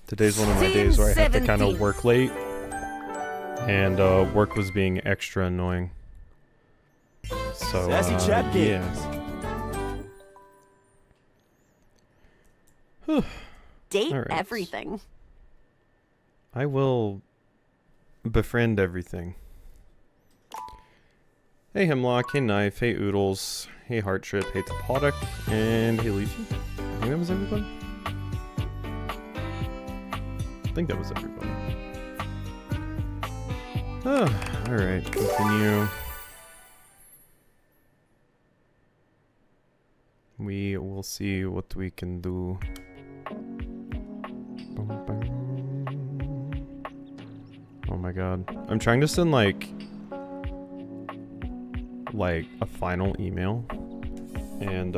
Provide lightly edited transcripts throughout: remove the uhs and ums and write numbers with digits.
Today's one of my days where I have to kind of work late, and work was being extra annoying. So, yeah. Date right. everything. I will befriend everything. Hey Hemlock, hey Knife, hey Oodles, hey Heart Trip, hey Topodic, and hey Leafy. I think that was everybody. I think that was everybody. Alright, continue. We will see what we can do. Oh my god. I'm trying to send like a final email, and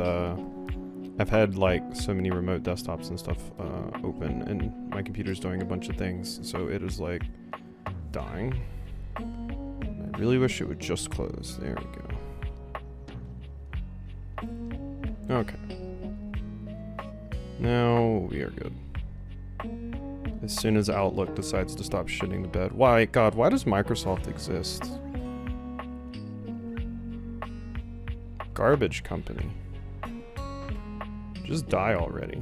I've had like so many remote desktops and stuff open, and my computer's doing a bunch of things, so it is like dying. I really wish it would just close. There we go. Okay. Now we are good. As soon as Outlook decides to stop shitting the bed. Why, God, why does Microsoft exist? Garbage company. Just die already.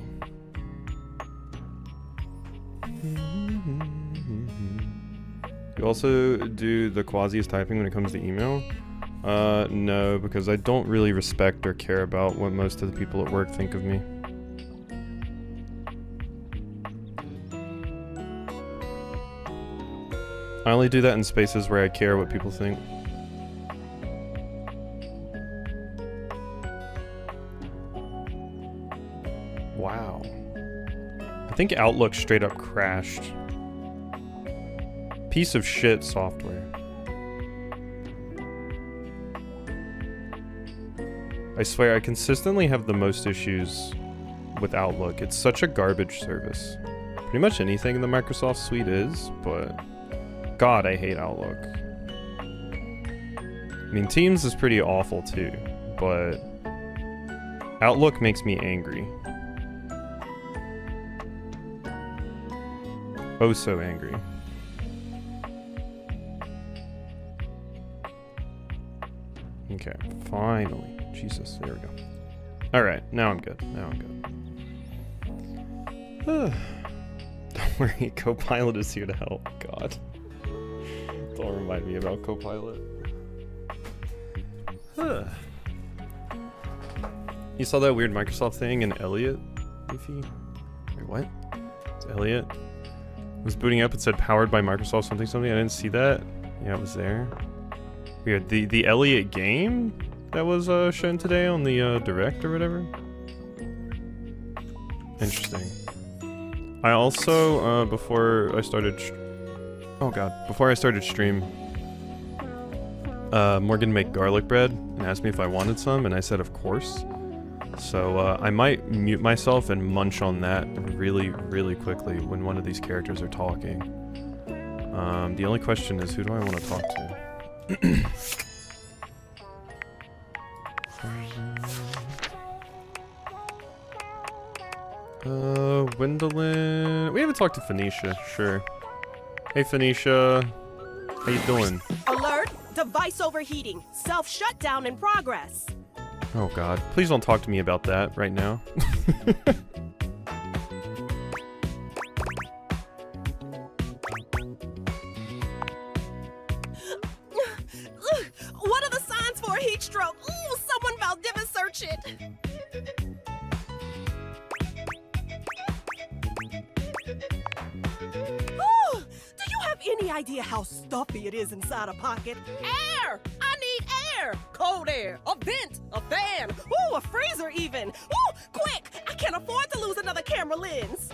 You also do the quasi typing when it comes to email? No, because I don't really respect or care about what most of the people at work think of me. I only do that in spaces where I care what people think. Wow. I think Outlook straight up crashed. Piece of shit software. I swear, I consistently have the most issues with Outlook. It's such a garbage service. Pretty much anything in the Microsoft suite is, but God, I hate Outlook. I mean, Teams is pretty awful too, but Outlook makes me angry. Oh, so angry. Okay, finally. Jesus, there we go. Alright, now I'm good. Now I'm good. Don't worry, Copilot is here to help. God. Don't remind me about Copilot. You saw that weird Microsoft thing in Elliot? Leafy? Wait, what? It's Elliot. It was booting up, it said powered by Microsoft something something. I didn't see that. Yeah, it was there. Weird. The Elliot game that was shown today on the Direct or whatever? Interesting. I also, before I started stream, Morgan made garlic bread and asked me if I wanted some, and I said of course. So I might mute myself and munch on that really, really quickly when one of these characters are talking. The only question is, who do I want to talk to? Gwendolyn. We haven't talked to Phoenicia, sure. Hey Phoenicia, how you doing? Alert! Device overheating. Self-shutdown in progress. Oh god, please don't talk to me about that right now. What are the signs for a heat stroke? Ooh, someone Valdivia search it. Ooh, do you have any idea how stuffy it is inside a pocket? Air! I need air! Cold air, a vent, a fan, ooh, a freezer even. Ooh, quick! I can't afford to lose another camera lens.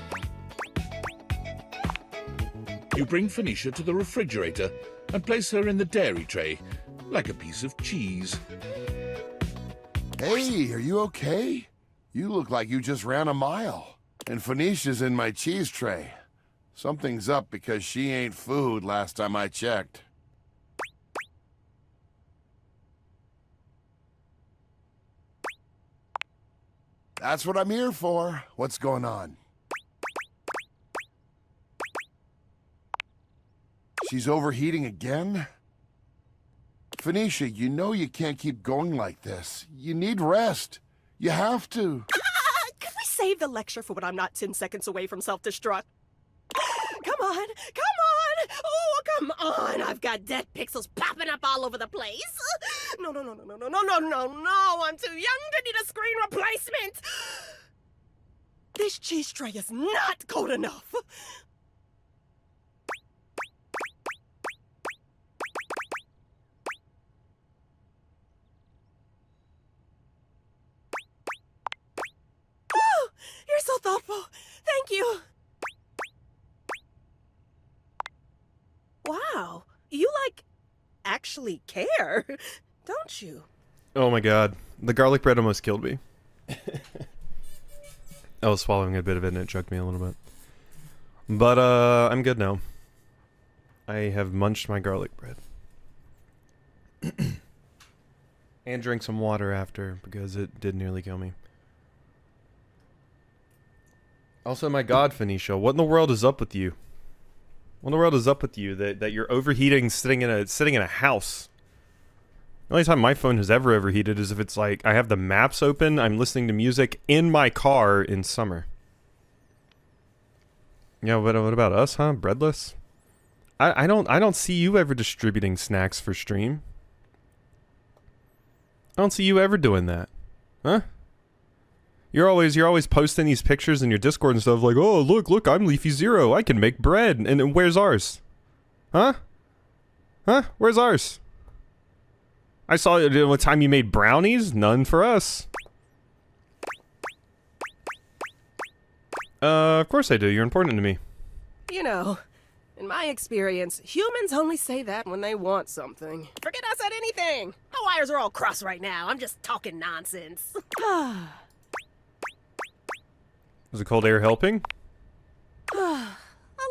You bring Phoenicia to the refrigerator and place her in the dairy tray, like a piece of cheese. Hey, are you okay? You look like you just ran a mile. And Phoenicia's in my cheese tray. Something's up because she ain't food last time I checked. That's what I'm here for. What's going on? She's overheating again? Phoenicia, you know you can't keep going like this. You need rest. You have to. Could we save the lecture for when I'm not 10 seconds away from self-destruct? Come on, come on! Oh, come on! I've got dead pixels popping up all over the place. No, no, no, no, no, no, no, no, no, no! I'm too young to need a screen replacement. This cheese tray is not cold enough. Oh, you're so thoughtful. Thank you. Wow, you, actually care, don't you? Oh my god. The garlic bread almost killed me. I was swallowing a bit of it and it choked me a little bit. But, I'm good now. I have munched my garlic bread. And drank some water after, because it did nearly kill me. Also, my god, Phoenicia, what in the world is up with you? What in the world is up with you that you're overheating sitting in a house? The only time my phone has ever overheated is if it's like I have the maps open, I'm listening to music in my car in summer. Yeah, what about us, huh? Breadless? I don't see you ever distributing snacks for stream. I don't see you ever doing that. Huh? You're always posting these pictures in your Discord and stuff like, oh, look, I'm Leafy Zero. I can make bread. And where's ours? Huh? Huh? Where's ours? I saw it one time you made brownies. None for us. Of course I do. You're important to me. You know, in my experience, humans only say that when they want something. Forget I said anything. My wires are all crossed right now. I'm just talking nonsense. Is the cold air helping? A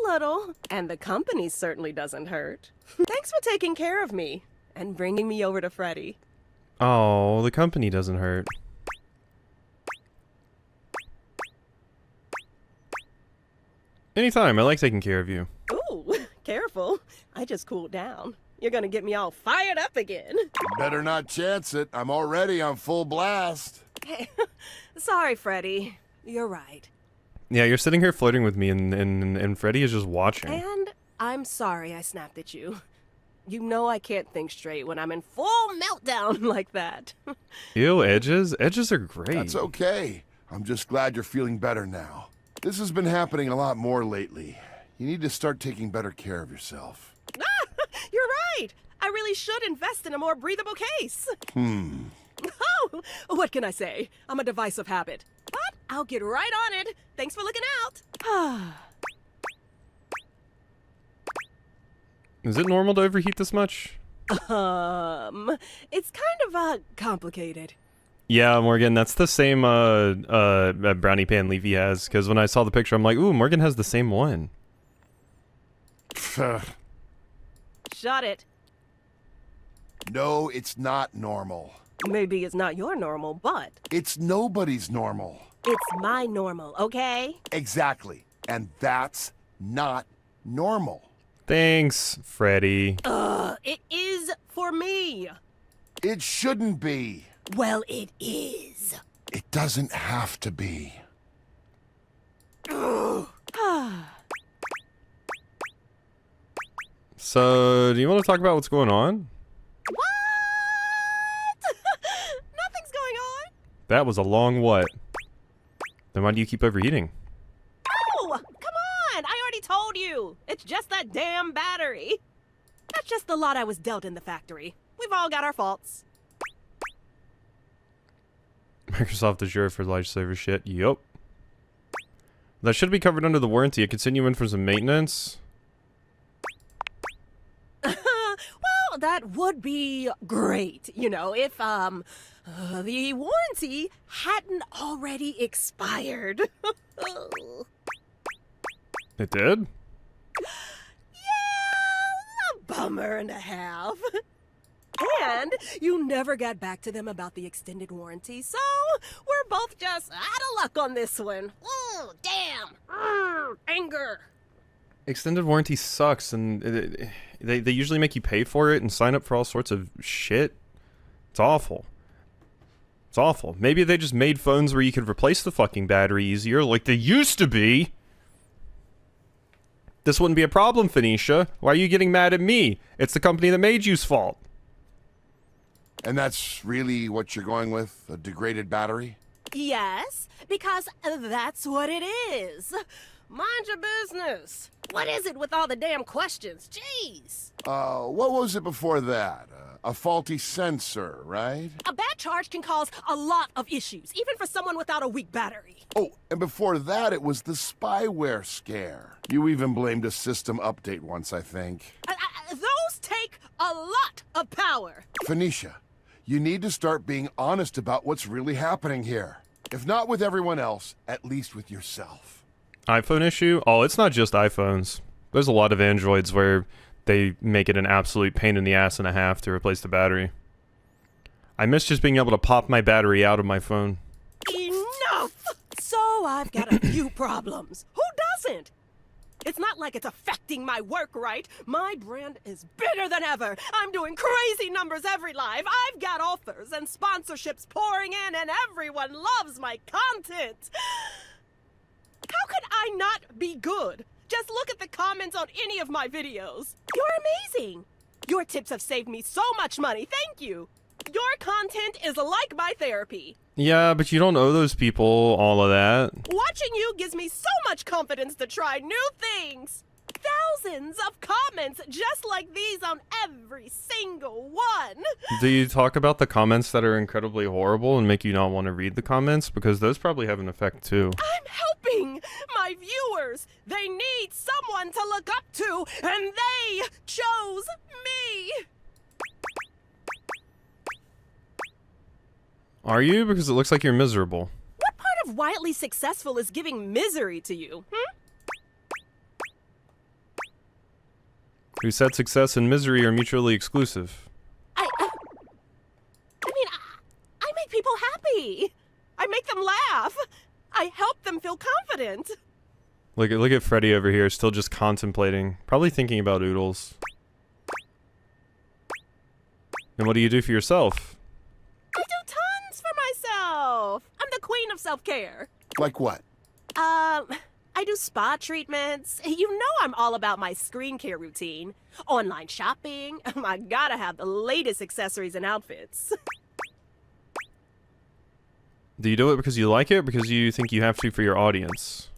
little. And the company certainly doesn't hurt. Thanks for taking care of me and bringing me over to Freddy. Oh, the company doesn't hurt. Anytime. I like taking care of you. Ooh, careful. I just cooled down. You're gonna get me all fired up again. Better not chance it. I'm already on full blast. Hey, sorry, Freddy. You're right. Yeah, you're sitting here flirting with me and Freddy is just watching. And I'm sorry I snapped at you. You know I can't think straight when I'm in full meltdown like that. Ew, edges? Edges are great. That's okay. I'm just glad you're feeling better now. This has been happening a lot more lately. You need to start taking better care of yourself. You're right. I really should invest in a more breathable case. Oh, what can I say? I'm a divisive habit. But I'll get right on it. Thanks for looking out. Is it normal to overheat this much? It's kind of, complicated. Yeah, Morgan, that's the same, brownie pan Leafy has, because when I saw the picture, I'm like, ooh, Morgan has the same one. Shut it. No, it's not normal. Maybe it's not your normal, but It's nobody's normal. it's my normal, okay? Exactly. And that's not normal. Thanks, Freddy. It is for me. It shouldn't be. Well, it is. It doesn't have to be. So, do you want to talk about what's going on? What? Nothing's going on. That was a long what? Then why do you keep overheating? Oh, come on. I already told you. It's just that damn battery. That's just the lot I was dealt in the factory. We've all got our faults. Microsoft Azure for large server shit. Yup. That should be covered under the warranty. It could send you in for some maintenance. Well, that would be great, you know, if, the warranty hadn't already expired. It did? Yeah, a bummer and a half. And you never got back to them about the extended warranty, so we're both just out of luck on this one. Oh, damn. Anger. Extended warranty sucks, and They usually make you pay for it and sign up for all sorts of shit. It's awful. It's awful. Maybe they just made phones where you could replace the fucking battery easier, like they used to be. This wouldn't be a problem, Phoenicia. Why are you getting mad at me? It's the company that made you's fault. And that's really what you're going with? A degraded battery? Yes, because that's what it is. Mind your business. What is it with all the damn questions? Jeez. What was it before that? A faulty sensor, right? A bad charge can cause a lot of issues, even for someone without a weak battery. Oh, and before that, it was the spyware scare. You even blamed a system update once, I think. Those take a lot of power. Phoenicia, you need to start being honest about what's really happening here. If not with everyone else, at least with yourself. iPhone issue? Oh, it's not just iPhones. There's a lot of Androids where they make it an absolute pain in the ass and a half to replace the battery. I miss just being able to pop my battery out of my phone. Enough! So I've got a few problems. Who doesn't? It's not like it's affecting my work, right? My brand is bigger than ever. I'm doing crazy numbers every live. I've got offers and sponsorships pouring in, and everyone loves my content. How could I not be good? Just look at the comments on any of my videos. You're amazing. Your tips have saved me so much money. Thank you. Your content is like my therapy. Yeah, but you don't owe those people all of that. Watching you gives me so much confidence to try new things. Thousands of comments just like these on every single one. Do you talk about the comments that are incredibly horrible and make you not want to read the comments? Because those probably have an effect too. I'm helping my viewers. They need someone to look up to, and they chose me. Are you? Because it looks like you're miserable. What part of wildly successful is giving misery to you? Who said success and misery are mutually exclusive? I make people happy. I make them laugh. I help them feel confident. Look at Freddy over here, still just contemplating. Probably thinking about oodles. And what do you do for yourself? I do tons for myself. I'm the queen of self-care. Like what? I do spa treatments. You know I'm all about my screen care routine. Online shopping. I gotta have the latest accessories and outfits. Do you do it because you like it or because you think you have to for your audience?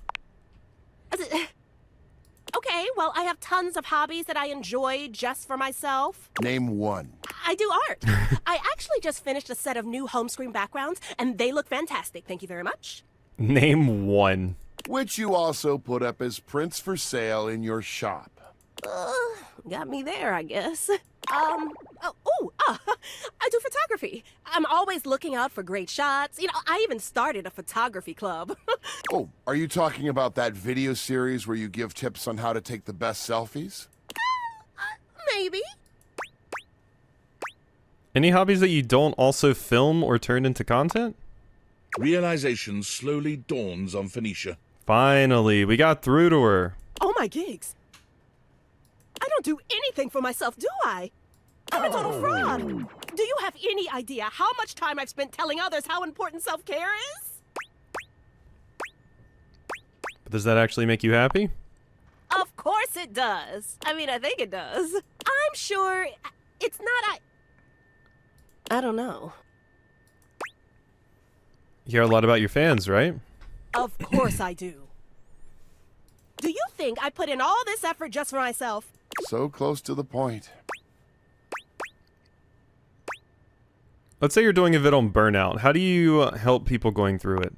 Okay, well, I have tons of hobbies that I enjoy just for myself. Name one. I do art. I actually just finished a set of new home screen backgrounds, and they look fantastic. Thank you very much. Name one. Which you also put up as prints for sale in your shop. Got me there, I guess. I do photography. I'm always looking out for great shots. You know, I even started a photography club. Oh, are you talking about that video series where you give tips on how to take the best selfies? Maybe. Any hobbies that you don't also film or turn into content? Realization slowly dawns on Phoenicia. Finally, we got through to her. Oh, my gigs. I don't do anything for myself, do I? I'm a total fraud. Do you have any idea how much time I've spent telling others how important self-care is? But does that actually make you happy? Of course it does. I mean, I think it does. I'm sure it's not. I don't know. You hear a lot about your fans, right? Of course I do. Do you think I put in all this effort just for myself? So close to the point. Let's say you're doing a vid on burnout. How do you help people going through it?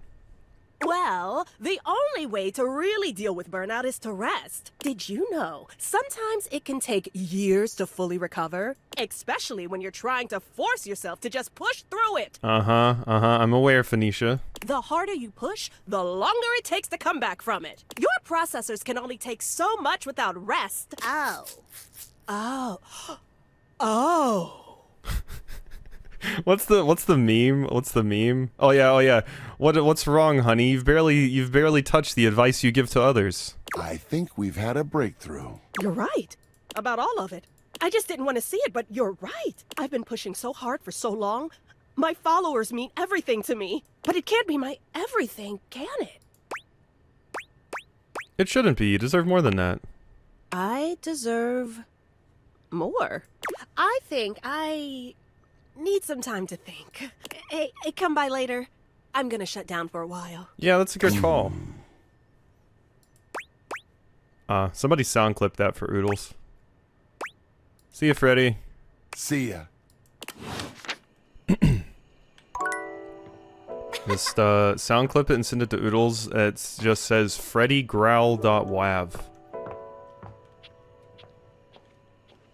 Well, the only way to really deal with burnout is to rest. Did you know? Sometimes it can take years to fully recover, especially when you're trying to force yourself to just push through it. I'm aware, Phoenicia. The harder you push, the longer it takes to come back from it. Your processors can only take so much without rest. Oh. What's the meme? Oh yeah. What's wrong, honey? You've barely touched the advice you give to others. I think we've had a breakthrough. You're right. About all of it. I just didn't want to see it, but you're right. I've been pushing so hard for so long. My followers mean everything to me. But it can't be my everything, can it? It shouldn't be. You deserve more than that. I deserve more. I think I need some time to think. Hey, come by later. I'm gonna shut down for a while. Yeah, that's a good call. Somebody sound clip that for Oodles. See ya, Freddy. See ya. Just sound clip it and send it to Oodles. It just says freddygrowl.wav.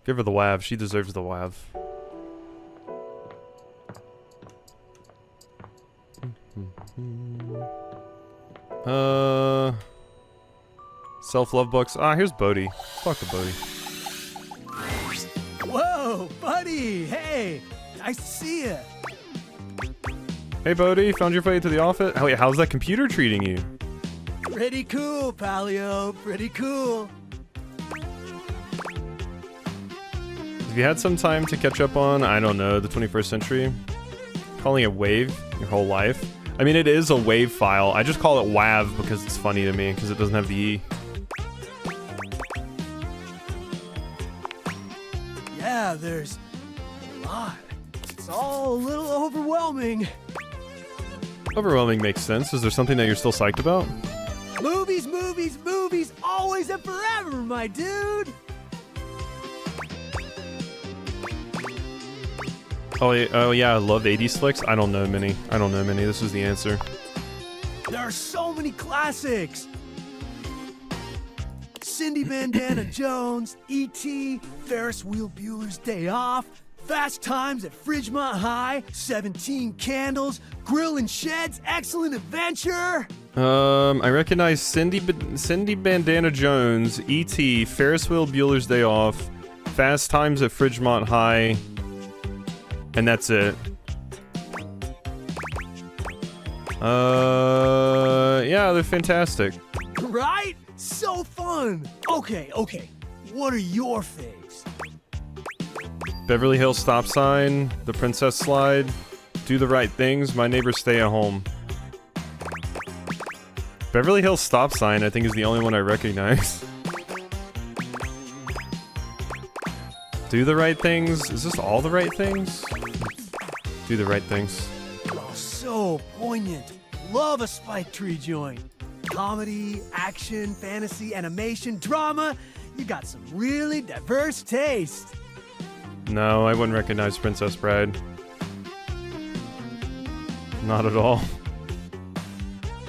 Give her the wav. She deserves the wav. Self-love books. Here's Bodhi. Talk to Bodhi. Whoa, buddy! Hey, nice to see you. Hey, Bodhi. Found your way to the office. Oh, wait, how's that computer treating you? Pretty cool, Palio. Pretty cool. Have you had some time to catch up on, I don't know, the 21st century? Calling it wave your whole life? I mean, it is a wave file. I just call it WAV because it's funny to me, because it doesn't have the E. Yeah, there's a lot. It's all a little overwhelming. Overwhelming makes sense. Is there something that you're still psyched about? Movies, movies, movies, always and forever, my dude! Oh yeah, I love 80s flicks. I don't know many. This is the answer. There are so many classics! Cindy Bandana Jones, E.T., Ferris Wheel Bueller's Day Off, Fast Times at Fridgemont High, 17 Candles, Grill and Shed's Excellent Adventure! I recognize Cindy Bandana Jones, E.T., Ferris Wheel Bueller's Day Off, Fast Times at Fridgemont High, and that's it. Yeah, they're fantastic. Right? So fun! Okay. What are your faves? Beverly Hills Stop Sign, The Princess Slide, Do the Right Things, My Neighbors Stay at Home. Beverly Hills Stop Sign, I think, is the only one I recognize. Do the Right Things? Is this all the right things? Do the Right Things. Oh, so poignant. Love a Spike Tree joint. Comedy, action, fantasy, animation, drama. You got some really diverse taste. No, I wouldn't recognize Princess Bride. Not at all.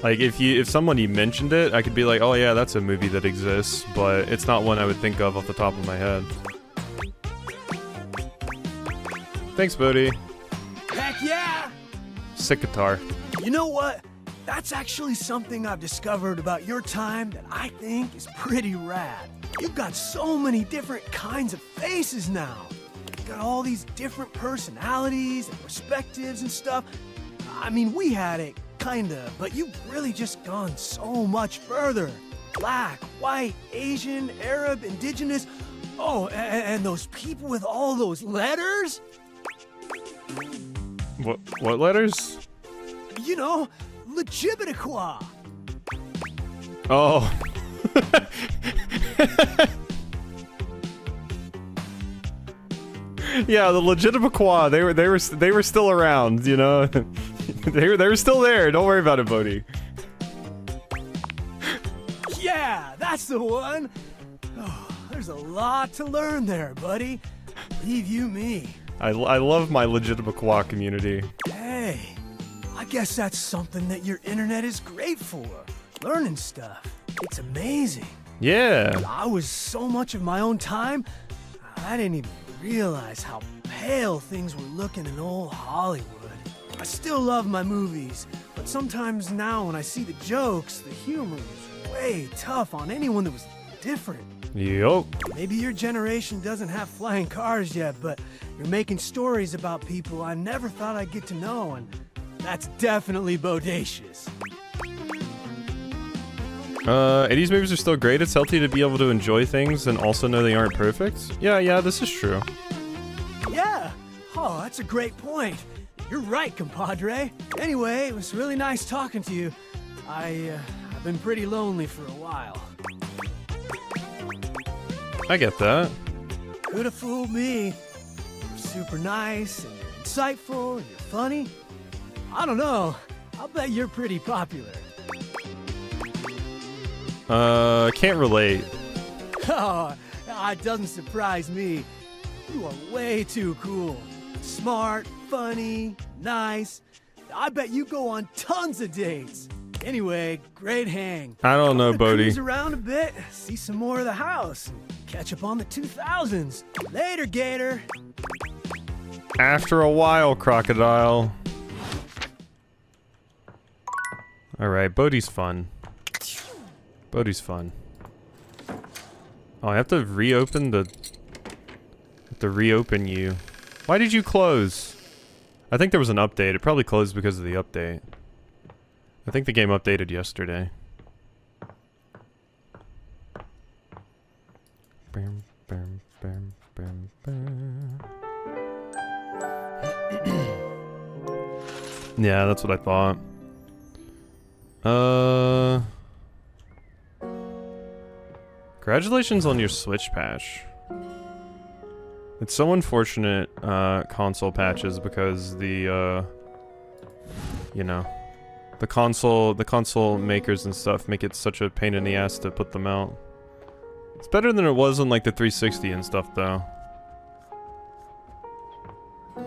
Like, if somebody mentioned it, I could be like, oh yeah, that's a movie that exists, but it's not one I would think of off the top of my head. Thanks, Bodhi. Heck yeah! Sick guitar. You know what? That's actually something I've discovered about your time that I think is pretty rad. You've got so many different kinds of faces now. You've got all these different personalities and perspectives and stuff. I mean, we had it, kinda, but you've really just gone so much further. Black, white, Asian, Arab, indigenous. Oh, and those people with all those letters? What letters? You know, Legibitiqua. Oh. Yeah, the Legitimiqua, they were still around, you know. they were still there. Don't worry about it, Bodhi. Yeah, that's the one. Oh, there's a lot to learn there, buddy. Believe you me. I love my Legitimiqua community. Hey, I guess that's something that your internet is great for. Learning stuff. It's amazing. Yeah. I was so much of my own time, I didn't even realize how pale things were looking in old Hollywood. I still love my movies, but sometimes now when I see the jokes, the humor is way tough on anyone that was different. Yup. Maybe your generation doesn't have flying cars yet, but you're making stories about people I never thought I'd get to know, and that's definitely bodacious. 80s movies are still great. It's healthy to be able to enjoy things and also know they aren't perfect. Yeah, this is true. Yeah. Oh, that's a great point. You're right, compadre. Anyway, it was really nice talking to you. I've been pretty lonely for a while. I get that. Could have fooled me. You're super nice, and you're insightful, and you're funny. I don't know. I'll bet you're pretty popular. Can't relate. Oh, it doesn't surprise me. You are way too cool. Smart, funny, nice. I bet you go on tons of dates. Anyway, great hang. I don't know, I'm gonna Bodhi. cruise around a bit, see some more of the house, and catch up on the 2000s. Later, Gator. After a while, crocodile. Alright, Bodhi's fun. Bodhi's fun. Oh, I have to reopen the... reopen you. Why did you close? I think there was an update. It probably closed because of the update. I think the game updated yesterday. Bam, bam, bam, bam, bam. Yeah, that's what I thought. Congratulations on your Switch patch. It's so unfortunate, console patches, because the, you know, the console makers and stuff make it such a pain in the ass to put them out. It's better than it was on, like, the 360 and stuff, though. I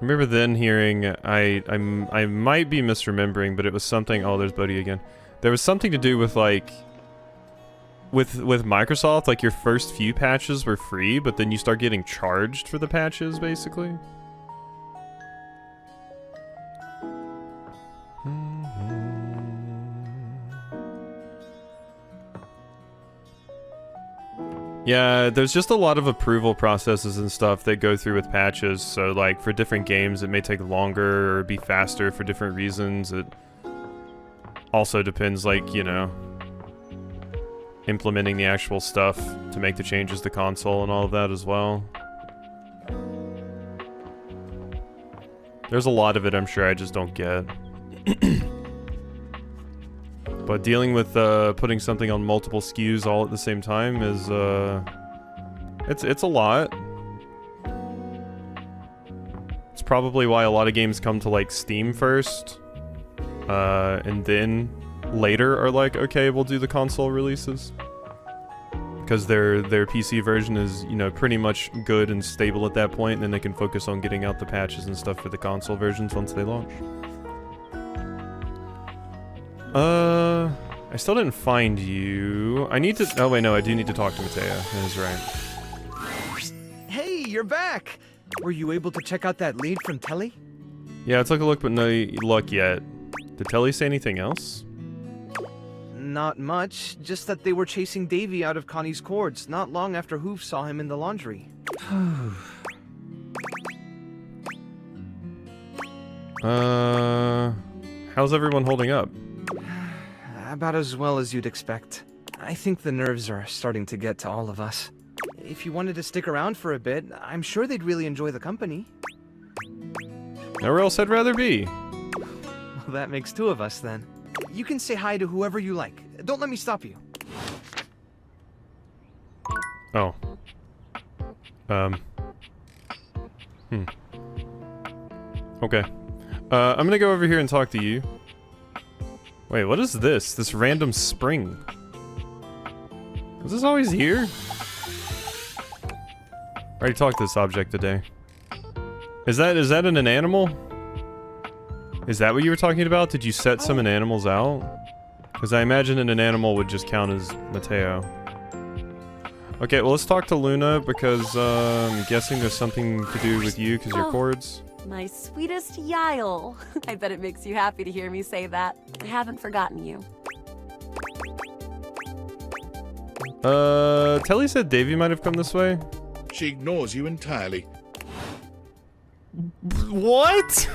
remember then hearing, I might be misremembering, but it was something, oh, there's Bodhi again. There was something to do with, like, with Microsoft, like, your first few patches were free, but then you start getting charged for the patches, basically. Yeah, there's just a lot of approval processes and stuff that go through with patches, so like for different games it may take longer or be faster for different reasons. It also depends, like, you know, implementing the actual stuff to make the changes to console and all of that as well. There's a lot of it I'm sure I just don't get. But dealing with putting something on multiple SKUs all at the same time is it's a lot. It's probably why a lot of games come to like Steam first, and then later are like, okay, we'll do the console releases, because their PC version is, you know, pretty much good and stable at that point, and then they can focus on getting out the patches and stuff for the console versions once they launch. I still didn't find you. I need to... Oh, wait, no, I do need to talk to Mateo. That is right. Hey, you're back! Were you able to check out that lead from Telly? Yeah, I took a look, but no luck yet. Did Telly say anything else? Not much, just that they were chasing Davy out of Connie's cords not long after Hoof saw him in the laundry. How's everyone holding up? About as well as you'd expect. I think the nerves are starting to get to all of us. If you wanted to stick around for a bit, I'm sure they'd really enjoy the company. Nowhere else I'd rather be. Well, that makes two of us then. You can say hi to whoever you like. Don't let me stop you. Oh. Okay. I'm gonna go over here and talk to you. Wait, what is this? This random spring. Was this always here? I already talked to this object today. Is that an animal? Is that what you were talking about? Did you set some animals out? Because I imagine an animal would just count as Mateo. Okay, well, let's talk to Luna, because I'm guessing there's something to do with you because your cords. My sweetest Yael. I bet it makes you happy to hear me say that. I haven't forgotten you. Telly said Davy might have come this way. She ignores you entirely. What?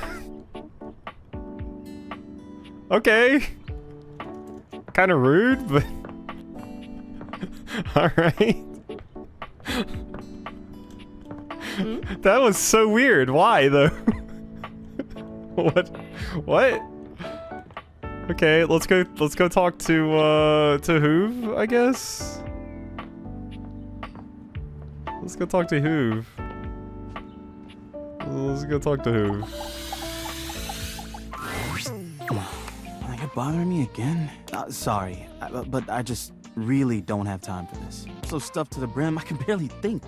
Okay. kind of rude, but all right. That was so weird. Why though? What? What? Okay, let's go talk to Hoove, I guess. Let's go talk to Hoove. Let's go talk to Hoove. Are you bothering me again? Sorry, but I just really don't have time for this. So stuffed to the brim, I can barely think,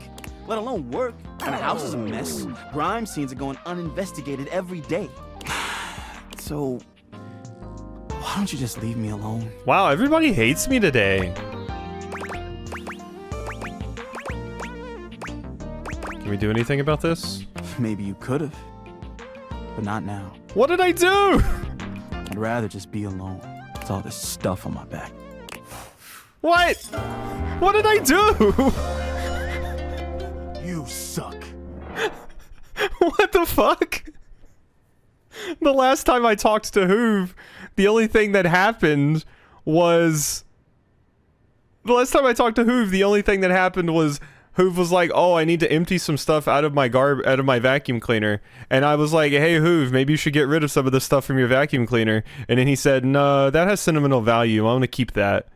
let alone work. And the house is a mess. Crime scenes are going uninvestigated every day. So, why don't you just leave me alone? Wow, everybody hates me today. Can we do anything about this? Maybe you could have, but not now. What did I do? I'd rather just be alone with all this stuff on my back. What? What did I do? You suck. What the fuck? The last time I talked to Hoove, the only thing that happened was... Hoove was like, "Oh, I need to empty some stuff out of my vacuum cleaner." And I was like, "Hey, Hoove, maybe you should get rid of some of the stuff from your vacuum cleaner." And then he said, "No, that has sentimental value. I want to keep that."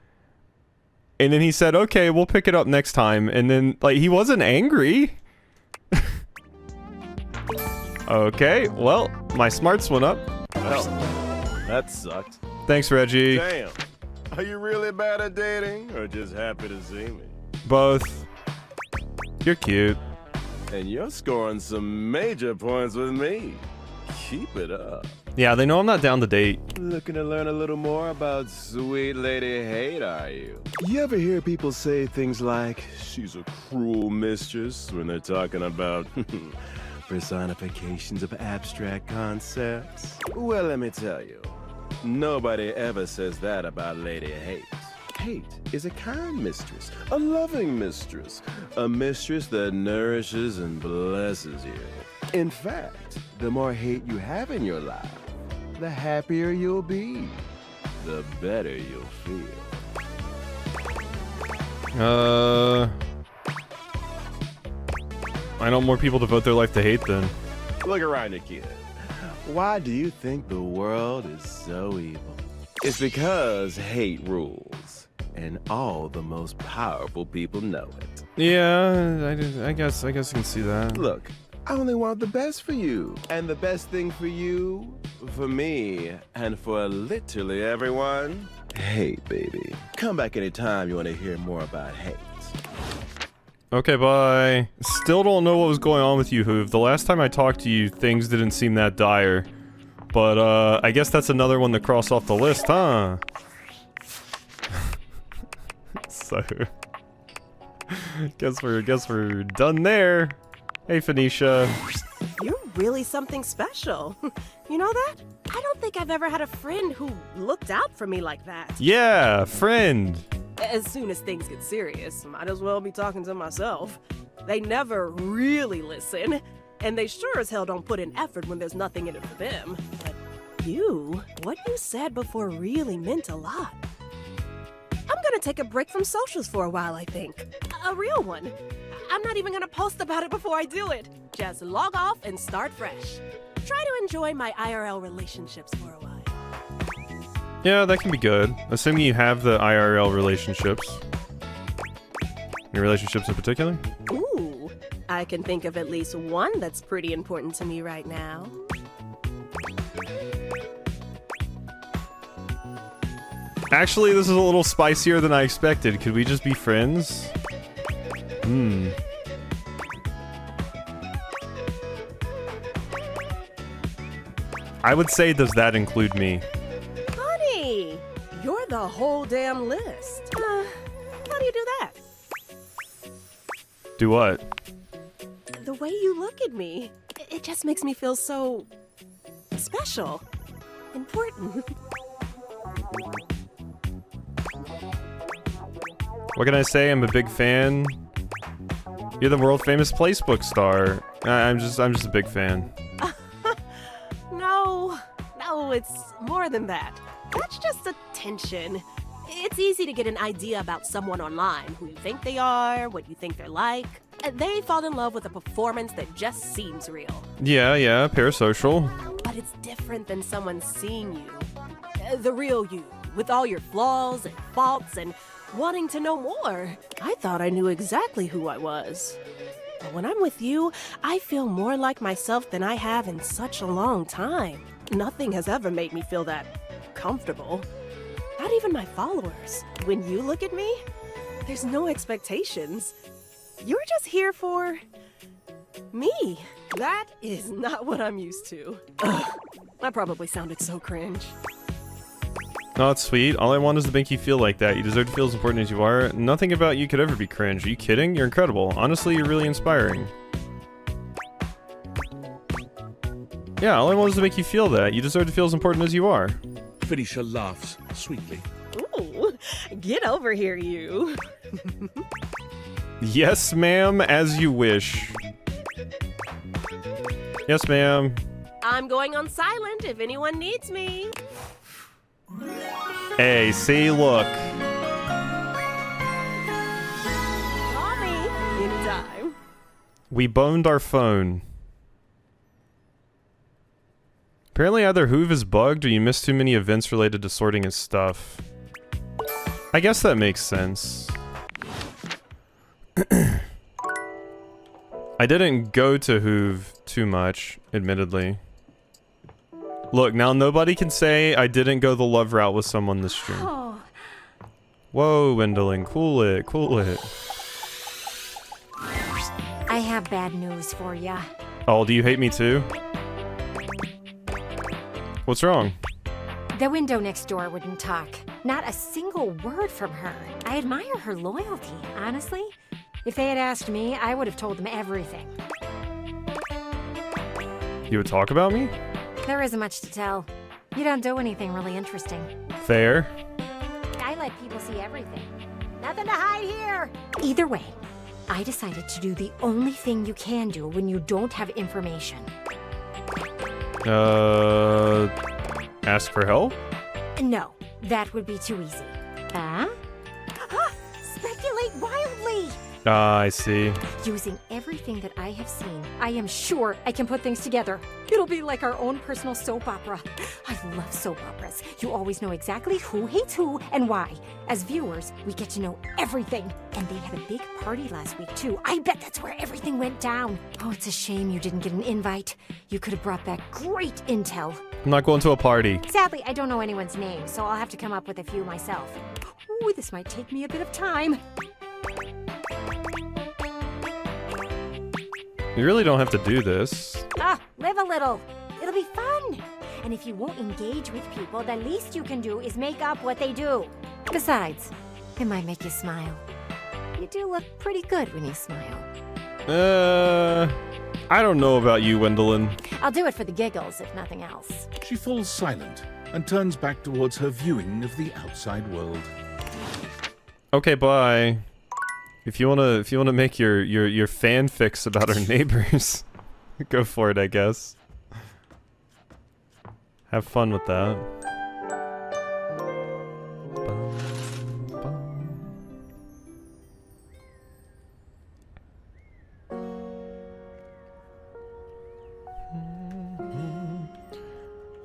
And then he said, "Okay, we'll pick it up next time." And then, like, he wasn't angry. Okay, well, my smarts went up. Well, that sucked. Thanks, Reggie. Damn. Are you really bad at dating, or just happy to see me? Both. You're cute. And you're scoring some major points with me. Keep it up. Yeah, they know I'm not down to date. Looking to learn a little more about sweet Lady Hate, are you? You ever hear people say things like, "She's a cruel mistress," when they're talking about personifications of abstract concepts? Well, let me tell you, nobody ever says that about Lady Hate. Hate is a kind mistress, a loving mistress, a mistress that nourishes and blesses you. In fact, the more hate you have in your life, the happier you'll be, the better you'll feel. I know more people devote their life to hate than... Look around you, kid. Why do you think the world is so evil? It's because hate rules, and all the most powerful people know it. Yeah, I guess you can see that. Look, I only want the best for you, and the best thing for you, for me, and for literally everyone. Hate, baby. Come back anytime you want to hear more about hate. Okay, bye. Still don't know what was going on with you, Hoove. The last time I talked to you, things didn't seem that dire. But, I guess that's another one to cross off the list, huh? So... Guess we're done there. Hey, Phoenicia. You're really something special. You know that? I don't think I've ever had a friend who looked out for me like that. Yeah, friend. As soon as things get serious, might as well be talking to myself. They never really listen, and they sure as hell don't put in effort when there's nothing in it for them. But what you said before really meant a lot. I'm gonna take a break from socials for a while, I think. A real one. I'm not even gonna post about it before I do it. Just log off and start fresh. Try to enjoy my IRL relationships for a while. Yeah, that can be good. Assuming you have the IRL relationships. Any relationships in particular? Ooh, I can think of at least one that's pretty important to me right now. Actually, this is a little spicier than I expected. Could we just be friends? I would say, does that include me? Honey, you're the whole damn list. How do you do that? Do what? The way you look at me, it just makes me feel so special, important. What can I say? I'm a big fan. You're the world famous placebook star. I'm just a big fan. No, it's more than that. That's just attention. It's easy to get an idea about someone online, who you think they are, what you think they're like. They fall in love with a performance that just seems real. Yeah, parasocial. But it's different than someone seeing you. The real you, with all your flaws and faults and wanting to know more. I thought I knew exactly who I was. But when I'm with you, I feel more like myself than I have in such a long time. Nothing has ever made me feel that comfortable. Not even my followers. When you look at me, there's no expectations. You're just here for me. That is not what I'm used to. Ugh, I probably sounded so cringe. Oh, it's sweet. All I want is to make you feel like that. You deserve to feel as important as you are. Nothing about you could ever be cringe. Are you kidding? You're incredible. Honestly, you're really inspiring. Yeah, all I want is to make you feel that. You deserve to feel as important as you are. Phoenicia laughs sweetly. Ooh, get over here, you. Yes, ma'am, as you wish. Yes, ma'am. I'm going on silent if anyone needs me. Hey, see, look. Call me anytime. We boned our phone. Apparently either Hoove is bugged or you missed too many events related to sorting his stuff. I guess that makes sense. I didn't go to Hoove too much, admittedly. Look, now nobody can say I didn't go the love route with someone this stream. Oh. Whoa, Wendling, cool it, cool it. I have bad news for ya. Oh, do you hate me too? What's wrong? The window next door wouldn't talk. Not a single word from her. I admire her loyalty, honestly. If they had asked me, I would have told them everything. You would talk about me? There isn't much to tell. You don't do anything really interesting. Fair. I let people see everything. Nothing to hide here! Either way, I decided to do the only thing you can do when you don't have information. Ask for help? No, that would be too easy. Huh? Speculate wildly! Ah, I see. Using everything that I have seen, I am sure I can put things together. It'll be like our own personal soap opera. I love soap operas. You always know exactly who hates who and why. As viewers, we get to know everything. And they had a big party last week, too. I bet that's where everything went down. Oh, it's a shame you didn't get an invite. You could have brought back great intel. I'm not going to a party. Sadly, I don't know anyone's name, so I'll have to come up with a few myself. Ooh, this might take me a bit of time. You really don't have to do this. Live a little. It'll be fun. And if you won't engage with people, the least you can do is make up what they do. Besides, it might make you smile. You do look pretty good when you smile. I don't know about you, Wendelin. I'll do it for the giggles, if nothing else. She falls silent and turns back towards her viewing of the outside world. Okay, bye. If you wanna make your fanfics about our neighbors, go for it, I guess. Have fun with that.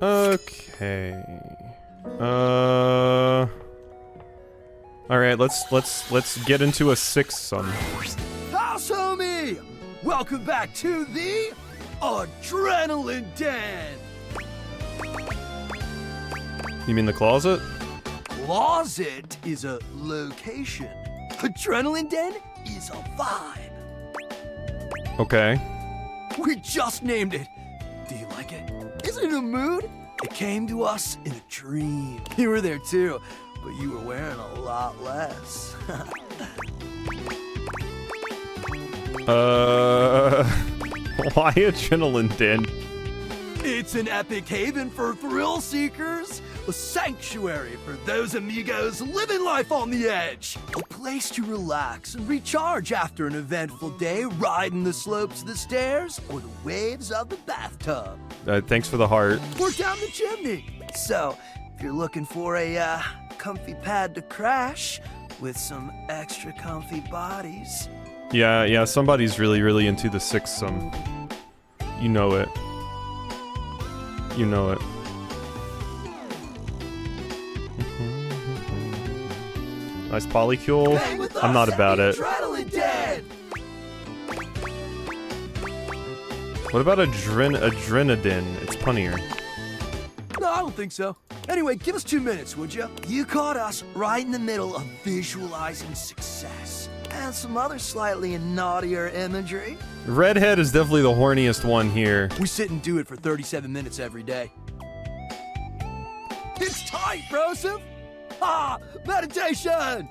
Okay. Alright, let's get into a sixth sum. House homie! Welcome back to the Adrenaline Den! You mean the closet? Closet is a location. Adrenaline Den is a vibe. Okay. We just named it. Do you like it? Isn't it a mood? It came to us in a dream. You were there too, but you were wearing a lot less. Why Adrenaline Den? It's an epic haven for thrill seekers, a sanctuary for those amigos living life on the edge, a place to relax and recharge after an eventful day riding the slopes of the stairs or the waves of the bathtub. Thanks for the heart. Or down the chimney. So, if you're looking for a comfy pad to crash with some extra comfy bodies. Yeah, somebody's really into the sixsome. You know it. You know it. Nice polycule. I'm not about it. What about adrenadine? It's punnier. No, I don't think so. Anyway, give us 2 minutes, would you? You caught us right in the middle of visualizing success. And some other slightly naughtier imagery. Redhead is definitely the horniest one here. We sit and do it for 37 minutes every day. It's tight, Broseph! Ah, meditation!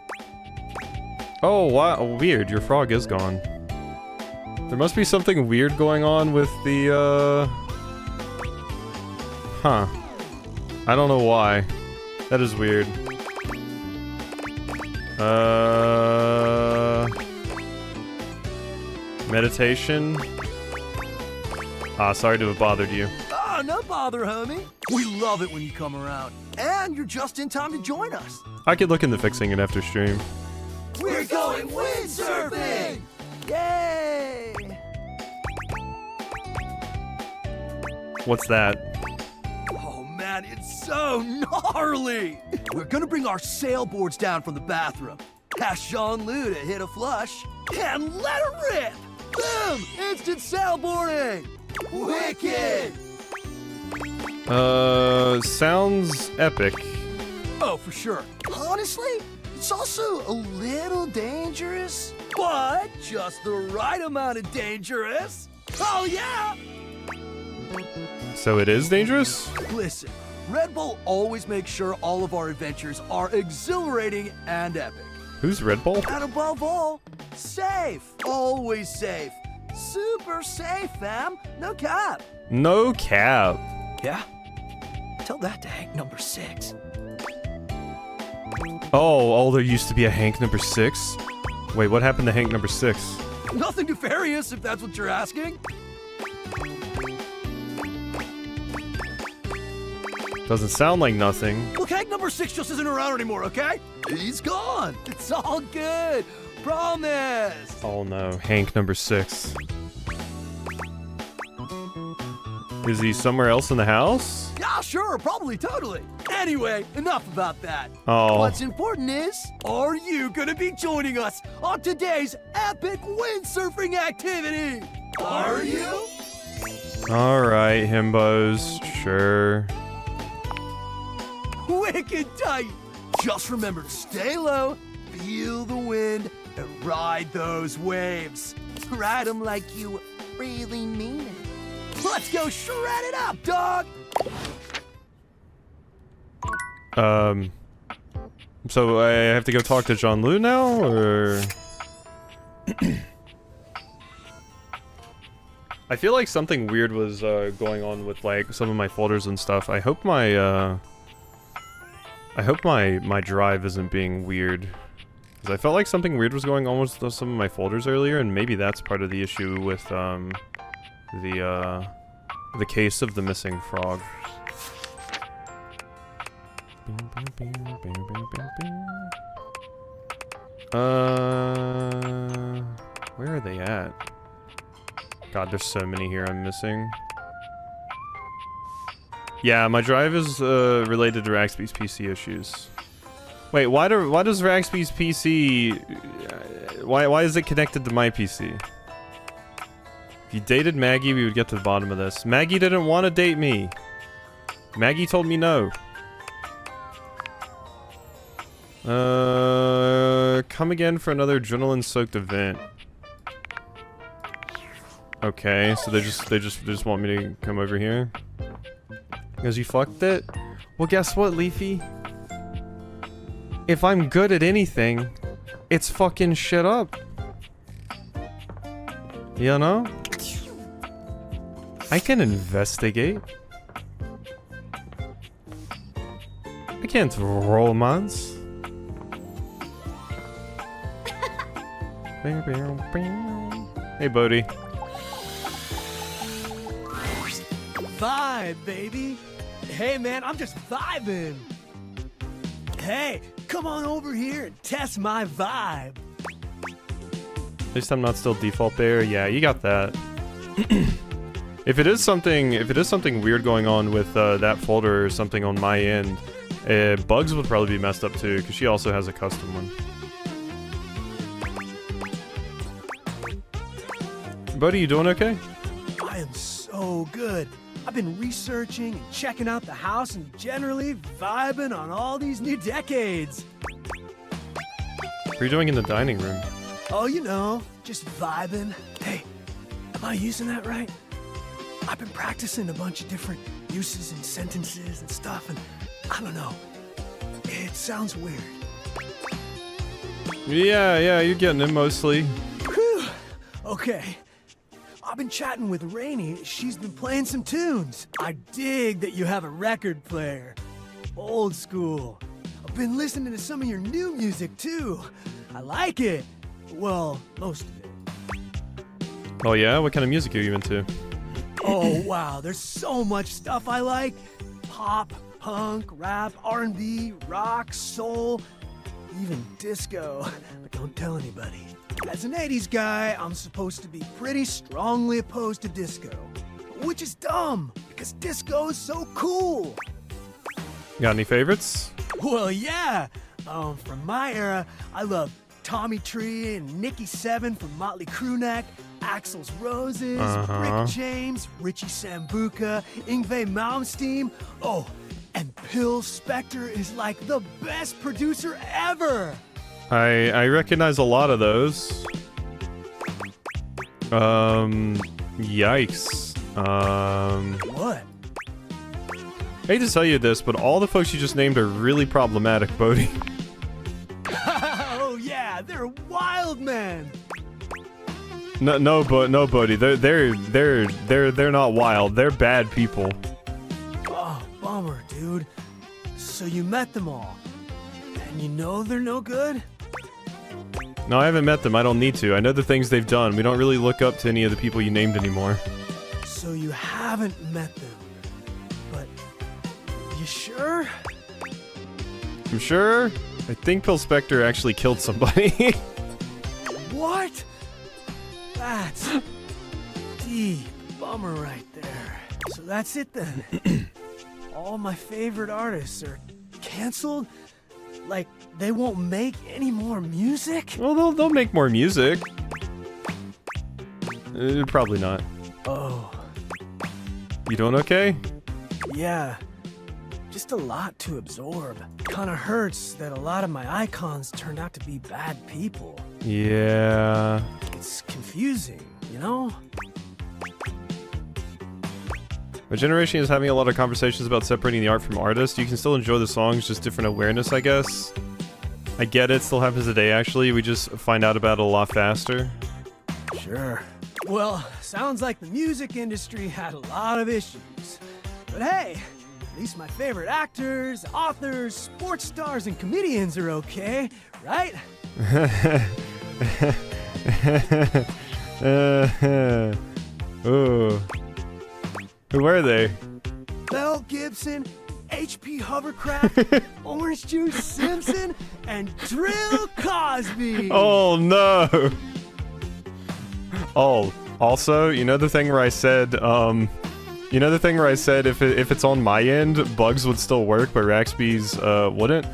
Oh, wow, weird. Your frog is gone. There must be something weird going on with the, Huh. I don't know why. That is weird. Meditation? Ah, sorry to have bothered you. Ah, no bother, homie. We love it when you come around. And you're just in time to join us. I could look into fixing it after stream. We're going windsurfing! Yay! What's that? Oh man, it's so gnarly! We're gonna bring our sailboards down from the bathroom. Ask Jean-Lou to hit a flush, and let her rip! Boom! Instant sailboarding! Wicked! Sounds epic. Oh, for sure. Honestly, it's also a little dangerous, but just the right amount of dangerous. Oh yeah! So it is dangerous? Listen, Red Bull always makes sure all of our adventures are exhilarating and epic. Who's Red Bull? And above all, safe. Always safe. Super safe, fam. No cap. No cap. Yeah? Tell that to Hank number 6. Oh, there used to be a Hank number 6? Wait, what happened to Hank number 6? Nothing nefarious, if that's what you're asking. Doesn't sound like nothing. Look, Hank number 6 just isn't around anymore, okay? He's gone. It's all good. Promise. Oh no, Hank number 6. Is he somewhere else in the house? Yeah, sure, probably, totally. Anyway, enough about that. Oh. What's important is, are you gonna be joining us on today's epic windsurfing activity? Are you? Alright, himbos. Sure. Wicked tight. Just remember to stay low, feel the wind, and ride those waves. Ride them like you really mean it. Let's go shred it up, dog! So I have to go talk to Jean-Lou now, or? I feel like something weird was going on with like some of my folders and stuff. I hope my my drive isn't being weird, because I felt like something weird was going on with some of my folders earlier, and maybe that's part of the issue with the case of the missing frog. Where are they at? God, there's so many here I'm missing. Yeah, my drive is related to Raxby's PC issues. Wait, why does Raxby's PC... why is it connected to my PC? If you dated Maggie, we would get to the bottom of this. Maggie didn't want to date me. Maggie told me no. Come again for another adrenaline-soaked event. Okay, so they just want me to come over here. Because you fucked it? Well, guess what, Leafy? If I'm good at anything, it's fucking shit up. You know? I can investigate. I can't romance. Hey, Bodhi. Vibe, baby. Hey, man, I'm just vibing. Hey, come on over here and test my vibe. At least I'm not still default there. Yeah, you got that. If it is something weird going on with that folder or something on my end, Bugs would probably be messed up too, because she also has a custom one. Buddy, you doing okay? I am so good. I've been researching and checking out the house and generally vibing on all these new decades. What are you doing in the dining room? Oh, you know, just vibing. Hey, am I using that right? I've been practicing a bunch of different uses and sentences and stuff, and I don't know. It sounds weird. Yeah, you're getting it mostly. Whew. Okay. I've been chatting with Rainey. She's been playing some tunes. I dig that you have a record player. Old school. I've been listening to some of your new music, too. I like it. Well, most of it. Oh yeah? What kind of music are you into? Oh, wow. There's so much stuff I like. Pop, punk, rap, R&B, rock, soul, even disco. But don't tell anybody. As an 80s guy, I'm supposed to be pretty strongly opposed to disco. Which is dumb, because disco is so cool. Got any favorites? Well, yeah. From my era, I love Tommy Tree and Nicky Seven from Motley Crue Neck, Axl's Roses, Rick James, Richie Sambuca, Yngwie Malmsteen. Oh, and Phil Spector is like the best producer ever. I recognize a lot of those. Yikes. What? I hate to tell you this, but all the folks you just named are really problematic, Bodhi. Oh yeah, they're wild men. No, Bodhi. They're not wild. They're bad people. Oh, bummer, dude. So you met them all, and you know they're no good? No, I haven't met them. I don't need to. I know the things they've done. We don't really look up to any of the people you named anymore. So you haven't met them, but you sure? I'm sure. I think Phil Spector actually killed somebody. What? That's deep bummer right there. So that's it then. All my favorite artists are canceled? Like, they won't make any more music? Well, they'll make more music. Probably not. Oh. You doing okay? Yeah. Just a lot to absorb. Kinda hurts that a lot of my icons turned out to be bad people. Yeah. It's confusing, you know? My generation is having a lot of conversations about separating the art from artists. You can still enjoy the songs, just different awareness, I guess. I get it, still happens today, actually. We just find out about it a lot faster. Sure. Well, sounds like the music industry had a lot of issues. But hey, at least my favorite actors, authors, sports stars, and comedians are okay, right? Ooh. Who were they? Mel Gibson, H.P. Hovercraft, Orange Juice Simpson, and Drill Cosby. Oh no. Oh, also, you know the thing where I said, if it's on my end, Bugs would still work, but Raxby's wouldn't.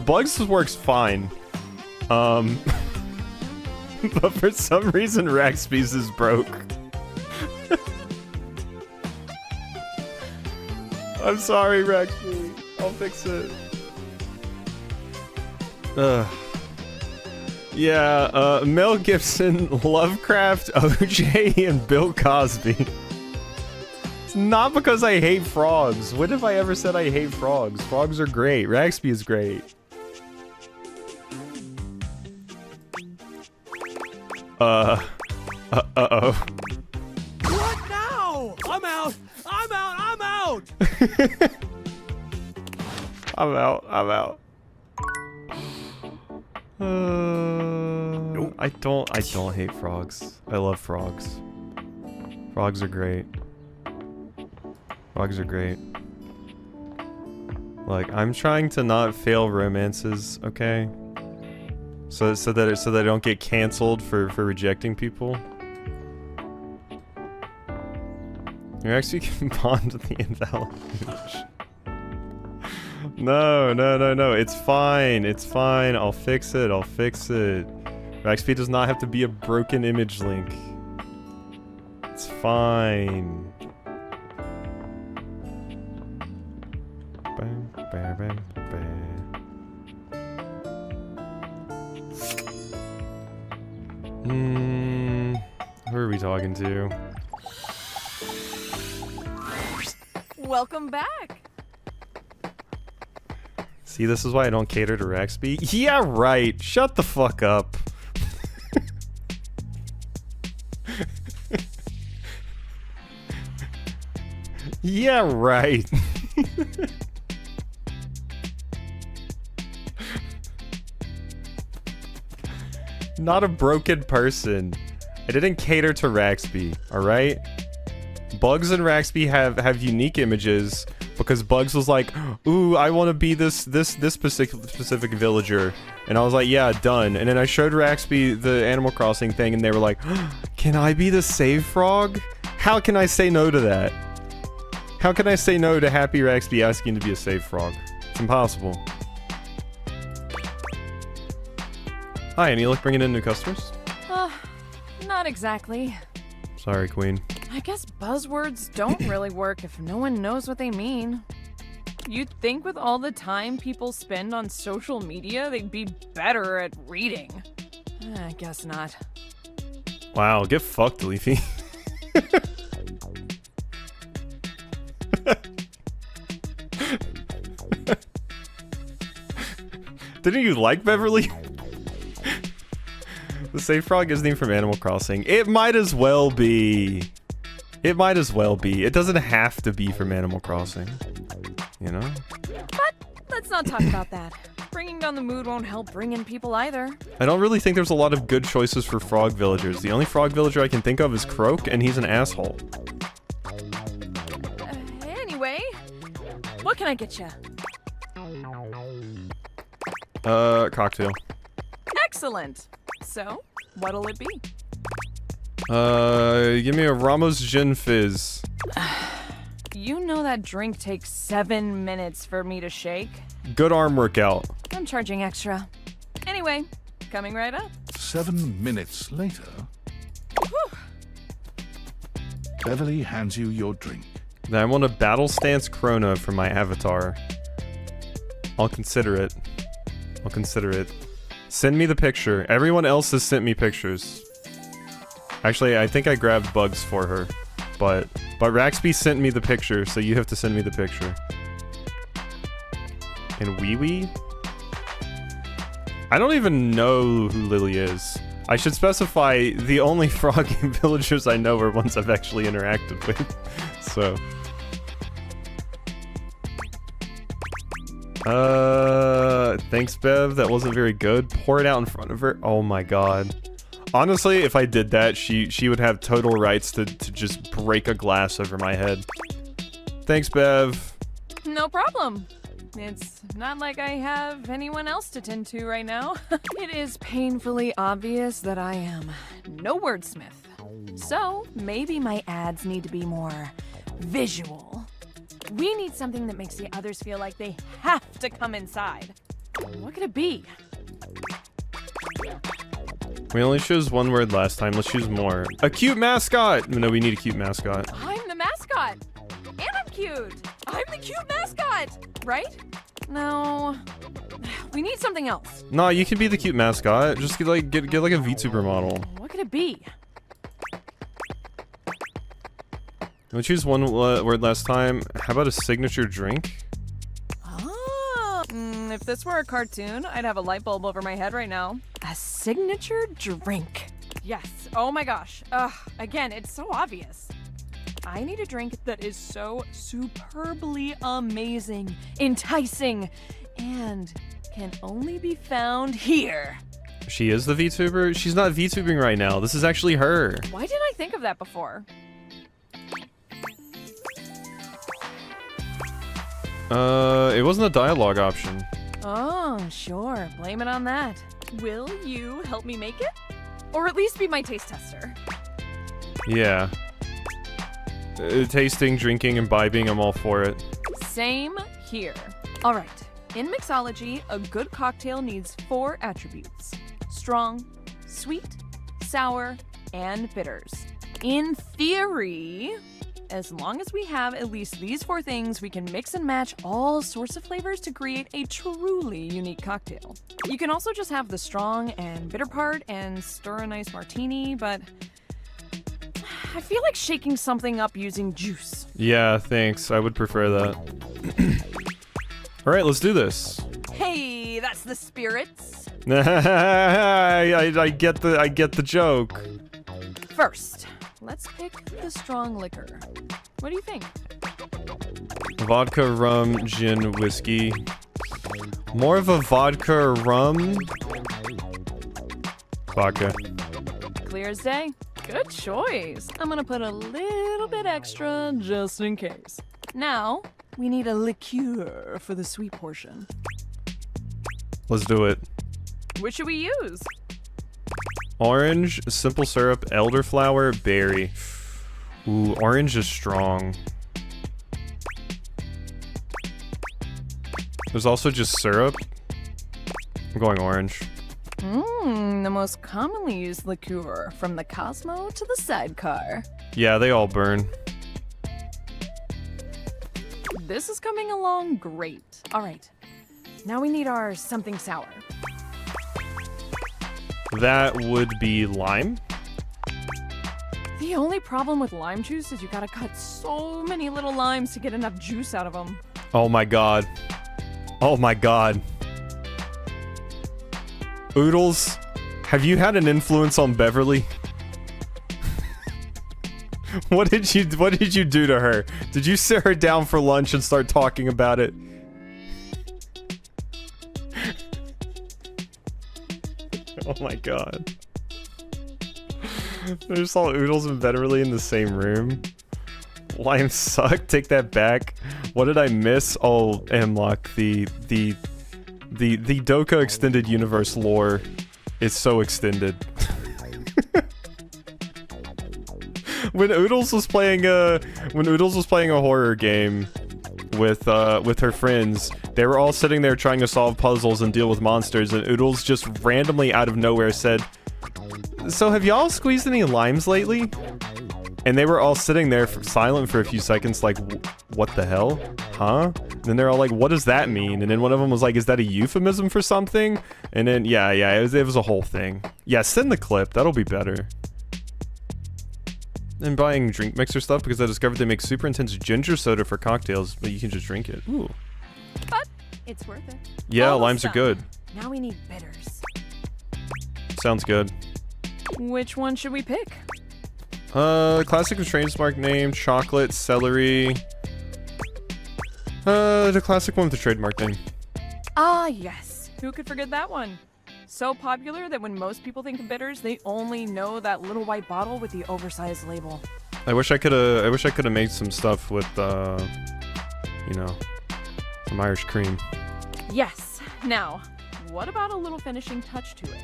Bugs works fine. But for some reason Raxby's is broke. I'm sorry, Raxby. I'll fix it. Yeah, Mel Gibson, Lovecraft, OJ, and Bill Cosby. It's not because I hate frogs. When have I ever said I hate frogs? Frogs are great. Raxby is great. Uh-oh. What now? I'm out! I'm out! I'm out! I'm out. Nope. I don't hate frogs. I love frogs. Frogs are great. Frogs are great. Like, I'm trying to not fail romances, okay? So that I don't get canceled for rejecting people. You actually can bond with the invalid image. No. It's fine. It's fine. I'll fix it. I'll fix it. Raxp does not have to be a broken image link. It's fine. Who are we talking to? Welcome back. See, this is why I don't cater to Raxp. Yeah, right. Shut the fuck up. Yeah, right. Not a broken person. I didn't cater to Raxp, alright? Bugs and Raxp have unique images because Bugs was like, ooh, I want to be this specific villager. And I was like, yeah, done. And then I showed Raxp the Animal Crossing thing and they were like, can I be the save frog? How can I say no to that? How can I say no to Happy Raxp asking to be a save frog? It's impossible. Hi, any luck bringing in new customers? Not exactly. Sorry, Queen. I guess buzzwords don't really work if no one knows what they mean. You'd think with all the time people spend on social media, they'd be better at reading. I guess not. Wow, get fucked, Leafy. Didn't you like Beverly? The save frog isn't even from Animal Crossing. It might as well be. It might as well be. It doesn't have to be from Animal Crossing. You know? But let's not talk about that. Bringing down the mood won't help bring in people either. I don't really think there's a lot of good choices for frog villagers. The only frog villager I can think of is Croak, and he's an asshole. Anyway, what can I get you? Cocktail. Excellent. So, what'll it be? Give me a Ramos Gin Fizz. You know that drink takes 7 minutes for me to shake? Good arm workout. I'm charging extra. Anyway, coming right up. 7 minutes later, Beverly hands you your drink. I want a Battle Stance Chrono for my avatar. I'll consider it. I'll consider it. Send me the picture. Everyone else has sent me pictures. Actually, I think I grabbed Bugs for her. But Raxp sent me the picture, so you have to send me the picture. And Wee Wee? I don't even know who Lily is. I should specify the only frog villagers I know are ones I've actually interacted with. So. Thanks, Bev. That wasn't very good. Pour it out in front of her. Oh my god. Honestly, if I did that, she would have total rights to just break a glass over my head. Thanks, Bev. No problem. It's not like I have anyone else to tend to right now. It is painfully obvious that I am no wordsmith. So maybe my ads need to be more visual. We need something that makes the others feel like they have to come inside. What could it be? We only chose one word last time. Let's choose more. A cute mascot! No, we need a cute mascot. I'm the mascot! And I'm cute! I'm the cute mascot! Right? No. We need something else. Nah, you can be the cute mascot. Just get like a VTuber model. What could it be? We choose one word last time. How about a signature drink? Oh, if this were a cartoon, I'd have a light bulb over my head right now. A signature drink. Yes. Oh my gosh. Again, it's so obvious. I need a drink that is so superbly amazing, enticing, and can only be found here. She is the VTuber? She's not VTubing right now. This is actually her. Why didn't I think of that before? It wasn't a dialogue option. Oh, sure. Blame it on that. Will you help me make it? Or at least be my taste tester? Yeah. Tasting, drinking, imbibing, I'm all for it. Same here. All right. In mixology, a good cocktail needs 4 attributes: strong, sweet, sour, and bitters. In theory, as long as we have at least these 4 things, we can mix and match all sorts of flavors to create a truly unique cocktail. You can also just have the strong and bitter part and stir a nice martini, but I feel like shaking something up using juice. Yeah, thanks. I would prefer that. All right, let's do this. Hey, that's the spirits. I get the joke. First, let's pick the strong liquor. What do you think? Vodka, rum, gin, whiskey. More of a vodka rum. Vodka. Clear as day. Good choice. I'm gonna put a little bit extra just in case. Now, we need a liqueur for the sweet portion. Let's do it. Which should we use? Orange, simple syrup, elderflower, berry. Ooh, orange is strong. There's also just syrup. I'm going orange. The most commonly used liqueur, from the Cosmo to the sidecar. Yeah, they all burn. This is coming along great. All right, now we need our something sour. That would be lime. The only problem with lime juice is you gotta cut so many little limes to get enough juice out of them. Oh my god. Oh my god. Oodles, have you had an influence on Beverly? What did you do to her? Did you sit her down for lunch and start talking about it? Oh my god. I just saw Oodles and Beverly in the same room. Lime suck, take that back. What did I miss? Oh, Mlock, the Doka extended universe lore is so extended. When Oodles was playing a horror game with her friends, they were all sitting there trying to solve puzzles and deal with monsters, and Oodles just randomly out of nowhere said, "So have y'all squeezed any limes lately?" And they were all sitting there silent for a few seconds like, what the hell? Huh? And then they're all like, what does that mean? And then one of them was like, is that a euphemism for something? And then, yeah, it was a whole thing. Yeah, send the clip. That'll be better. And buying drink mixer stuff because I discovered they make super intense ginger soda for cocktails, but you can just drink it. Ooh. But it's worth it. Yeah, Almost limes are done. good. Now we need bitters. Sounds good. Which one should we pick? Classic with trademark name, chocolate, celery. The classic one with the trademark name. Ah, yes. Who could forget that one? So popular that when most people think of bitters, they only know that little white bottle with the oversized label. I wish I could have made some stuff with, you know, some Irish cream. Yes. Now, what about a little finishing touch to it?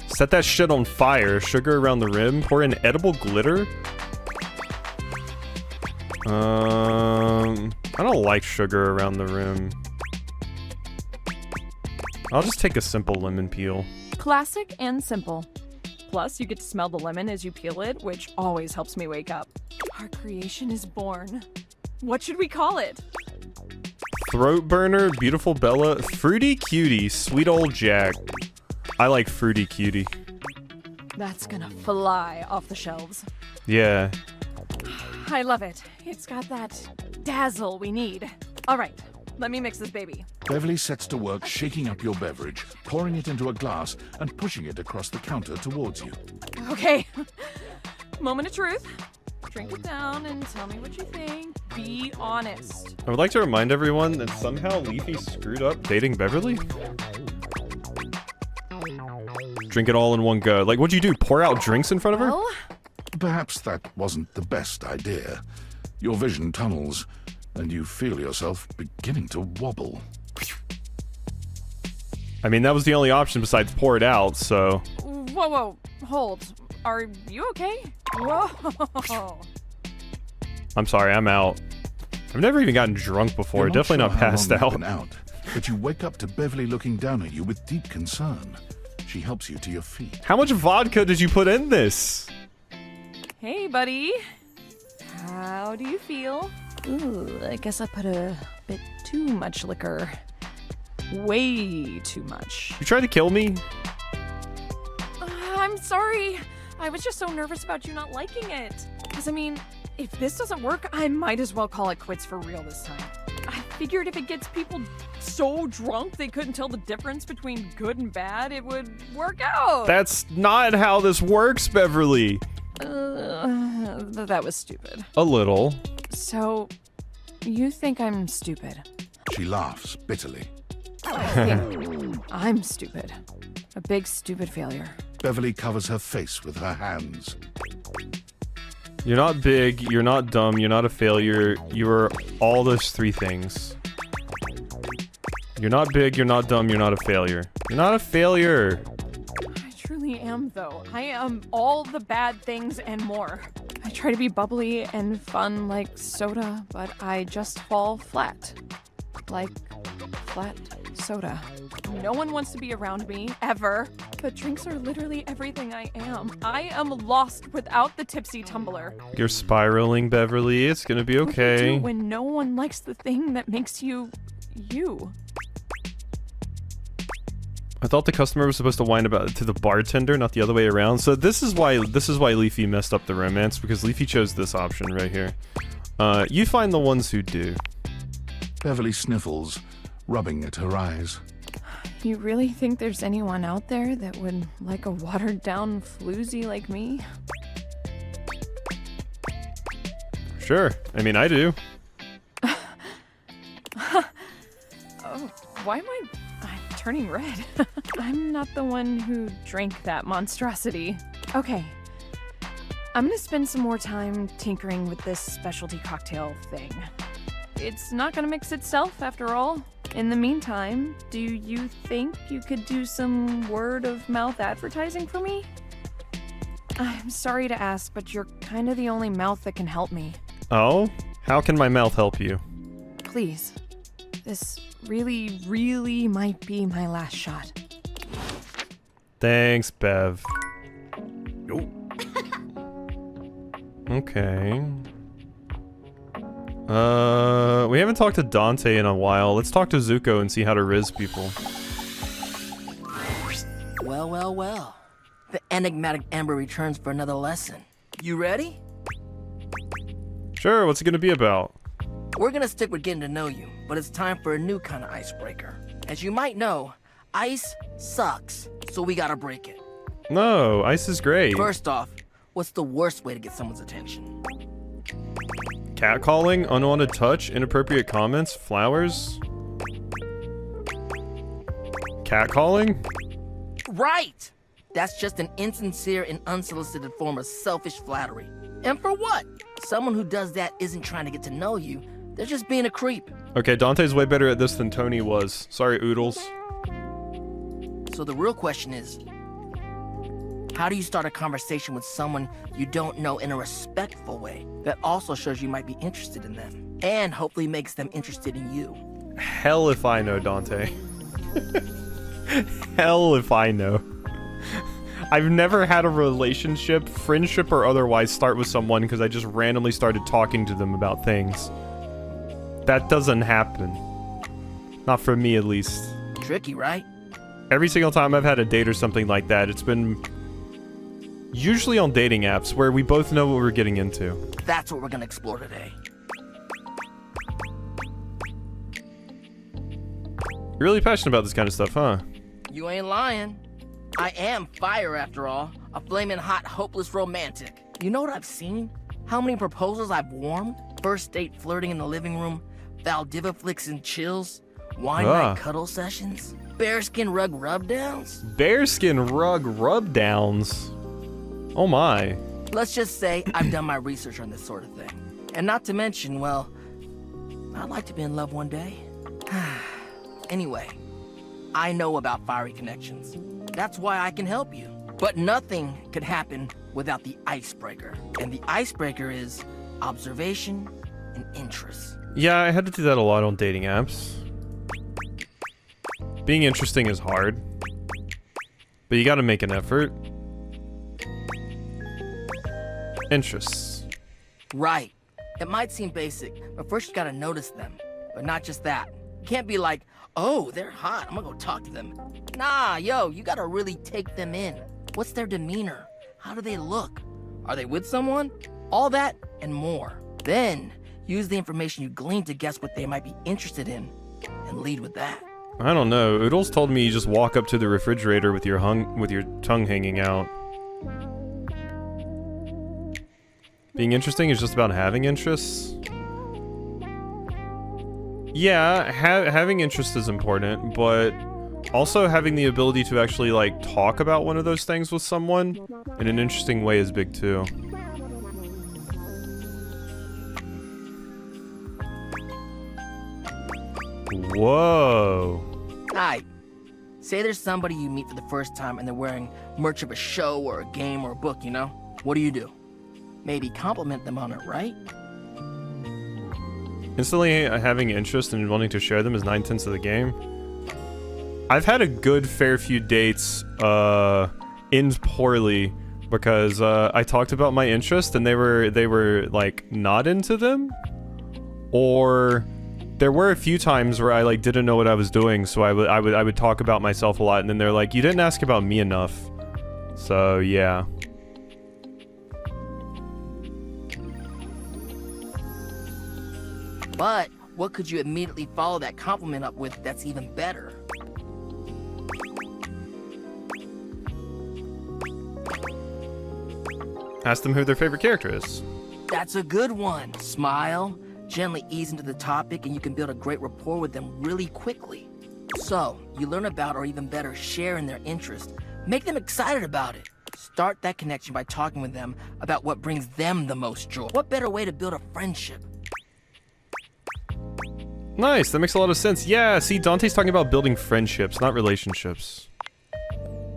Set that shit on fire, sugar around the rim, pour in edible glitter. I don't like sugar around the rim. I'll just take a simple lemon peel. Classic and simple. Plus, you get to smell the lemon as you peel it, which always helps me wake up. Our creation is born. What should we call it? Throat burner, beautiful Bella, fruity cutie, sweet old Jack. I like fruity cutie. That's gonna fly off the shelves. Yeah. I love it. It's got that dazzle we need. All right, let me mix this baby. Beverly sets to work shaking up your beverage, pouring it into a glass and pushing it across the counter towards you. Okay. Moment of truth. Drink it down and tell me what you think. Be honest. I would like to remind everyone that somehow Leafy screwed up dating Beverly. Drink it all in one go. Like, what'd you do? Pour out drinks in front of her? Perhaps that wasn't the best idea. Your vision tunnels. and you feel yourself beginning to wobble. I mean, that was the only option besides pour it out, so... Whoa, hold. Are you okay? Whoa. I'm sorry, I'm out. I've never even gotten drunk before, You're definitely not sure how passed long you've out. been out, but you wake up to Beverly looking down at you with deep concern. She helps you to your feet. How much vodka did you put in this? Hey, buddy. How do you feel? Ooh, I guess I put a bit too much liquor. Way too much. You tried to kill me? I'm sorry. I was just so nervous about you not liking it. Because, I mean, if this doesn't work, I might as well call it quits for real this time. I figured if it gets people so drunk they couldn't tell the difference between good and bad, it would work out. That's not how this works, Beverly. That was stupid. A little. So, you think I'm stupid? She laughs bitterly. I think I'm stupid. A big stupid failure. Beverly covers her face with her hands. You're not big, you're not dumb, you're not a failure. You are all those three things. You're not big, you're not dumb, you're not a failure. You're not a failure. I truly am, though. I am all the bad things and more. I try to be bubbly and fun like soda, but I just fall flat. Like flat soda. No one wants to be around me, ever. But drinks are literally everything I am. I am lost without the tipsy tumbler. You're spiraling, Beverly. It's gonna be What do you okay. do when no one likes the thing that makes you, you? I thought the customer was supposed to whine about it to the bartender, not the other way around. So this is why Leafy messed up the romance, because Leafy chose this option right here. You find the ones who do. Beverly sniffles, rubbing at her eyes. You really think there's anyone out there that would like a watered-down floozy like me? Sure. I mean, I do. Oh, why am I'm turning red? I'm not the one who drank that monstrosity. Okay. I'm gonna spend some more time tinkering with this specialty cocktail thing. It's not gonna mix itself, after all. In the meantime, do you think you could do some word-of-mouth advertising for me? I'm sorry to ask, but you're kind of the only mouth that can help me. Oh? How can my mouth help you? Please. This really, really might be my last shot. Thanks, Bev. Okay. We haven't talked to Dante in a while. Let's talk to Zuko and see how to riz people. Well, well, well. The enigmatic Amber returns for another lesson. You ready? Sure, what's it gonna be about? We're gonna stick with getting to know you, but it's time for a new kind of icebreaker. As you might know, ice sucks, so we gotta break it. No, ice is great. First off, what's the worst way to get someone's attention? Catcalling, unwanted touch, inappropriate comments, flowers. Catcalling? Right! That's just an insincere and unsolicited form of selfish flattery. And for what? Someone who does that isn't trying to get to know you. They're just being a creep. Okay, Dante's way better at this than Tony was. Sorry, Oodles. So the real question is, how do you start a conversation with someone you don't know in a respectful way that also shows you might be interested in them and hopefully makes them interested in you? Hell if I know, Dante. Hell if I know. I've never had a relationship, friendship or otherwise, start with someone because I just randomly started talking to them about things. That doesn't happen. Not for me, at least. Tricky, right? Every single time I've had a date or something like that, it's been usually on dating apps where we both know what we're getting into. That's what we're gonna explore today. You're really passionate about this kind of stuff, huh? You ain't lying. I am fire, after all. A flaming hot, hopeless romantic. You know what I've seen? How many proposals I've warmed? First date flirting in the living room, Valdiva flicks and chills, wine night cuddle sessions, bearskin rug rub-downs. Bearskin rug rub-downs? Oh my. Let's just say I've done my research on this sort of thing. And not to mention, well, I'd like to be in love one day. Anyway, I know about fiery connections. That's why I can help you. But nothing could happen without the icebreaker. And the icebreaker is observation and interest. Yeah, I had to do that a lot on dating apps. Being interesting is hard, but you gotta make an effort. Interests. Right. It might seem basic, but first you gotta notice them. But not just that. You can't be like, oh, they're hot, I'm gonna go talk to them. Nah, yo, you gotta really take them in. What's their demeanor? How do they look? Are they with someone? All that and more. Then, use the information you gleaned to guess what they might be interested in, and lead with that. I don't know. Oodles told me you just walk up to the refrigerator with your tongue hanging out. Being interesting is just about having interests. Yeah, having interest is important, but also having the ability to actually like talk about one of those things with someone in an interesting way is big too. Whoa. Alright, say there's somebody you meet for the first time and they're wearing merch of a show or a game or a book, you know? What do? Maybe compliment them on it, right? Instantly having interest and wanting to share them is 9/10 of the game. I've had a good fair few dates end poorly because I talked about my interest and they were like not into them, or there were a few times where I like didn't know what I was doing, so I would talk about myself a lot, and then they're like, you didn't ask about me enough. So yeah. But what could you immediately follow that compliment up with that's even better? Ask them who their favorite character is. That's a good one. Smile, gently ease into the topic, and you can build a great rapport with them really quickly. So, you learn about, or even better, share in their interest. Make them excited about it. Start that connection by talking with them about what brings them the most joy. What better way to build a friendship? Nice, that makes a lot of sense. Yeah, see, Dante's talking about building friendships, not relationships.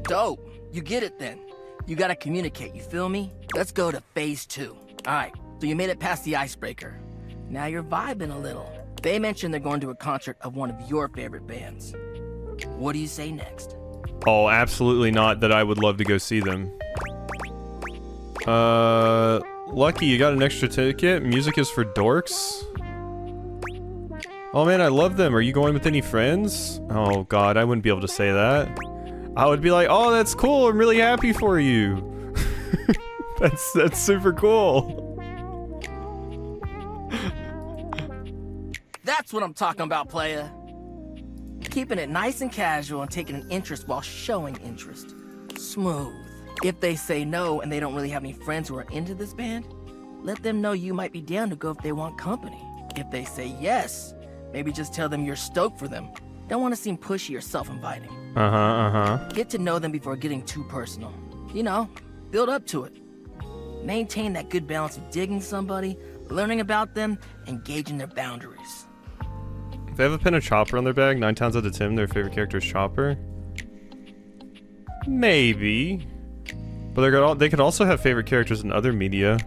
Dope. You get it then. You gotta communicate, you feel me? Let's go to phase 2. Alright, so you made it past the icebreaker. Now you're vibing a little. They mentioned they're going to a concert of one of your favorite bands. What do you say next? Oh, absolutely not that I would love to go see them. Lucky, you got an extra ticket? Music is for dorks? Oh man, I love them. Are you going with any friends? Oh god, I wouldn't be able to say that. I would be like, oh, that's cool. I'm really happy for you. That's super cool. That's what I'm talking about, playa. Keeping it nice and casual and taking an interest while showing interest. Smooth. If they say no and they don't really have any friends who are into this band, let them know you might be down to go if they want company. If they say yes, maybe just tell them you're stoked for them. Don't want to seem pushy or self-inviting. Get to know them before getting too personal. You know, build up to it. Maintain that good balance of digging somebody, learning about them, and gauging their boundaries. If they have a pin of Chopper on their bag, 9 times out of 10, their favorite character is Chopper. Maybe. But they could also have favorite characters in other media.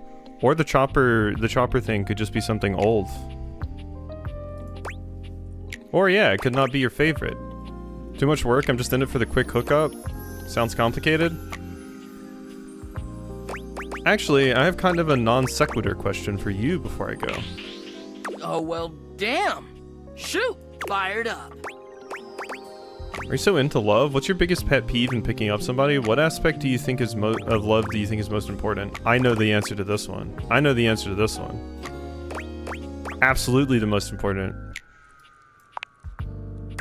Or the Chopper thing could just be something old. Or yeah, it could not be your favorite. Too much work, I'm just in it for the quick hookup. Sounds complicated. Actually, I have kind of a non sequitur question for you before I go. Oh, well, damn. Shoot, fired up. Are you so into love? What's your biggest pet peeve in picking up somebody? What aspect do you think is of love do you think is most important? I know the answer to this one. I know the answer to this one. Absolutely the most important.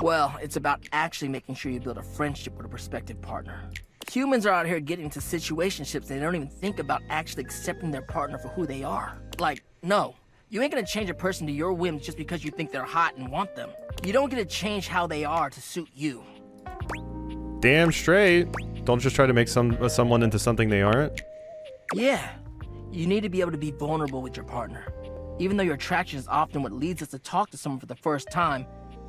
Well, it's about actually making sure you build a friendship with a prospective partner. Humans are out here getting into situationships and they don't even think about actually accepting their partner for who they are. Like, no, you ain't gonna change a person to your whims just because you think they're hot and want them. You don't get to change how they are to suit you. Damn straight. Don't just try to make someone into something they aren't. Yeah, you need to be able to be vulnerable with your partner. Even though your attraction is often what leads us to talk to someone for the first time,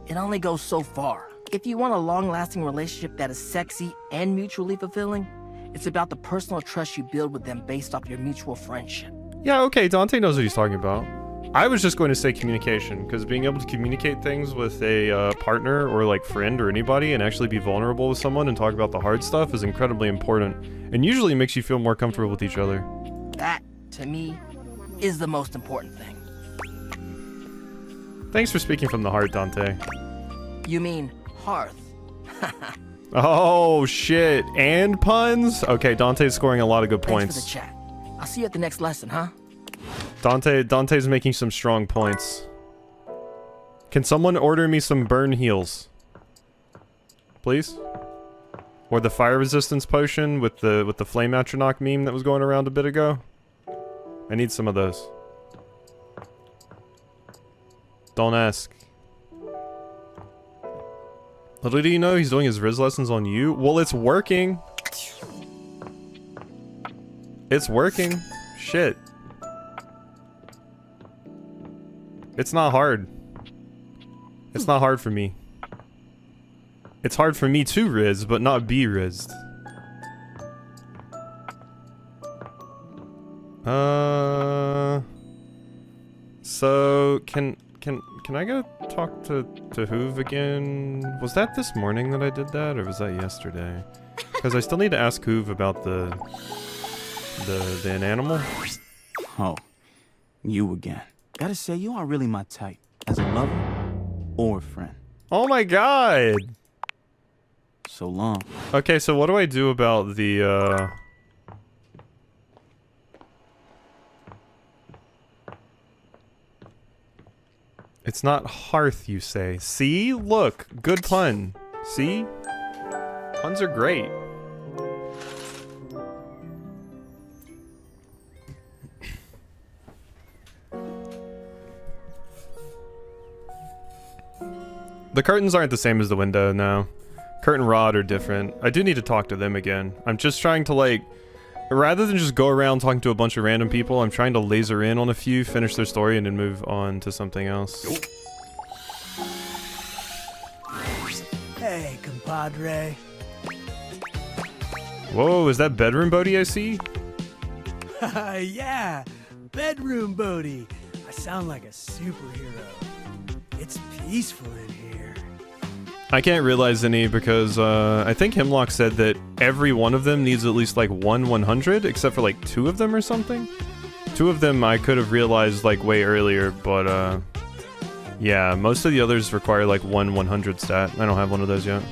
it only goes so far. If you want a long-lasting relationship that is sexy and mutually fulfilling, it's about the personal trust you build with them based off your mutual friendship. Yeah, okay, Dante knows what he's talking about. I was just going to say communication, because being able to communicate things with a partner or like friend or anybody and actually be vulnerable with someone and talk about the hard stuff is incredibly important, and usually makes you feel more comfortable with each other. That, to me, is the most important thing. Thanks for speaking from the heart, Dante. You mean hearth. Oh, shit. And puns? Okay, Dante's scoring a lot of good points. Thanks for the chat. I'll see you at the next lesson, huh? Dante's making some strong points. Can someone order me some burn heals? Please? Or the fire resistance potion with the flame atronach meme that was going around a bit ago? I need some of those. Don't ask. Little do you know he's doing his Riz lessons on you? Well, it's working. It's working. Shit. It's not hard. It's not hard for me. It's hard for me to Riz, but not be Rizzed. So can I go talk to Hoove again? Was that this morning that I did that, or was that yesterday? Because I still need to ask Hoove about the animal. Oh, you again. Gotta say, you aren't really my type, as a lover or a friend. Oh my god! So long. Okay, so what do I do about the, It's not hearth, you say. See? Look. Good pun. See? Puns are great. The curtains aren't the same as the window, no. Curtain rod are different. I do need to talk to them again. I'm just trying to, like... Rather than just go around talking to a bunch of random people, I'm trying to laser in on a few, finish their story, and then move on to something else. Hey, compadre. Whoa, is that bedroom Bodhi I see? Yeah, bedroom Bodhi. I sound like a superhero. It's peaceful in here. I can't realize any because I think Hemlock said that every one of them needs at least like 100, except for like 2 of them or something. 2 of them I could have realized like way earlier, but yeah, most of the others require like 100 stat. I don't have one of those yet.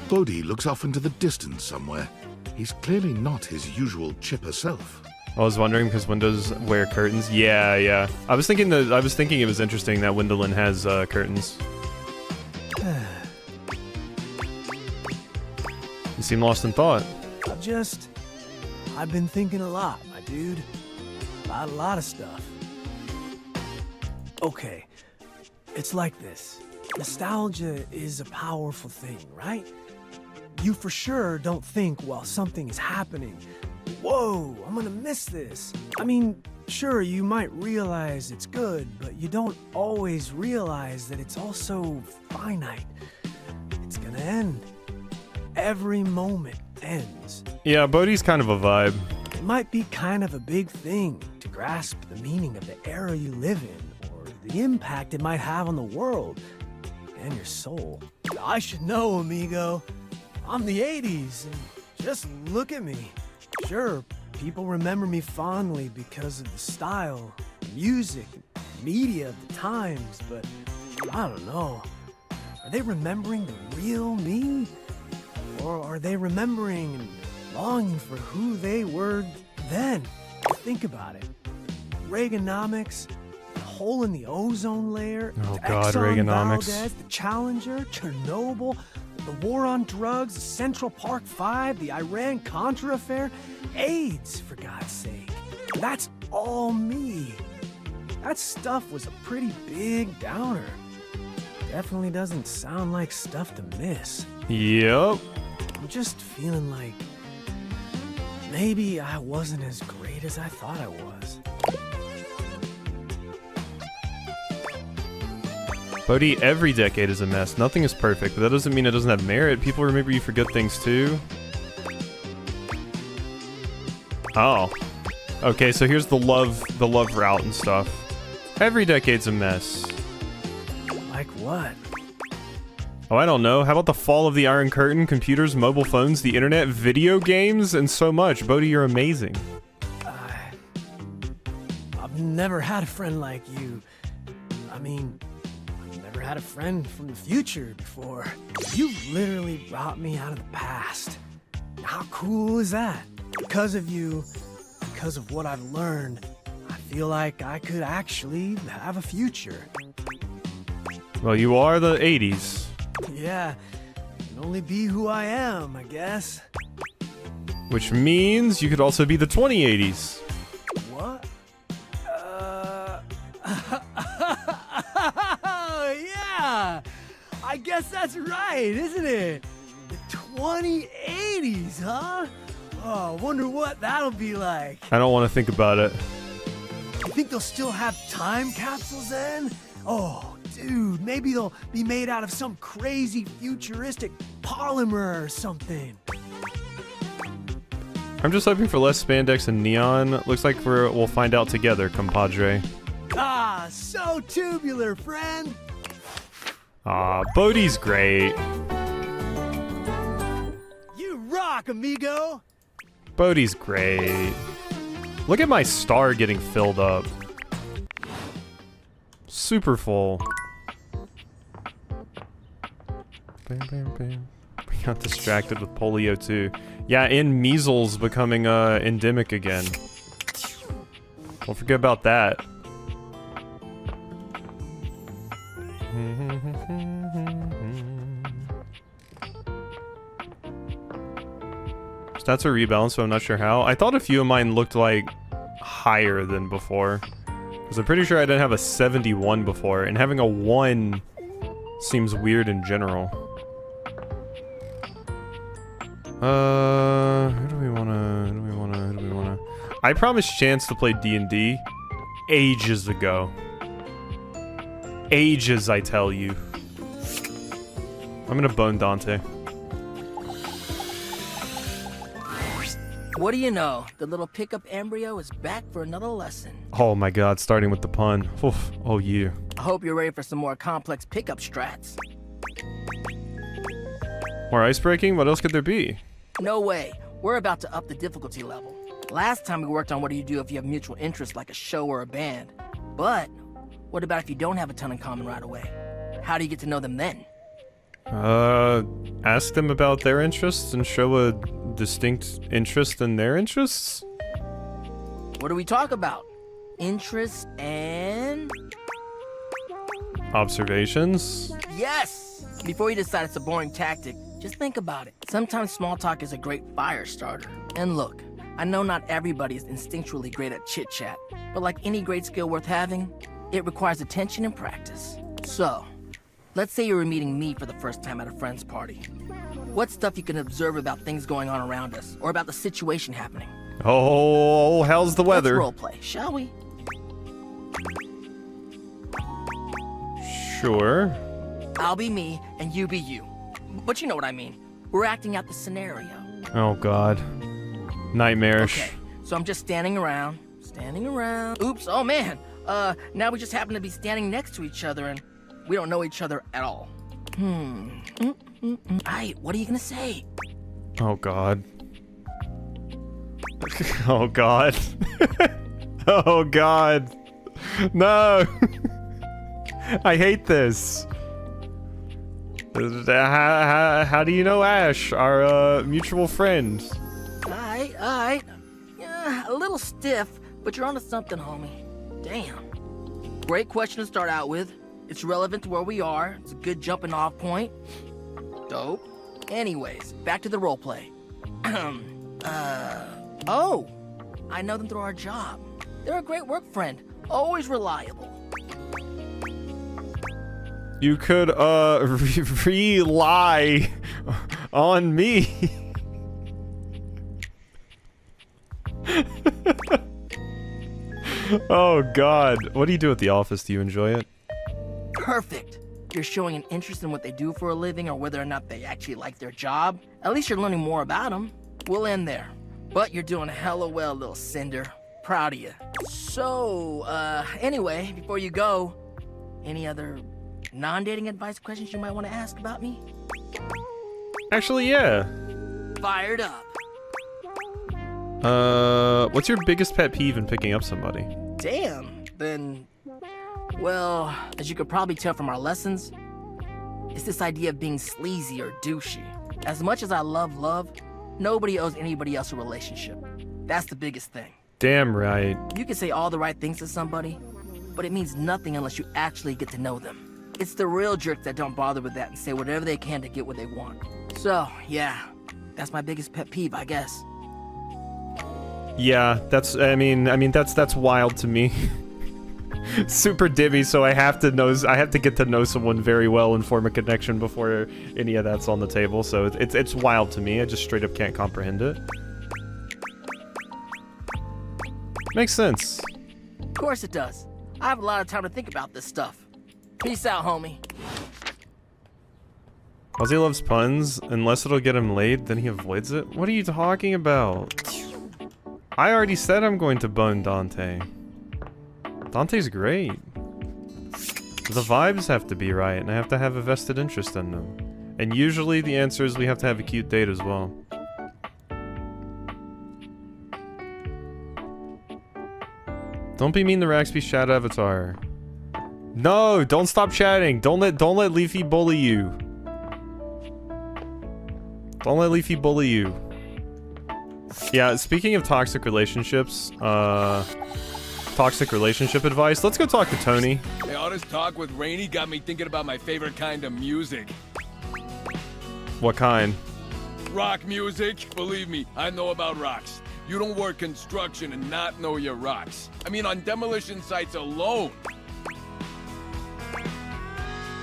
Bodhi looks off into the distance somewhere. He's clearly not his usual chipper self. I was wondering because windows wear curtains. Yeah. I was thinking it was interesting that Windolin has curtains. You seem lost in thought. I've been thinking a lot, my dude. About a lot of stuff. Okay, it's like this. Nostalgia is a powerful thing, right? You for sure don't think while something is happening, whoa, I'm gonna miss this. I mean, sure, you might realize it's good, but you don't always realize that it's also finite. It's gonna end. Every moment ends. Yeah, Bodhi's kind of a vibe. It might be kind of a big thing to grasp the meaning of the era you live in, or the impact it might have on the world and your soul. I should know, amigo. I'm the 80s, and just look at me. Sure, people remember me fondly because of the style, music, media of the times, but I don't know. Are they remembering the real me? Or are they remembering and longing for who they were then? Think about it. Reaganomics, the hole in the ozone layer, Oh God, Exxon Reaganomics. Valdez, the Challenger, Chernobyl, the war on drugs, Central Park 5, the Iran-Contra affair, AIDS, for God's sake. That's all me. That stuff was a pretty big downer. Definitely doesn't sound like stuff to miss. Yep. I'm just feeling like maybe I wasn't as great as I thought I was. Bodhi, every decade is a mess. Nothing is perfect, but that doesn't mean it doesn't have merit. People remember you for good things too. Oh. Okay, so here's the love route and stuff. Every decade's a mess. Like what? Oh, I don't know. How about the fall of the Iron Curtain, computers, mobile phones, the internet, video games, and so much? Bodhi, you're amazing. I've never had a friend like you. I mean, I've never had a friend from the future before. You've literally brought me out of the past. How cool is that? Because of you, because of what I've learned, I feel like I could actually have a future. Well, you are the 80s. Yeah, I can only be who I am, I guess. Which means you could also be the 2080s. What? Yeah! I guess that's right, isn't it? The 2080s, huh? Oh, wonder what that'll be like. I don't want to think about it. You think they'll still have time capsules then? Oh, dude, maybe they'll be made out of some crazy futuristic polymer or something. I'm just hoping for less spandex and neon. Looks like we'll find out together, compadre. Ah, so tubular, friend. Bodhi's great. You rock, amigo. Bodhi's great. Look at my star getting filled up. Super full. Bam, bam, bam. We got distracted with polio too. Yeah, and measles becoming endemic again. Don't forget about that. Stats are rebalanced, so I'm not sure how. I thought a few of mine looked like higher than before. Because I'm pretty sure I didn't have a 71 before, and having a 1 seems weird in general. Who do we wanna... I promised Chance to play DnD ages ago. Ages, I tell you. I'm gonna bone Dante. What do you know? The little pickup embryo is back for another lesson. Oh my god, starting with the pun. Oof. Oh, yeah. I hope you're ready for some more complex pickup strats. More ice breaking? What else could there be? No way. We're about to up the difficulty level. Last time we worked on what do you do if you have mutual interests like a show or a band. But what about if you don't have a ton in common right away? How do you get to know them then? Ask them about their interests and show a distinct interest in their interests? What do we talk about? Interests and... observations? Yes! Before you decide it's a boring tactic, just think about it. Sometimes small talk is a great fire starter. And look, I know not everybody is instinctually great at chit-chat, but like any great skill worth having, it requires attention and practice. So, let's say you were meeting me for the first time at a friend's party. What's stuff you can observe about things going on around us, or about the situation happening? Oh, how's the weather? Let's roleplay, shall we? Sure. I'll be me, and you be you. But you know what I mean. We're acting out the scenario. Oh god. Nightmarish. Okay, so I'm just standing around. Oops, oh man. Now we just happen to be standing next to each other, and we don't know each other at all. Aight, what are you gonna say? Oh god. Oh god. Oh god. No. I hate this. How do you know Ash, our mutual friend? Alright. Yeah, a little stiff, but you're onto something, homie. Damn. Great question to start out with. It's relevant to where we are. It's a good jumping off point. Dope. Anyways, back to the roleplay. Oh! I know them through our job. They're a great work friend. Always reliable. You could, rely on me. Oh god. What do you do at the office? Do you enjoy it? Perfect. you're showing an interest in what they do for a living or whether or not they actually like their job. At least you're learning more about them. We'll end there. But you're doing hella well, little Cinder. Proud of you. So, anyway, before you go, any other non-dating advice questions you might want to ask about me? Actually, yeah. Fired up. What's your biggest pet peeve in picking up somebody? Damn, then, well, as you could probably tell from our lessons, it's this idea of being sleazy or douchey. As much as I love love, nobody owes anybody else a relationship. That's the biggest thing. Damn right. You can say all the right things to somebody, but it means nothing unless you actually get to know them. It's the real jerks that don't bother with that and say whatever they can to get what they want. So, yeah, that's my biggest pet peeve, I guess. Yeah, that's that's wild to me. Super divvy, so I have to get to know someone very well and form a connection before any of that's on the table. So it's wild to me. I just straight up can't comprehend it. Makes sense. Of course it does. I have a lot of time to think about this stuff. Peace out, homie. Ozzy loves puns. Unless it'll get him laid, then he avoids it. What are you talking about? I already said I'm going to bone Dante. Dante's great. The vibes have to be right, and I have to have a vested interest in them. And usually the answer is we have to have a cute date as well. Don't be mean to Raxby's chat avatar. No, don't stop chatting. Don't let Leafy bully you. Don't let Leafy bully you. Yeah, speaking of toxic relationships, toxic relationship advice, let's go talk to Tony. Hey, all this talk with Rainey got me thinking about my favorite kind of music. What kind? Rock music. Believe me, I know about rocks. You don't work construction and not know your rocks. I mean, on demolition sites alone.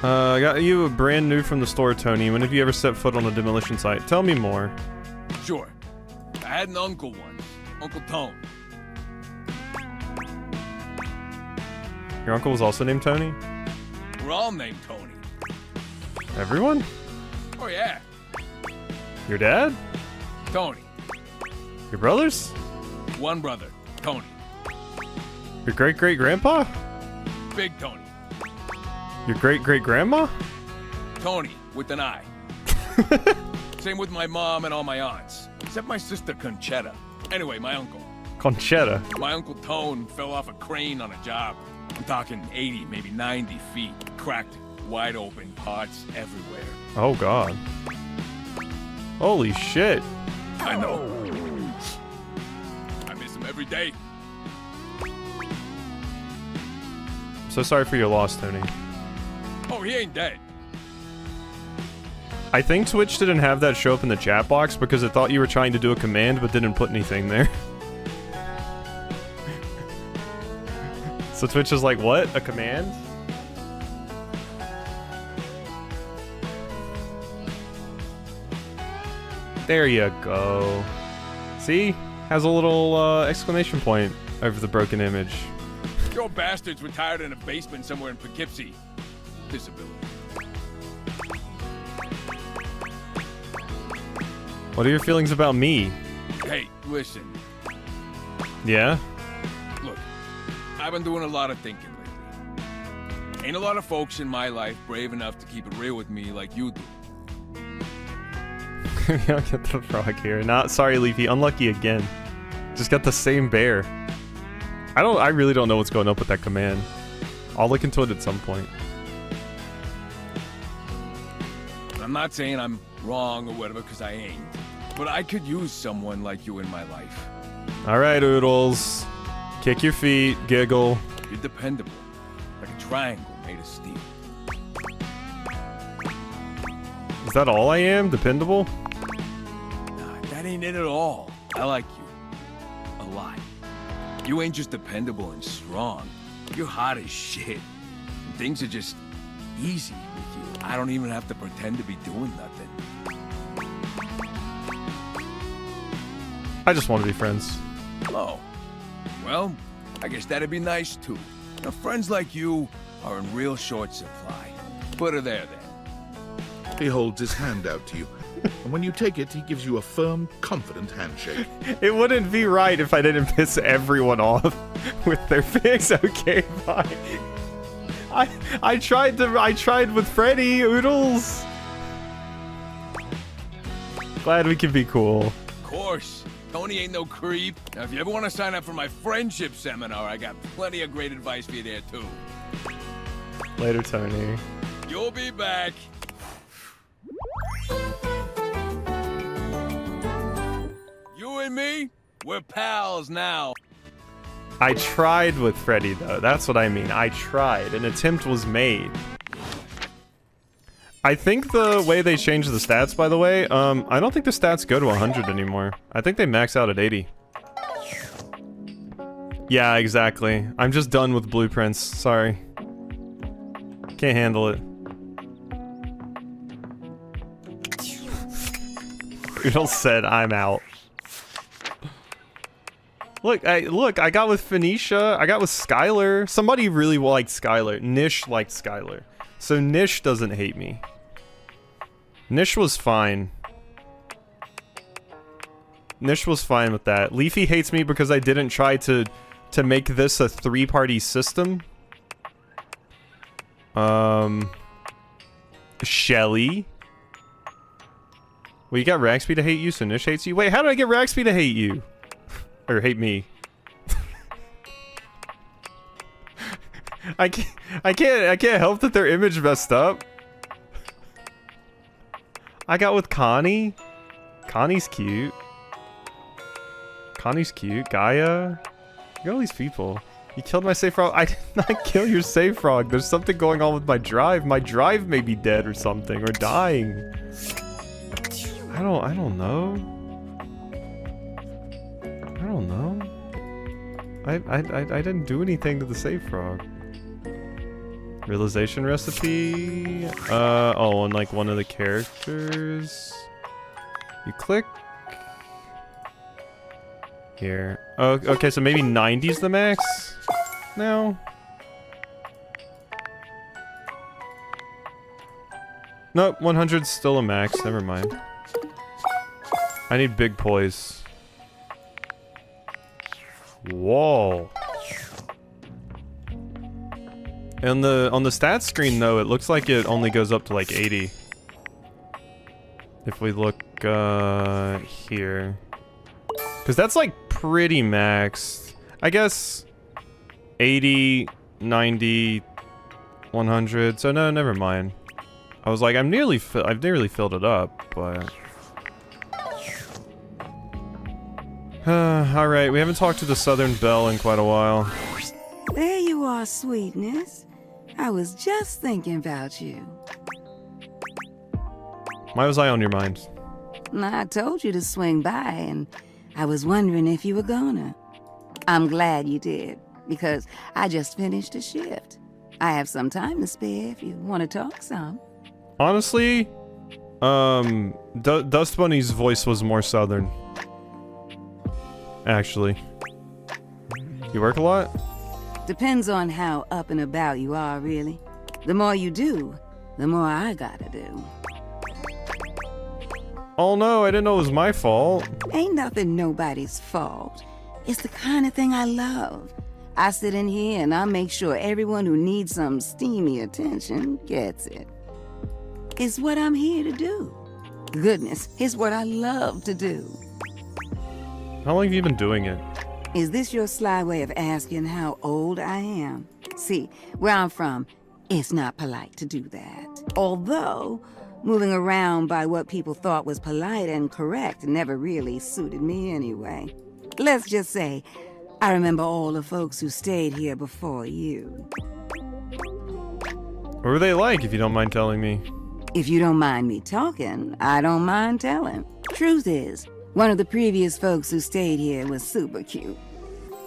I got you a brand new from the store, Tony. When have you ever set foot on a demolition site? Tell me more. Sure. I had an uncle once, Uncle Tone. Your uncle was also named Tony? We're all named Tony. Everyone? Oh yeah. Your dad? Tony. Your brothers? One brother, Tony. Your great-great-grandpa? Big Tony. Your great-great-grandma? Tony, with an I. Same with my mom and all my aunts. Except my sister Conchetta. Anyway, my uncle. Conchetta? My Uncle Tone fell off a crane on a job. I'm talking 80, maybe 90 feet. Cracked, wide open, parts everywhere. Oh god. Holy shit. I know. I miss him every day. So sorry for your loss, Tony. Oh, he ain't dead. I think Twitch didn't have that show up in the chat box because it thought you were trying to do a command but didn't put anything there. So Twitch is like, what? A command? There you go. See? Has a little exclamation point over the broken image. Your bastard's retired in a basement somewhere in Poughkeepsie. Disability. What are your feelings about me? Hey, listen. Yeah? Look, I've been doing a lot of thinking lately. Ain't a lot of folks in my life brave enough to keep it real with me like you do. I'll get the frog here. Not sorry, Leafy. Unlucky again. Just got the same bear. I really don't know what's going up with that command. I'll look into it at some point. I'm not saying I'm wrong or whatever, because I ain't. But I could use someone like you in my life. Alright, Oodles. Kick your feet, giggle. You're dependable. Like a triangle made of steel. Is that all I am? Dependable? Nah, that ain't it at all. I like you. A lot. You ain't just dependable and strong. You're hot as shit. And things are just easy with you. I don't even have to pretend to be doing nothing. I just want to be friends. Oh. Well, I guess that'd be nice too. Now, friends like you are in real short supply. Put her there, then. He holds his hand out to you, and when you take it, he gives you a firm, confident handshake. It wouldn't be right if I didn't piss everyone off with their fix. Okay, fine. I tried with Freddy, Oodles. Glad we can be cool. Of course. Tony ain't no creep. Now, if you ever want to sign up for my friendship seminar, I got plenty of great advice for you there, too. Later, Tony. You'll be back. You and me, we're pals now. I tried with Freddy, though. That's what I mean. I tried. An attempt was made. I think the way they changed the stats, by the way, I don't think the stats go to 100 anymore. I think they max out at 80. Yeah, exactly. I'm just done with blueprints. Sorry. Can't handle it. Oodle said I'm out. Look, I got with Phoenicia. I got with Skylar. Somebody really liked Skylar. Nish liked Skylar. So Nish doesn't hate me. Nish was fine. Nish was fine with that. Leafy hates me because I didn't try to make this a 3-party system. Shelly. Well, you got Ragsby to hate you, so Nish hates you? Wait, how did I get Ragsby to hate you? Or hate me? I can't help that their image messed up. I got with Connie. Connie's cute. Connie's cute. Gaia. You got all these people. You killed my safe frog. I did not kill your safe frog. There's something going on with my drive. My drive may be dead or something, or dying. I don't know. I don't know. I didn't do anything to the safe frog. Realization recipe. Oh, and like one of the characters. You click here. Oh, okay, so maybe 90's the max now. Nope, 100's still a max. Never mind. I need big poise. Whoa. And on the stats screen though, it looks like it only goes up to like 80. If we look here. Cause that's like pretty maxed. I guess 80, 90, 100. So no, never mind. I was like, I've nearly filled it up, but alright, we haven't talked to the Southern Belle in quite a while. There you are, sweetness. I was just thinking about you. Why was I on your mind? I told you to swing by, and I was wondering if you were gonna. I'm glad you did, because I just finished a shift. I have some time to spare if you want to talk some. Honestly, Dust Bunny's voice was more Southern. Actually. You work a lot? Depends on how up and about you are, really. The more you do, the more I gotta do. Oh no, I didn't know it was my fault. Ain't nothing nobody's fault. It's the kind of thing I love. I sit in here and I make sure everyone who needs some steamy attention gets it. It's what I'm here to do. Goodness, it's what I love to do. How long have you been doing it? Is this your sly way of asking how old I am? See, where I'm from, it's not polite to do that. Although, moving around by what people thought was polite and correct never really suited me anyway. Let's just say, I remember all the folks who stayed here before you. What were they like, if you don't mind telling me? If you don't mind me talking, I don't mind telling. Truth is, one of the previous folks who stayed here was super cute.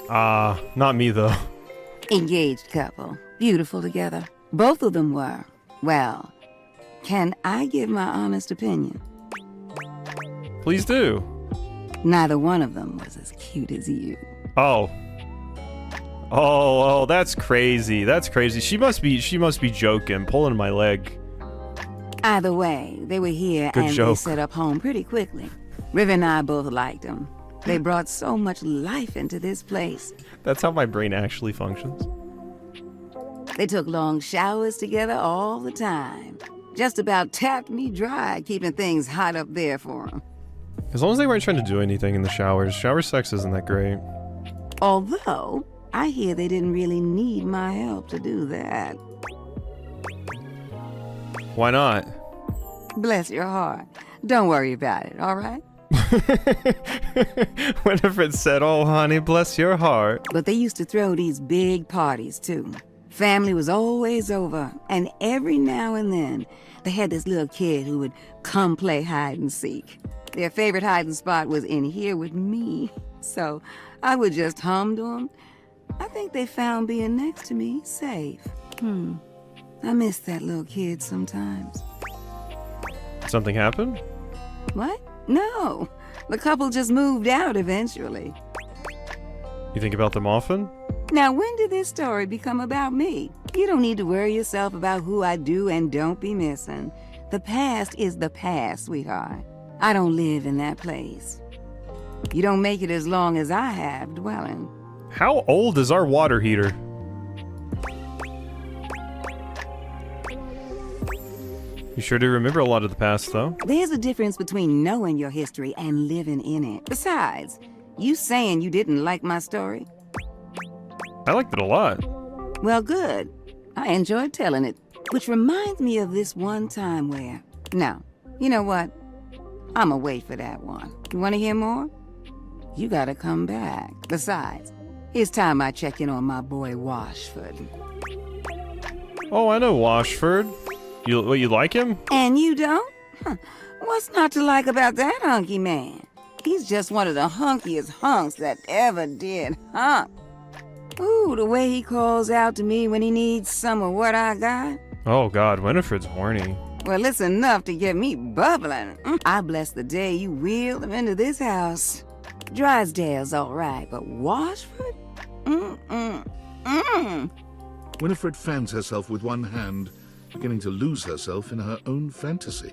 Not me though. Engaged couple. Beautiful together. Both of them were. Well, can I give my honest opinion? Please do. Neither one of them was as cute as you. Oh, that's crazy. That's crazy. She must be joking, pulling my leg. Either way, they were here Good and they joke. set up home pretty quickly. River and I both liked them. They brought so much life into this place. That's how my brain actually functions. They took long showers together all the time. Just about tapped me dry, keeping things hot up there for them. As long as they weren't trying to do anything in the showers. Shower sex isn't that great. Although, I hear they didn't really need my help to do that. Why not? Bless your heart. Don't worry about it, all right? Winifred said, "Oh, honey, bless your heart." But they used to throw these big parties, too. Family was always over, and every now and then, they had this little kid who would come play hide and seek. Their favorite hiding spot was in here with me, so I would just hum to them. I think they found being next to me safe. I miss that little kid sometimes. Something happened? What? No. The couple just moved out eventually. You think about them often? Now, when did this story become about me? You don't need to worry yourself about who I do and don't be missing. The past is the past, sweetheart. I don't live in that place. You don't make it as long as I have dwelling. How old is our water heater? You sure do remember a lot of the past, though. There's a difference between knowing your history and living in it. Besides, you saying you didn't like my story? I liked it a lot. Well, good. I enjoyed telling it. Which reminds me of this one time where... No, you know what? I'ma wait for that one. You wanna hear more? You gotta come back. Besides, it's time I check in on my boy Washford. Oh, I know Washford. You like him? And you don't? Huh. What's not to like about that hunky man? He's just one of the hunkiest hunks that ever did hunk. Ooh, the way he calls out to me when he needs some of what I got. Oh God, Winifred's horny. Well, it's enough to get me bubbling. I bless the day you wheeled him into this house. Drysdale's all right, but Washford? Winifred fans herself with one hand, beginning to lose herself in her own fantasy.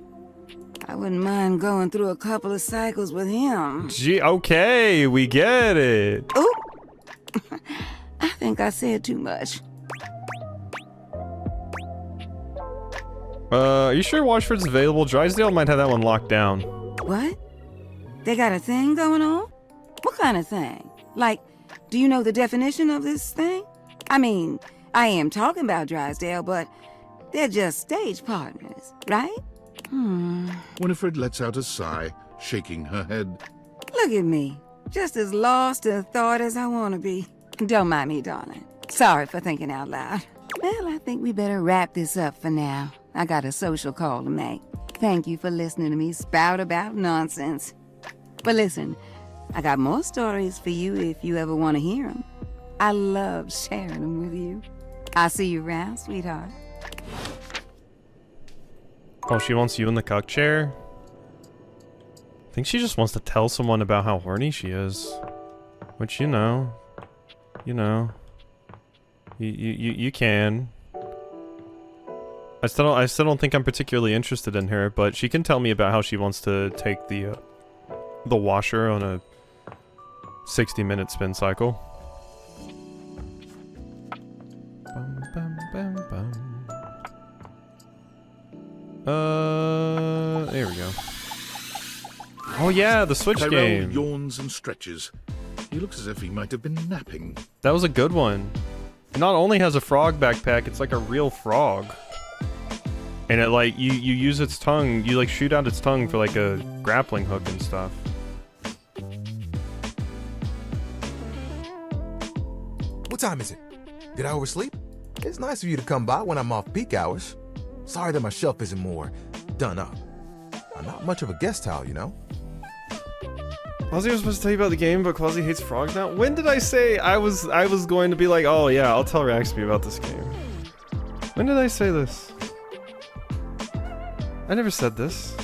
I wouldn't mind going through a couple of cycles with him. Gee, okay, we get it. Ooh! I think I said too much. Are you sure Washford's available? Drysdale might have that one locked down. What? They got a thing going on? What kind of thing? Like, do you know the definition of this thing? I mean, I am talking about Drysdale, but they're just stage partners, right? Winifred lets out a sigh, shaking her head. Look at me, just as lost in thought as I want to be. Don't mind me, darling. Sorry for thinking out loud. Well, I think we better wrap this up for now. I got a social call to make. Thank you for listening to me spout about nonsense. But listen, I got more stories for you if you ever want to hear them. I love sharing them with you. I'll see you around, sweetheart. Oh, she wants you in the cuck chair? I think she just wants to tell someone about how horny she is. Which, you know. You can. I still don't think I'm particularly interested in her, but she can tell me about how she wants to take the washer on a 60-minute spin cycle. Bum, bum, bum, bum. There we go. Oh yeah, the Switch Tyrell game. yawns and stretches. He looks as if he might have been napping. That was a good one. It not only has a frog backpack, it's like a real frog. And it like, you use its tongue, you like shoot out its tongue for like a grappling hook and stuff. What time is it? Did I oversleep? It's nice of you to come by when I'm off peak hours. Sorry that my shelf isn't more done up. I'm not much of a guest towel, you know? Quasi was supposed to tell you about the game, but Quasi hates frogs now. When did I say I was going to be like, oh yeah, I'll tell Raxby about this game? When did I say this? I never said this.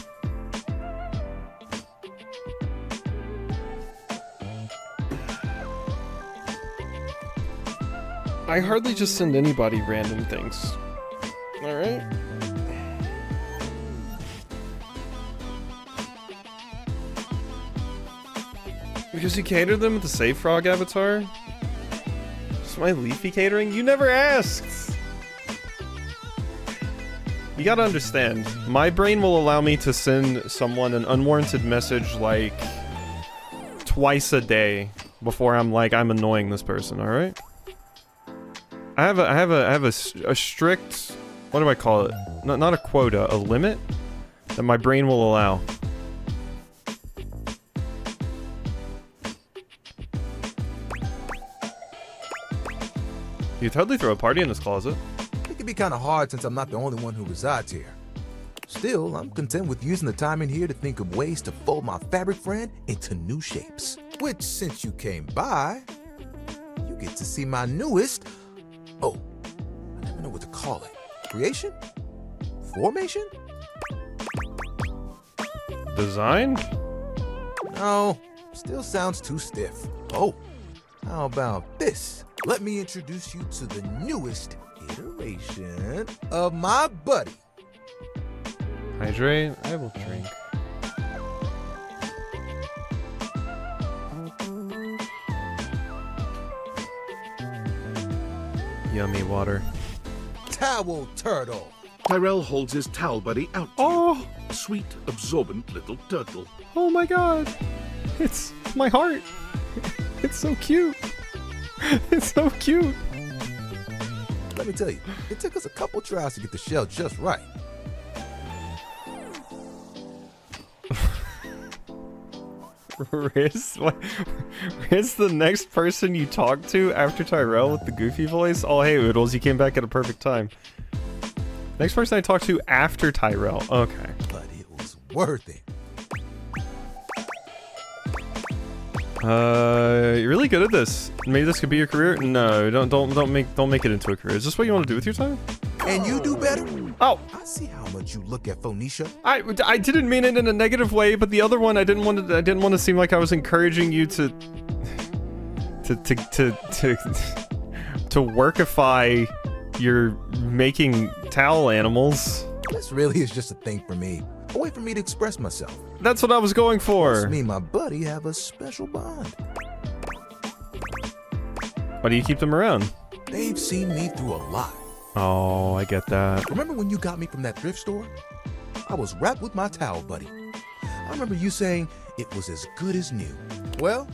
I hardly just send anybody random things. Alright? Because you catered them with the Safe Frog avatar? Just my Leafy catering? You never asked! You gotta understand, my brain will allow me to send someone an unwarranted message like twice a day before I'm like, I'm annoying this person, alright? I have a strict, what do I call it? Not a quota, a limit that my brain will allow. You could totally throw a party in this closet. It can be kind of hard since I'm not the only one who resides here. Still, I'm content with using the time in here to think of ways to fold my fabric friend into new shapes. Which, since you came by, you get to see my newest... Oh, I never know what to call it. Creation? Formation? Design? No, still sounds too stiff. Oh, how about this? Let me introduce you to the newest iteration of my buddy. Hydrate? I will drink. Yummy water. Towel turtle. Tyrell holds his towel buddy out to you. A sweet, absorbent little turtle. Oh my god. It's my heart. It's so cute. It's so cute. Let me tell you, it took us a couple tries to get the shell just right. Riz? Riz the next person you talk to after Tyrell with the goofy voice? Oh, hey, Oodles, you came back at a perfect time. Next person I talk to after Tyrell. Okay. But it was worth it. You're really good at this. Maybe this could be your career. No, don't make it into a career. Is this what you want to do with your time? And you do better? Oh, I see how much you look at Phoenicia. I didn't mean it in a negative way, but the other one I didn't want to seem like I was encouraging you to workify your making towel animals. This really is just a thing for me. A way for me to express myself. That's what I was going for. Plus, me and my buddy have a special bond. Why do you keep them around? They've seen me through a lot. Oh, I get that. Remember when you got me from that thrift store? I was wrapped with my towel buddy. I remember you saying it was as good as new. Well,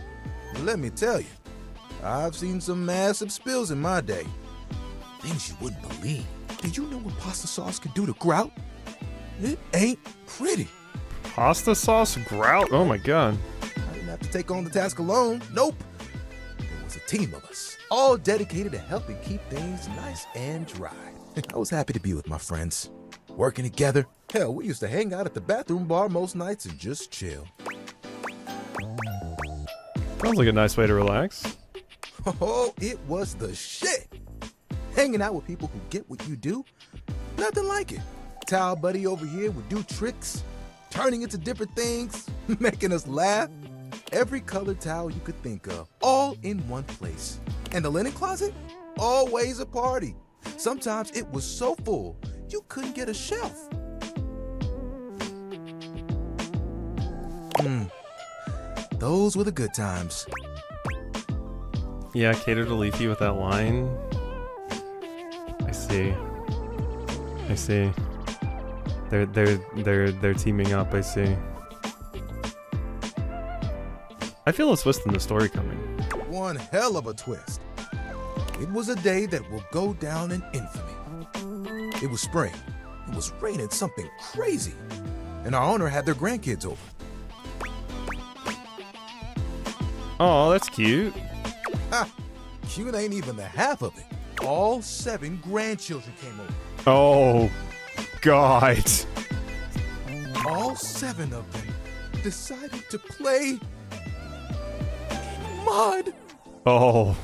let me tell you, I've seen some massive spills in my day. Things you wouldn't believe. Did you know what pasta sauce can do to grout? It ain't pretty. Pasta sauce grout? Oh my god. I didn't have to take on the task alone. Nope. There was a team of us, all dedicated to helping keep things nice and dry. I was happy to be with my friends, working together. Hell, we used to hang out at the bathroom bar most nights and just chill. Sounds like a nice way to relax. Oh, it was the shit. Hanging out with people who get what you do, nothing like it. Towel buddy over here would do tricks, turning into different things, making us laugh. Every colored towel you could think of, all in one place. And the linen closet? Always a party. Sometimes it was so full, you couldn't get a shelf. Those were the good times. Yeah, cater to Leafy with that line. I see. They're teaming up, I see. I feel a twist in the story coming. One hell of a twist. It was a day that will go down in infamy. It was spring. It was raining something crazy. And our owner had their grandkids over. Oh, that's cute. Ha! Cute ain't even the half of it. All 7 grandchildren came over. Oh, God. All 7 of them decided to play in mud. Oh.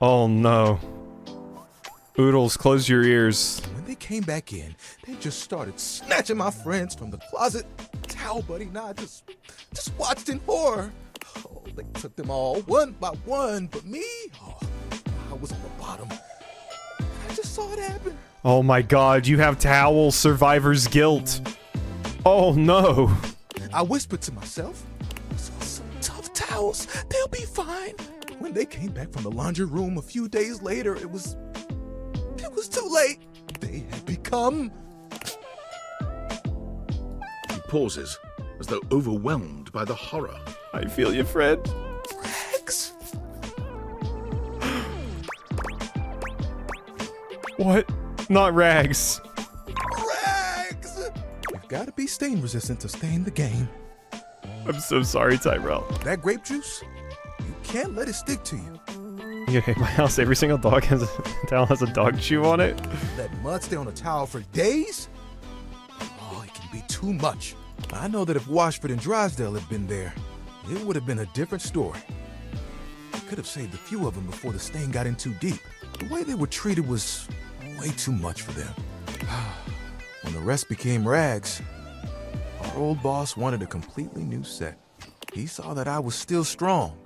Oh, no. Oodles, close your ears. When they came back in, they just started snatching my friends from the closet. Towel buddy and I just watched in horror. Oh, they took them all one by one, but me, I was on the bottom. I just saw it happen. Oh my god, you have towel survivor's guilt. Oh no. I whispered to myself, some tough towels. They'll be fine. When they came back from the laundry room a few days later, it was too late. They had become... He pauses, as though overwhelmed by the horror. I feel you, Fred. Rex! What? Not rags. Rex! You've got to be stain resistant to stay in the game. I'm so sorry, Tyrell. That grape juice, you can't let it stick to you. You hate my house. Every single dog has a towel has a dog chew on it. Let mud stay on a towel for days? Oh, it can be too much. I know that if Washford and Drysdale had been there, it would have been a different story. I could have saved a few of them before the stain got in too deep. The way they were treated was way too much for them. When the rest became rags, our old boss wanted a completely new set. He saw that I was still strong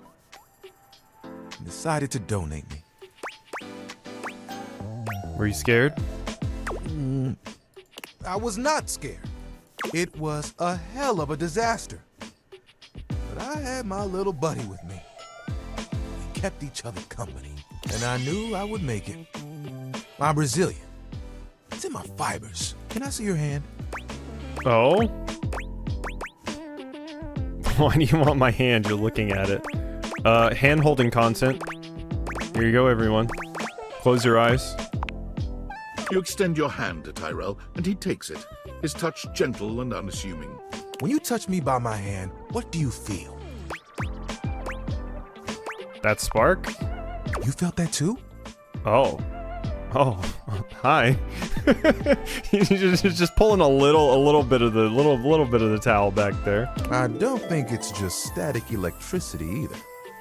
and decided to donate me. Were you scared? I was not scared. It was a hell of a disaster. But I had my little buddy with me. We kept each other company, and I knew I would make it. I'm resilient. It's in my fibers. Can I see your hand? Oh? Why do you want my hand? You're looking at it. Hand holding content. Here you go, everyone. Close your eyes. You extend your hand to Tyrell, and he takes it, his touch gentle and unassuming. When you touch me by my hand, what do you feel? That spark? You felt that too? Oh. Oh. Hi. He's just pulling a little bit of the towel back there. I don't think it's just static electricity either.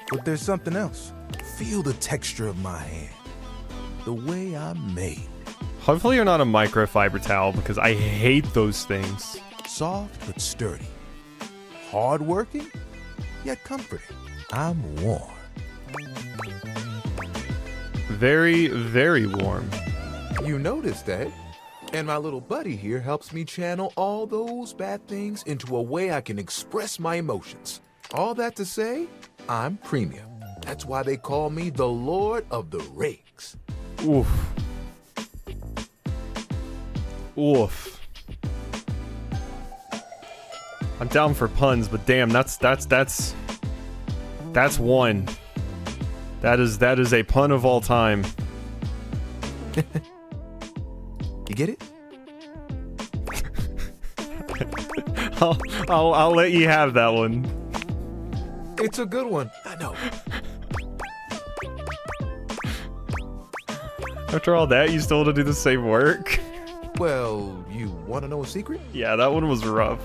But there's something else. Feel the texture of my hand. The way I'm made. Hopefully you're not a microfiber towel, because I hate those things. Soft but sturdy. Hard-working, yet comforting. I'm warm. Very, very warm. You noticed that? And my little buddy here helps me channel all those bad things into a way I can express my emotions. All that to say, I'm premium. That's why they call me the Lord of the Rakes. Oof. Oof. I'm down for puns, but damn, that's one. That is a pun of all time. You get it? I'll let you have that one. It's a good one. I know. After all that, you still want to do the same work? Well, you want to know a secret? Yeah, that one was rough.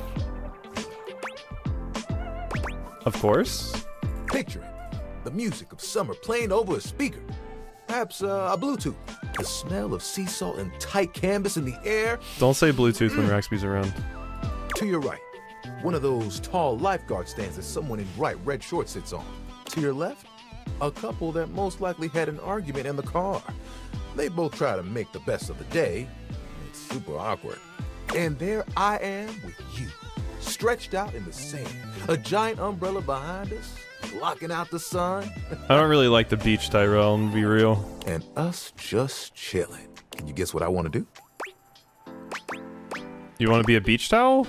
Of course. Picture it. The music of summer playing over a speaker. Perhaps a Bluetooth. The smell of sea salt and tight canvas in the air. Don't say Bluetooth when Raxby's around. To your right, one of those tall lifeguard stands that someone in bright red shorts sits on. To your left, a couple that most likely had an argument in the car. They both try to make the best of the day. It's super awkward. And there I am with you, stretched out in the sand, a giant umbrella behind us, blocking out the sun. I don't really like the beach, Tyrell, to be real. And us just chilling. Can you guess what I want to do? You want to be a beach towel?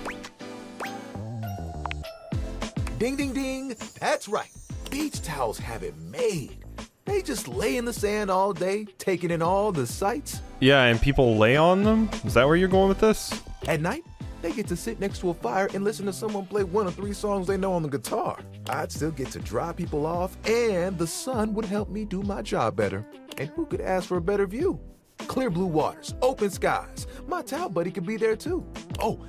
Ding, ding, ding. That's right. Beach towels have it made. They just lay in the sand all day, taking in all the sights. Yeah, and people lay on them? Is that where you're going with this? At night, they get to sit next to a fire and listen to someone play one of 3 songs they know on the guitar. I'd still get to dry people off, and the sun would help me do my job better. And who could ask for a better view? Clear blue waters, open skies. My towel buddy could be there too. Oh,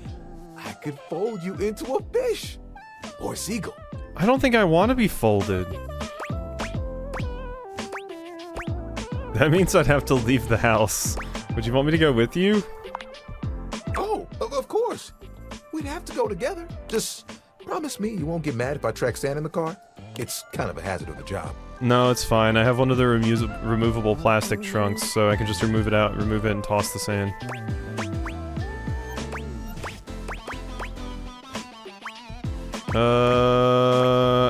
I could fold you into a fish. Or a seagull. I don't think I want to be folded. That means I'd have to leave the house. Would you want me to go with you? Oh, of course. We'd have to go together. Just promise me you won't get mad if I track sand in the car. It's kind of a hazard of the job. No, it's fine. I have one of the removable plastic trunks, so I can just remove it and toss the sand.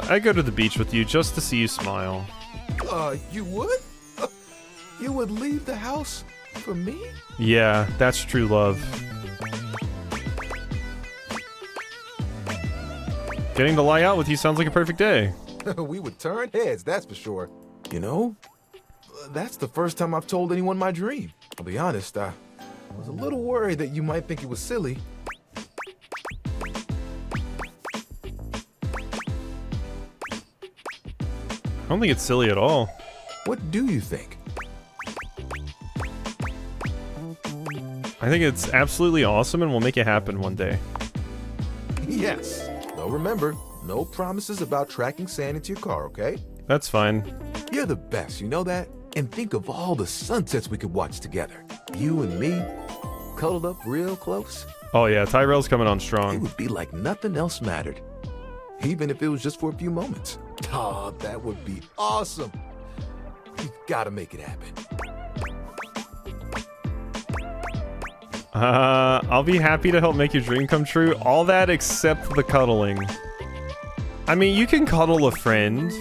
I'd go to the beach with you just to see you smile. You would? You would leave the house for me? Yeah, that's true love. Getting to lie out with you sounds like a perfect day. We would turn heads, that's for sure. You know, that's the first time I've told anyone my dream. I'll be honest, I was a little worried that you might think it was silly. I don't think it's silly at all. What do you think? I think it's absolutely awesome and we'll make it happen one day. Yes. Though remember, no promises about tracking sand into your car, okay? That's fine. You're the best, you know that? And think of all the sunsets we could watch together. You and me, cuddled up real close. Oh yeah, Tyrell's coming on It strong. would be like nothing else mattered. Even if it was just for a few moments. Oh, that would be awesome. We've got to make it happen. I'll be happy to help make your dream come true. All that except the cuddling. I mean, you can cuddle a friend.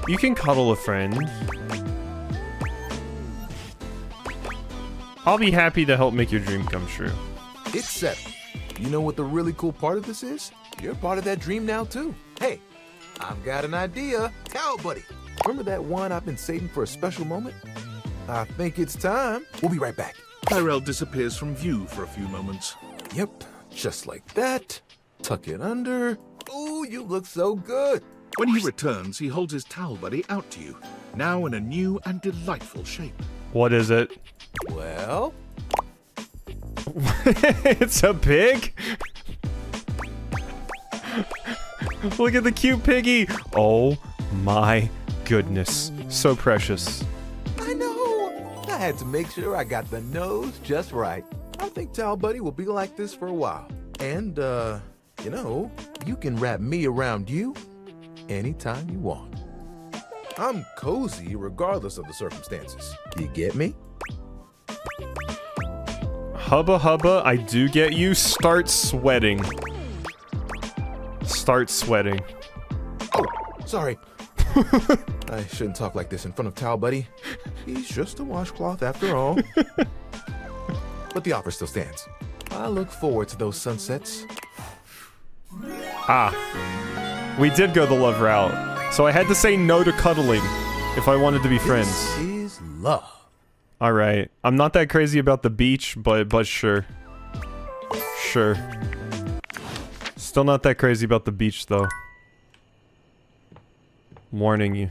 You can cuddle a friend. I'll be happy to help make your dream come true. It's settled. You know what the really cool part of this is? You're part of that dream now, too. Hey, I've got an idea. Towel buddy. Remember that one I've been saving for a special moment? I think it's time. We'll be right back. Tyrell disappears from view for a few moments. Yep, just like that. Tuck it under. Ooh, you look so good. When he returns, he holds his towel buddy out to you, now in a new and delightful shape. What is it? Well... It's a pig? Look at the cute piggy! Oh my goodness. So precious. I know. I had to make sure I got the nose just right. I think Towel Buddy will be like this for a while. And, you know, you can wrap me around you anytime you want. I'm cozy regardless of the circumstances. You get me? Hubba hubba, I do get you. Start sweating. Start sweating. Oh, sorry. I shouldn't talk like this in front of Towel Buddy. He's just a washcloth after all. But the offer still stands. I look forward to those sunsets. Ah. We did go the love route. So I had to say no to cuddling if I wanted to be friends. This is love. Alright. I'm not that crazy about the beach, but sure. Sure. Still not that crazy about the beach, though. I'm warning you.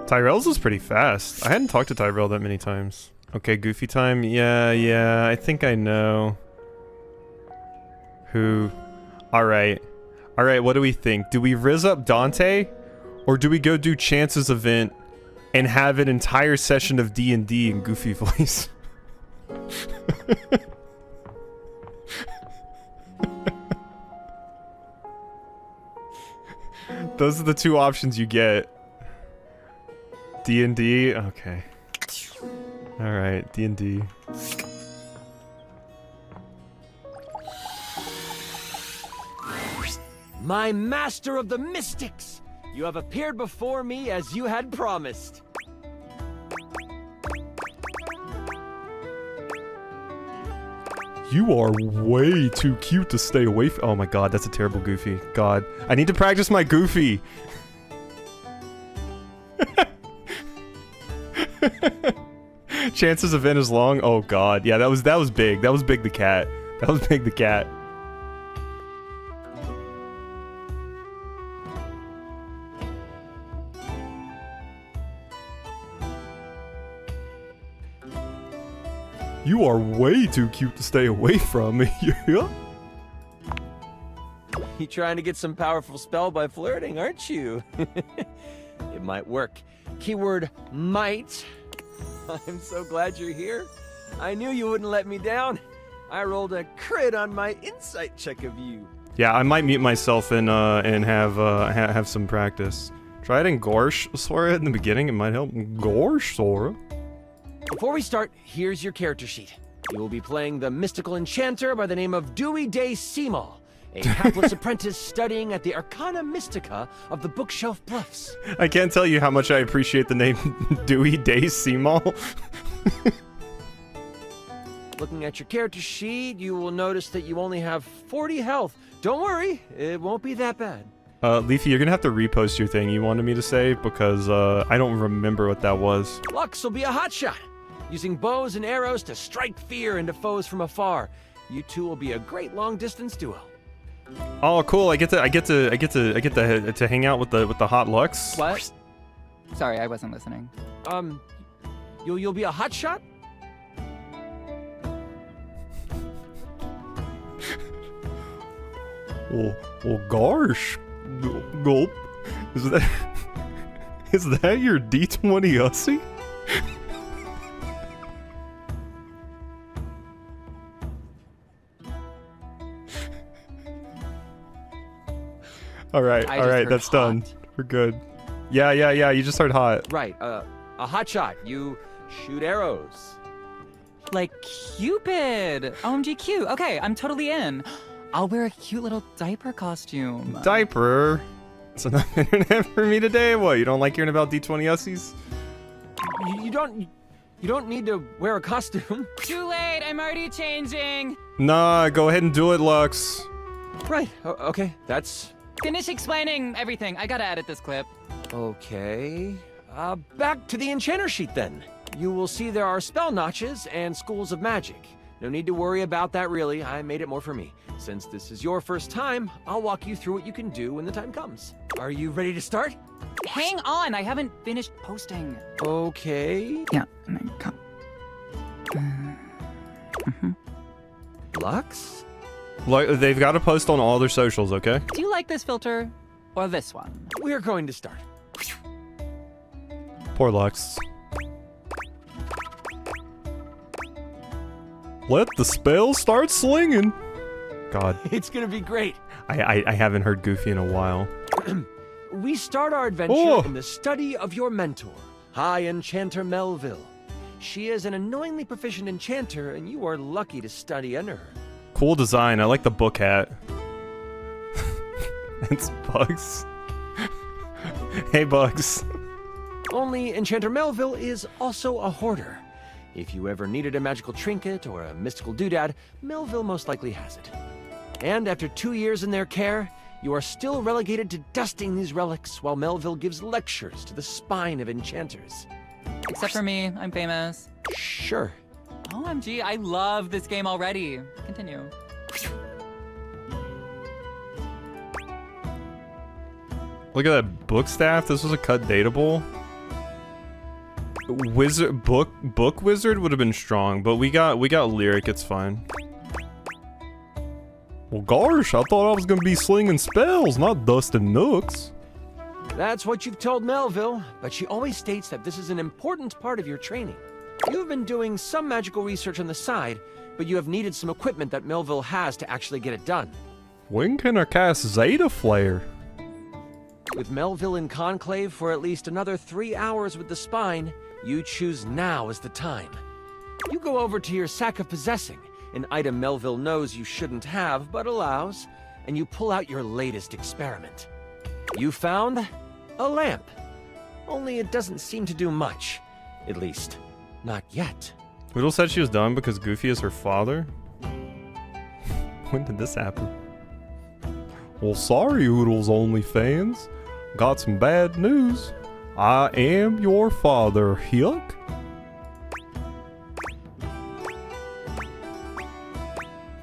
Tyrell's was pretty fast. I hadn't talked to Tyrell that many times. Okay, Goofy time. Yeah, I think I know. Who? Alright. Alright, what do we think? Do we rizz up Dante? Or do we go do Chance's event and have an entire session of D&D in Goofy voice? Those are the two options you get. D&D? Okay. Alright, D&D. My master of the mystics! You have appeared before me as you had promised. You are way too cute to stay away from. Oh my god, that's a terrible Goofy. God, I need to practice my Goofy. Chance's event is long. Oh god, yeah, that was big. That was Big the cat. That was Big the cat. You are way too cute to stay away from me. Yeah. You trying to get some powerful spell by flirting, aren't you? It might work. Keyword might. I'm so glad you're here. I knew you wouldn't let me down. I rolled a crit on my insight check of you. Yeah, I might mute myself and have some practice. Try it in Gorsh Sora in the beginning. It might help. Gorsh Sora. Before we start, here's your character sheet. You will be playing the mystical enchanter by the name of Dewey Day Seymour, a hapless apprentice studying at the Arcana Mystica of the Bookshelf Bluffs. I can't tell you how much I appreciate the name Dewey Day Seymour. Looking at your character sheet, you will notice that you only have 40 health. Don't worry, it won't be that bad. Leafy, you're gonna have to repost your thing you wanted me to say because I don't remember what that was. Lux will be a hotshot, using bows and arrows to strike fear into foes from afar. You two will be a great long-distance duo. Oh, cool! I get to hang out with the hot Lux. What? Sorry, I wasn't listening. You'll be a hotshot? Oh gosh, gulp. Is that your D20 Ussie? All right, that's done. We're good. Yeah, you just heard hot. Right, a hotshot. You shoot arrows. Like Cupid! OMG cute. Okay, I'm totally in. I'll wear a cute little diaper costume. Diaper? It's enough internet for me today? What, you don't like hearing about D20 Ussies? You don't need to wear a costume. Too late, I'm already changing. Nah, go ahead and do it, Lux. Right, okay, that's... Finish explaining everything. I gotta edit this clip. Okay. Back to the enchanter sheet then. You will see there are spell notches and schools of magic. No need to worry about that really, I made it more for me. Since this is your first time, I'll walk you through what you can do when the time comes. Are you ready to start? Hang on, I haven't finished posting. Okay. Yeah, and then come. Lux? Like, they've got to post on all their socials, okay? Do you like this filter or this one? We're going to start. Poor Lux. Let the spell start slinging. God. It's gonna be great. I haven't heard Goofy in a while. We start our adventure in the study of your mentor, High Enchanter Melville. She is an annoyingly proficient enchanter, and you are lucky to study under her. Cool design. I like the book hat. It's Bugs. Hey, Bugs. Only Enchanter Melville is also a hoarder. If you ever needed a magical trinket or a mystical doodad, Melville most likely has it. And after 2 years in their care, you are still relegated to dusting these relics while Melville gives lectures to the spine of enchanters. Except for me, I'm famous. Sure. OMG, I love this game already. Continue. Look at that book staff. This was a cut dateable. Book wizard would have been strong, but we got lyric. It's fine. Well, gosh, I thought I was gonna be slinging spells, not dusting nooks. That's what you've told Melville, but she always states that this is an important part of your training. You have been doing some magical research on the side, but you have needed some equipment that Melville has to actually get it done. When can I cast Zeta Flare? With Melville in conclave for at least another 3 hours with the spine, you choose now as the time. You go over to your sack of possessing, an item Melville knows you shouldn't have but allows, and you pull out your latest experiment. You found a lamp. Only it doesn't seem to do much. At least, not yet. Oodle said she was done because Goofy is her father? When did this happen? Well, sorry, Oodle's OnlyFans. Got some bad news. I am your father, Yuck.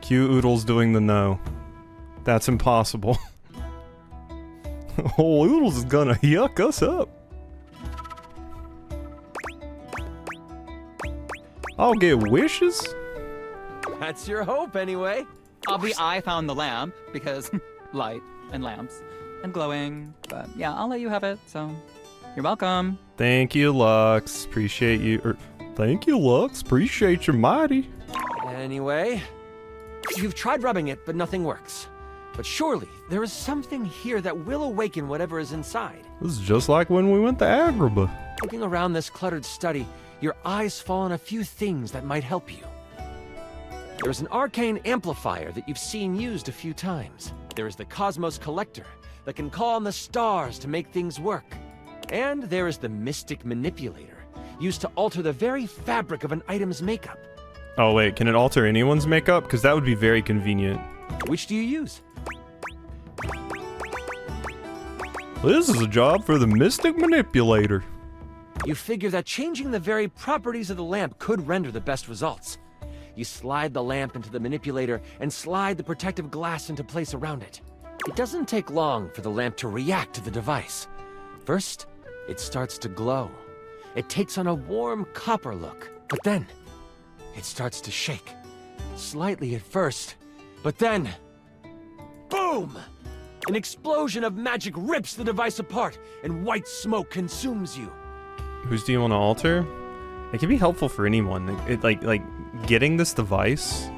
Cute Oodle's doing the no. That's impossible. Oh, Oodles is gonna yuck us up. I'll get wishes? That's your hope, anyway. I found the lamp because light and lamps and glowing. But yeah, I'll let you have it, so you're welcome. Thank you, Lux. Appreciate you. Thank you, Lux. Appreciate your mighty. Anyway, you've tried rubbing it, but nothing works. But surely, there is something here that will awaken whatever is inside. This is just like when we went to Agrabah. Looking around this cluttered study, your eyes fall on a few things that might help you. There's an arcane amplifier that you've seen used a few times. There is the Cosmos Collector that can call on the stars to make things work. And there is the Mystic Manipulator, used to alter the very fabric of an item's makeup. Oh wait, can it alter anyone's makeup? Because that would be very convenient. Which do you use? This is a job for the Mystic Manipulator. You figure that changing the very properties of the lamp could render the best results. You slide the lamp into the manipulator and slide the protective glass into place around it. It doesn't take long for the lamp to react to the device. First, it starts to glow. It takes on a warm copper look, but then it starts to shake. Slightly at first, but then, boom! An explosion of magic rips the device apart, and white smoke consumes you. Whose do you want to alter? It can be helpful for anyone. Like getting this device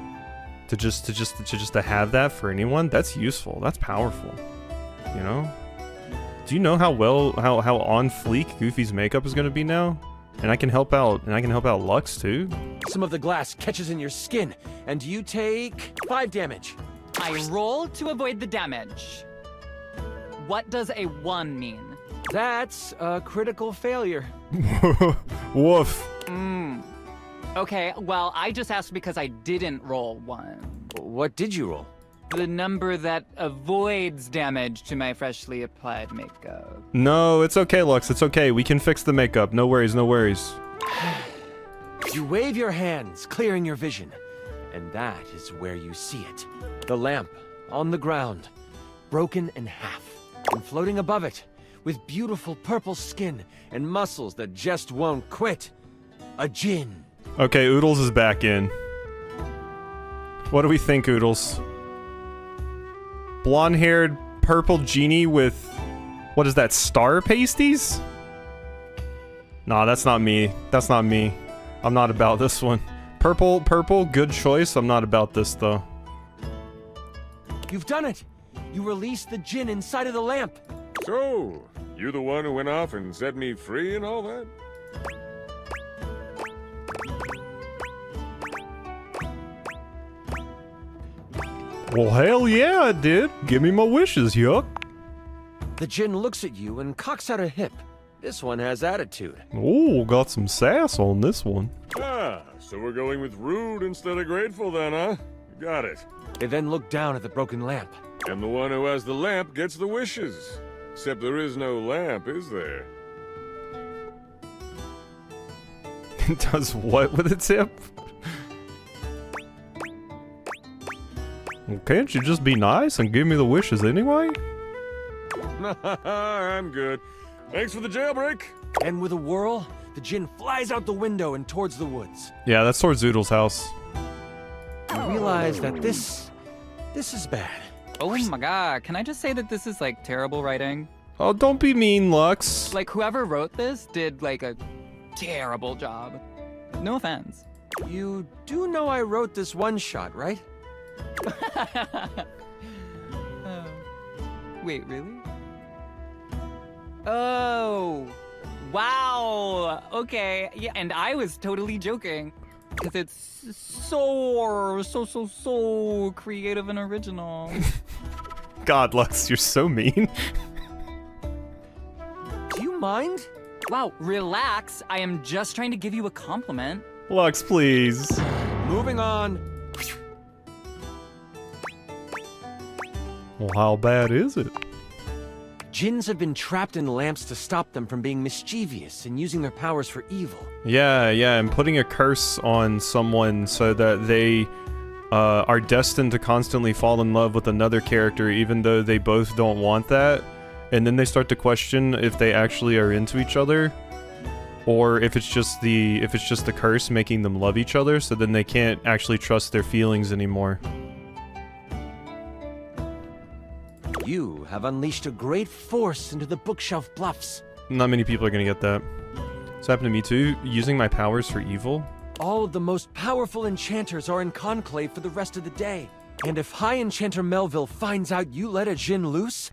to have that for anyone. That's useful. That's powerful. You know? Do you know how on fleek Goofy's makeup is going to be now? And I can help out. And I can help out Lux too. Some of the glass catches in your skin, and you take 5 damage. I roll to avoid the damage. What does a 1 mean? That's a critical failure. Woof. Okay, well, I just asked because I didn't roll 1. What did you roll? The number that avoids damage to my freshly applied makeup. No, it's okay, Lux. It's okay. We can fix the makeup. No worries, no worries. You wave your hands, clearing your vision. And that is where you see it. The lamp, on the ground, broken in half. And floating above it, with beautiful purple skin and muscles that just won't quit. A djinn. Okay, Oodles is back in. What do we think, Oodles? Blonde-haired purple genie with... What is that, star pasties? Nah, that's not me. That's not me. I'm not about this one. Purple, good choice. I'm not about this, though. You've done it! You released the djinn inside of the lamp. So, you the one who went off and set me free and all that? Well, hell yeah, I did. Give me my wishes, yuck. The djinn looks at you and cocks out a hip. This one has attitude. Oh, got some sass on this one. Ah, so we're going with rude instead of grateful then, huh? Got it. They then look down at the broken lamp. And the one who has the lamp gets the wishes. Except there is no lamp, is there? It does what with its hip? Well, can't you just be nice and give me the wishes anyway? I'm good. Thanks for the jailbreak. And with a whirl, the djinn flies out the window and towards the woods. Yeah, that's towards Zoodle's house. You realize that this is bad. Oh my god, can I just say that this is like terrible writing? Oh, don't be mean, Lux. Like whoever wrote this did like a terrible job. No offense. You do know I wrote this one shot, right? Wait, really? Oh, wow. Okay, yeah, and I was totally joking. Because it's so creative and original. God, Lux, you're so mean. Do you mind? Wow, relax. I am just trying to give you a compliment. Lux, please. Moving on. Well, how bad is it? Djinns have been trapped in lamps to stop them from being mischievous and using their powers for evil. Yeah, and putting a curse on someone so that they are destined to constantly fall in love with another character even though they both don't want that. And then they start to question if they actually are into each other. Or if it's just the curse making them love each other, so then they can't actually trust their feelings anymore. You have unleashed a great force into the bookshelf bluffs. Not many people are gonna get that. It's happened to me too, using my powers for evil. All of the most powerful enchanters are in conclave for the rest of the day. And if High Enchanter Melville finds out you let a djinn loose,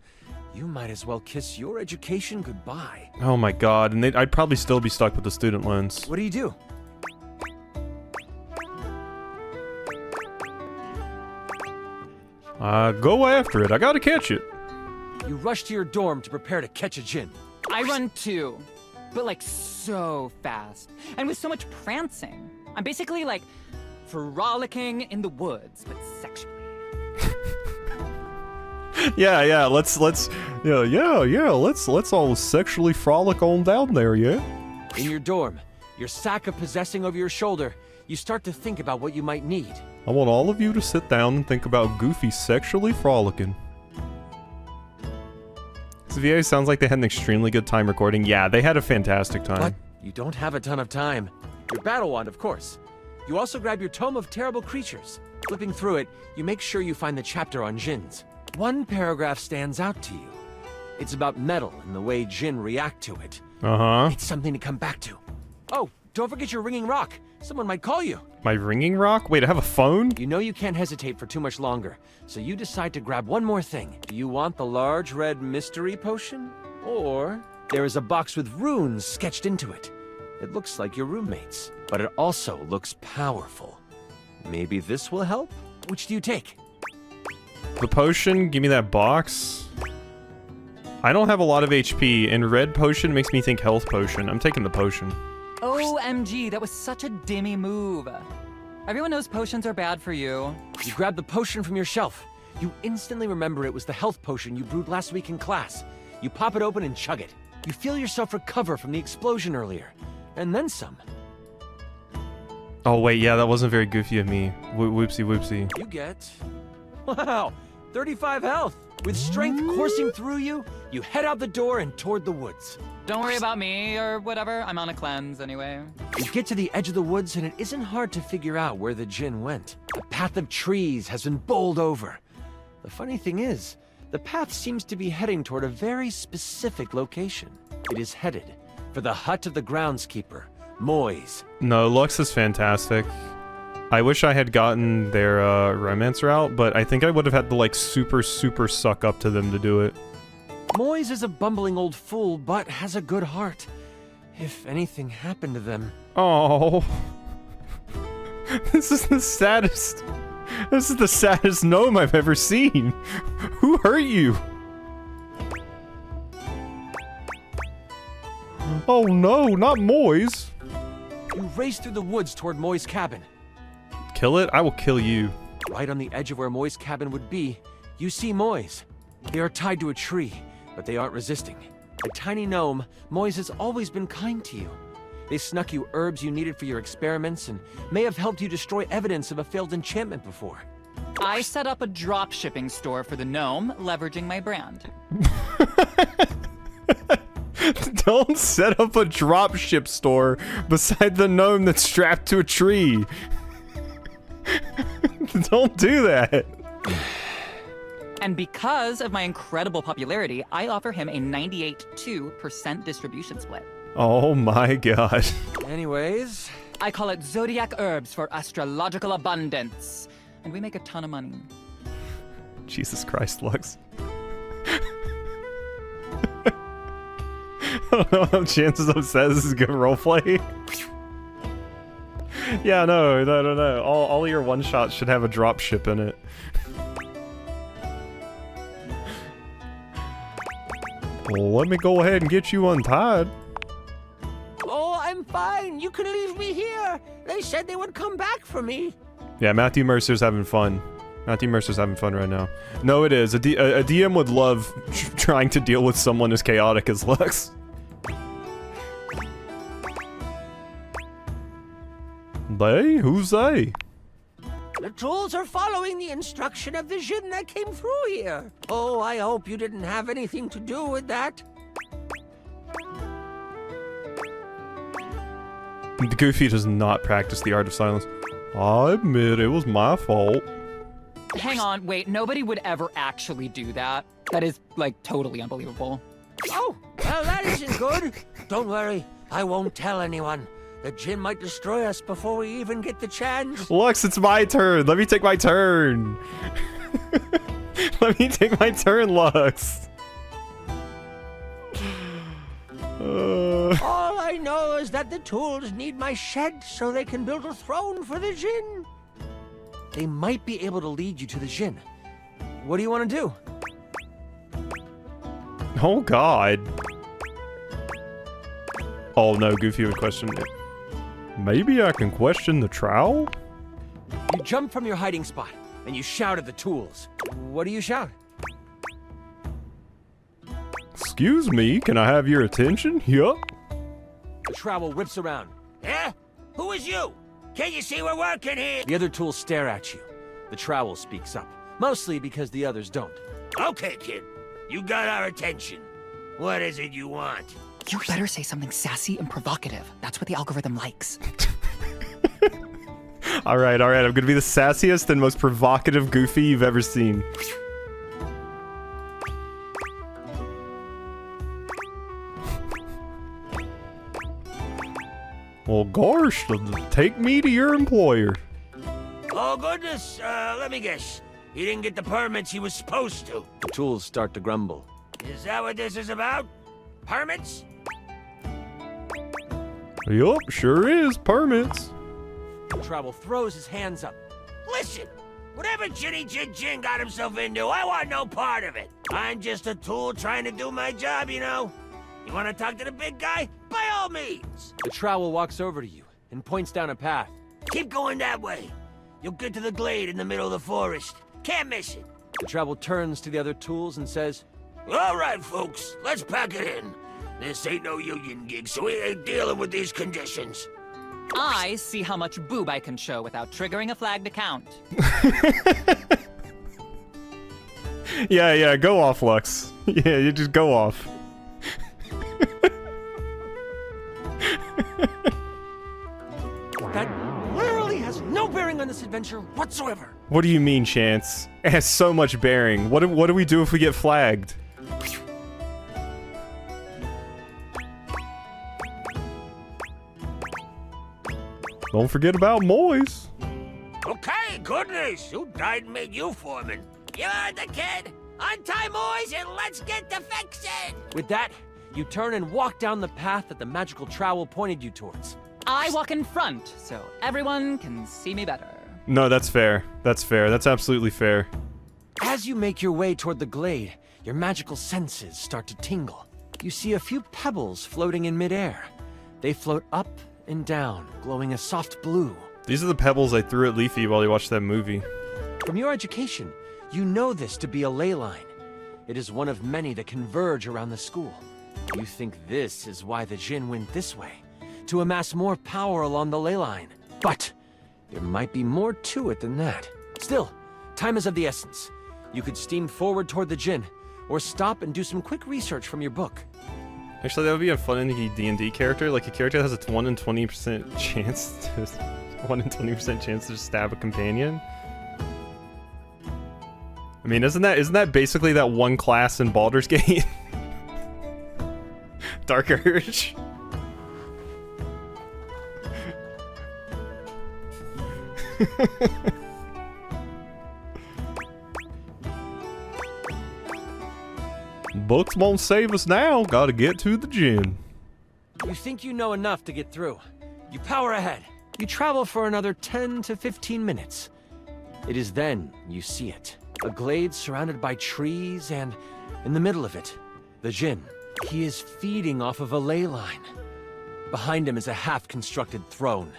you might as well kiss your education goodbye. Oh my god, and I'd probably still be stuck with the student loans. What do you do? Go after it. I gotta catch it. You rush to your dorm to prepare to catch a djinn. I run too, but like so fast, and with so much prancing. I'm basically like frolicking in the woods, but sexually. Yeah. Let's all sexually frolic on down there, yeah? In your dorm, your sack of possessing over your shoulder, you start to think about what you might need. I want all of you to sit down and think about Goofy sexually frolicking. This VA sounds like they had an extremely good time recording. Yeah, they had a fantastic time. But you don't have a ton of time. Your battle wand, of course. You also grab your Tome of Terrible Creatures. Flipping through it, you make sure you find the chapter on djinns. One paragraph stands out to you. It's about metal and the way djinn react to it. Uh-huh. It's something to come back to. Oh, don't forget your ringing rock. Someone might call you. My ringing rock? Wait, I have a phone? You know you can't hesitate for too much longer, so you decide to grab one more thing. Do you want the large red mystery potion? Or there is a box with runes sketched into it. It looks like your roommate's, but it also looks powerful. Maybe this will help? Which do you take? The potion? Give me that box. I don't have a lot of HP, and red potion makes me think health potion. I'm taking the potion. OMG, that was such a dimmy move. Everyone knows potions are bad for you. You grab the potion from your shelf. You instantly remember it was the health potion you brewed last week in class. You pop it open and chug it. You feel yourself recover from the explosion earlier. And then some. Oh wait, yeah, that wasn't very goofy of me. Whoopsie. You get... Wow, 35 health. With strength coursing through you, you head out the door and toward the woods. Don't worry about me or whatever. I'm on a cleanse anyway. You get to the edge of the woods and it isn't hard to figure out where the djinn went. A path of trees has been bowled over. The funny thing is, the path seems to be heading toward a very specific location. It is headed for the hut of the groundskeeper, Moyes. No, Lux is fantastic. I wish I had gotten their romance route, but I think I would have had to like super suck up to them to do it. Moyes is a bumbling old fool, but has a good heart. If anything happened to them... Oh. This is the saddest gnome I've ever seen. Who hurt you? Oh no, not Moyes. You race through the woods toward Moyes' cabin. Kill it? I will kill you. Right on the edge of where Moyes' cabin would be, you see Moyes. They are tied to a tree, but they aren't resisting. A tiny gnome, Moyes has always been kind to you. They snuck you herbs you needed for your experiments and may have helped you destroy evidence of a failed enchantment before. I set up a drop shipping store for the gnome, leveraging my brand. Don't set up a dropship store beside the gnome that's strapped to a tree. Don't do that. And because of my incredible popularity, I offer him a 98.2% distribution split. Oh my god. Anyways... I call it Zodiac Herbs for astrological abundance. And we make a ton of money. Jesus Christ, Lux. I don't know how chances of says this is good roleplay. Yeah, no. All your one-shots should have a drop ship in it. Well, let me go ahead and get you untied. Oh, I'm fine. You can leave me here. They said they would come back for me. Yeah, Matthew Mercer's having fun. Matthew Mercer's having fun right now. No, it is. A DM would love trying to deal with someone as chaotic as Lux. They? Who's they? The trolls are following the instruction of the djinn that came through here. Oh, I hope you didn't have anything to do with that. Goofy does not practice the art of silence. I admit it was my fault. Hang on, wait, nobody would ever actually do that. That is, like, totally unbelievable. Oh, well, that isn't good. Don't worry, I won't tell anyone. The djinn might destroy us before we even get the chance. Lux, it's my turn. Let me take my turn. Let me take my turn, Lux. All I know is that the tools need my shed so they can build a throne for the djinn. They might be able to lead you to the djinn. What do you want to do? Oh God. Oh no, Goofy would question it. Maybe I can question the trowel? You jump from your hiding spot, and you shout at the tools. What do you shout? Excuse me, can I have your attention? Yup. The trowel whips around. Eh? Who is you? Can't you see we're working here? The other tools stare at you. The trowel speaks up, mostly because the others don't. Okay, kid. You got our attention. What is it you want? You better say something sassy and provocative. That's what the algorithm likes. Alright, I'm gonna be the sassiest and most provocative Goofy you've ever seen. Well, gosh, take me to your employer. Oh, goodness. Let me guess. He didn't get the permits he was supposed to. The tools start to grumble. Is that what this is about? Permits? Yup, sure is. Permits. The trowel throws his hands up. Listen, whatever Ginny Jin Jin got himself into, I want no part of it. I'm just a tool trying to do my job, you know. You want to talk to the big guy? By all means. The trowel walks over to you and points down a path. Keep going that way. You'll get to the glade in the middle of the forest. Can't miss it. The trowel turns to the other tools and says, All right, folks, let's pack it in. This ain't no union gig, so we ain't dealing with these conditions. I see how much boob I can show without triggering a flagged account. Yeah, go off, Lux. Yeah, you just go off. That literally has no bearing on this adventure whatsoever. What do you mean, Chance? It has so much bearing. What do we do if we get flagged? Don't forget about Moise. Okay, goodness. Who died and made you foreman? You're the kid. Untie Moise and let's get to fixing. With that, you turn and walk down the path that the magical trowel pointed you towards. I walk in front, so everyone can see me better. No, that's fair. That's fair. That's absolutely fair. As you make your way toward the glade, your magical senses start to tingle. You see a few pebbles floating in midair. They float up and down, glowing a soft blue. These are the pebbles I threw at Leafy while he watched that movie. From your education, you know this to be a ley line. It is one of many that converge around the school. You think this is why the Jinn went this way, to amass more power along the ley line. But there might be more to it than that. Still, time is of the essence. You could steam forward toward the Jinn, or stop and do some quick research from your book. Actually, that would be a fun DnD character, like a character that has a 1 in 20% chance to 1 in 20% chance to just stab a companion. I mean, isn't that basically that one class in Baldur's Gate? Dark Urge. Books won't save us now. Gotta get to the gym. You think you know enough to get through. You power ahead. You travel for another 10 to 15 minutes. It is then you see it. A glade surrounded by trees, and in the middle of it, the Jinn. He is feeding off of a ley line. Behind him is a half-constructed throne.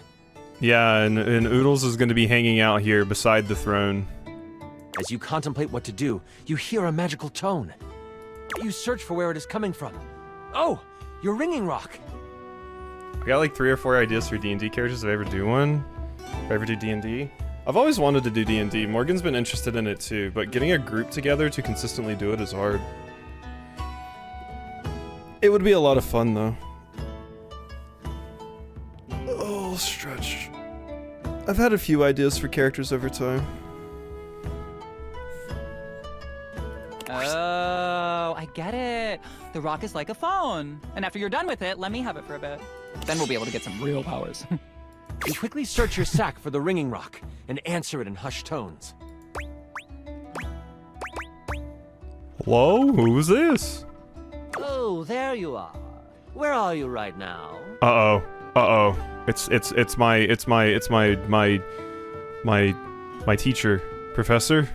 Yeah, and Oodles is going to be hanging out here beside the throne. As you contemplate what to do, you hear a magical tone. You search for where it is coming from. Oh, your ringing rock. I got like 3 or 4 ideas for D&D characters if I ever do one. If I ever do D&D. I've always wanted to do D&D. Morgan's been interested in it too, but getting a group together to consistently do it is hard. It would be a lot of fun though. Oh, stretch. I've had a few ideas for characters over time. Oh, I get it. The rock is like a phone. And after you're done with it, let me have it for a bit. Then we'll be able to get some real powers. You quickly search your sack for the ringing rock and answer it in hushed tones. Hello? Who's this? Oh, there you are. Where are you right now? Uh-oh. Uh-oh. It's my teacher, Professor.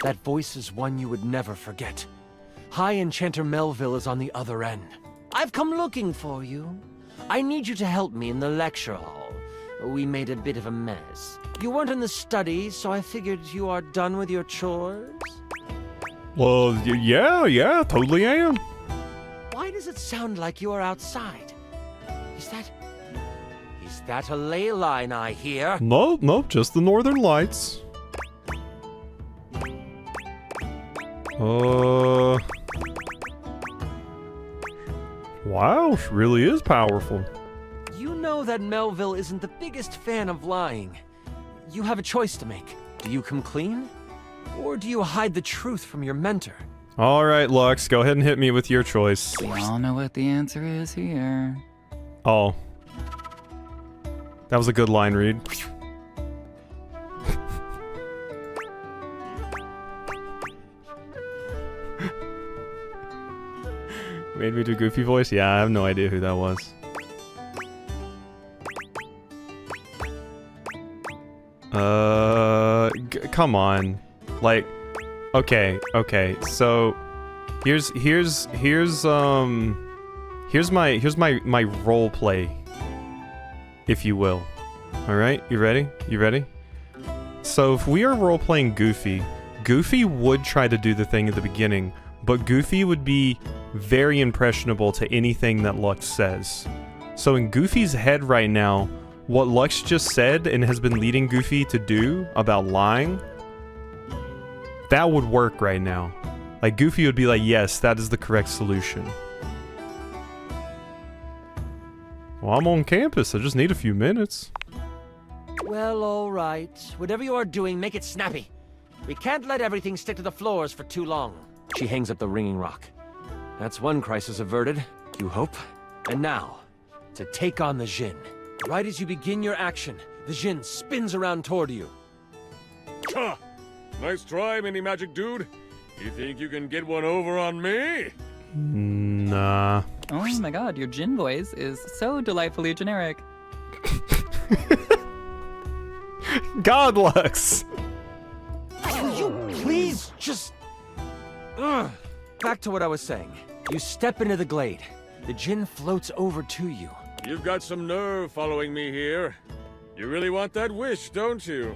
That voice is one you would never forget. High Enchanter Melville is on the other end. I've come looking for you. I need you to help me in the lecture hall. We made a bit of a mess. You weren't in the study, so I figured you are done with your chores. Well, yeah, totally am. Why does it sound like you are outside? Is that a ley line I hear? Nope, just the Northern Lights. Wow, she really is powerful. You know that Melville isn't the biggest fan of lying. You have a choice to make. Do you come clean? Or do you hide the truth from your mentor? Alright, Lux, go ahead and hit me with your choice. We all know what the answer is here. Oh. That was a good line read. Made me do a goofy voice? Yeah, I have no idea who that was. Come on. Like, okay, so here's my role play, if you will. Alright, you ready? You ready? So if we are role playing Goofy, Goofy would try to do the thing at the beginning, but Goofy would be very impressionable to anything that Lux says. So in Goofy's head right now, what Lux just said and has been leading Goofy to do about lying, that would work right now. Like, Goofy would be like, yes, that is the correct solution. Well, I'm on campus, I just need a few minutes. Well, all right. Whatever you are doing, make it snappy. We can't let everything stick to the floors for too long. She hangs up the ringing rock. That's one crisis averted, you hope. And now, to take on the Jinn. Right as you begin your action, the Jinn spins around toward you. Ha! Nice try, mini magic dude. You think you can get one over on me? Nah. Oh my god, your Jinn voice is so delightfully generic. God, Lux! Will you please just... Back to what I was saying. You step into the glade. The Jinn floats over to you. You've got some nerve following me here. You really want that wish, don't you?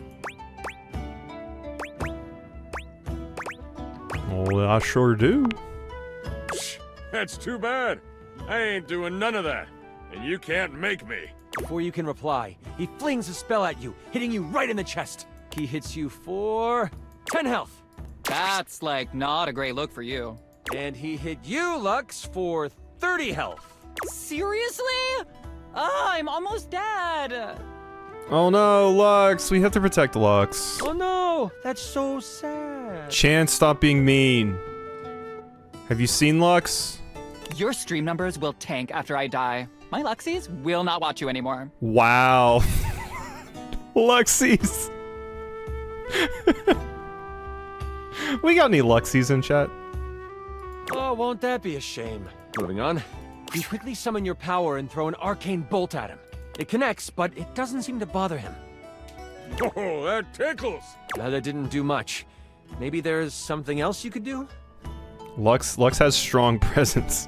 Well, I sure do. That's too bad. I ain't doing none of that. And you can't make me. Before you can reply, he flings a spell at you, hitting you right in the chest. He hits you for 10 health. That's, like, not a great look for you. And he hit you, Lux, for 30 health. Seriously? Ah, I'm almost dead. Oh no, Lux, we have to protect Lux. Oh no, that's so sad. Chance, stop being mean. Have you seen Lux? Your stream numbers will tank after I die. My Luxies will not watch you anymore. Wow. Luxies. We got any Luxies in chat? Oh, won't that be a shame? Moving on. You quickly summon your power and throw an arcane bolt at him. It connects, but it doesn't seem to bother him. Oh, that tickles! That didn't do much. Maybe there's something else you could do? Lux has strong presence.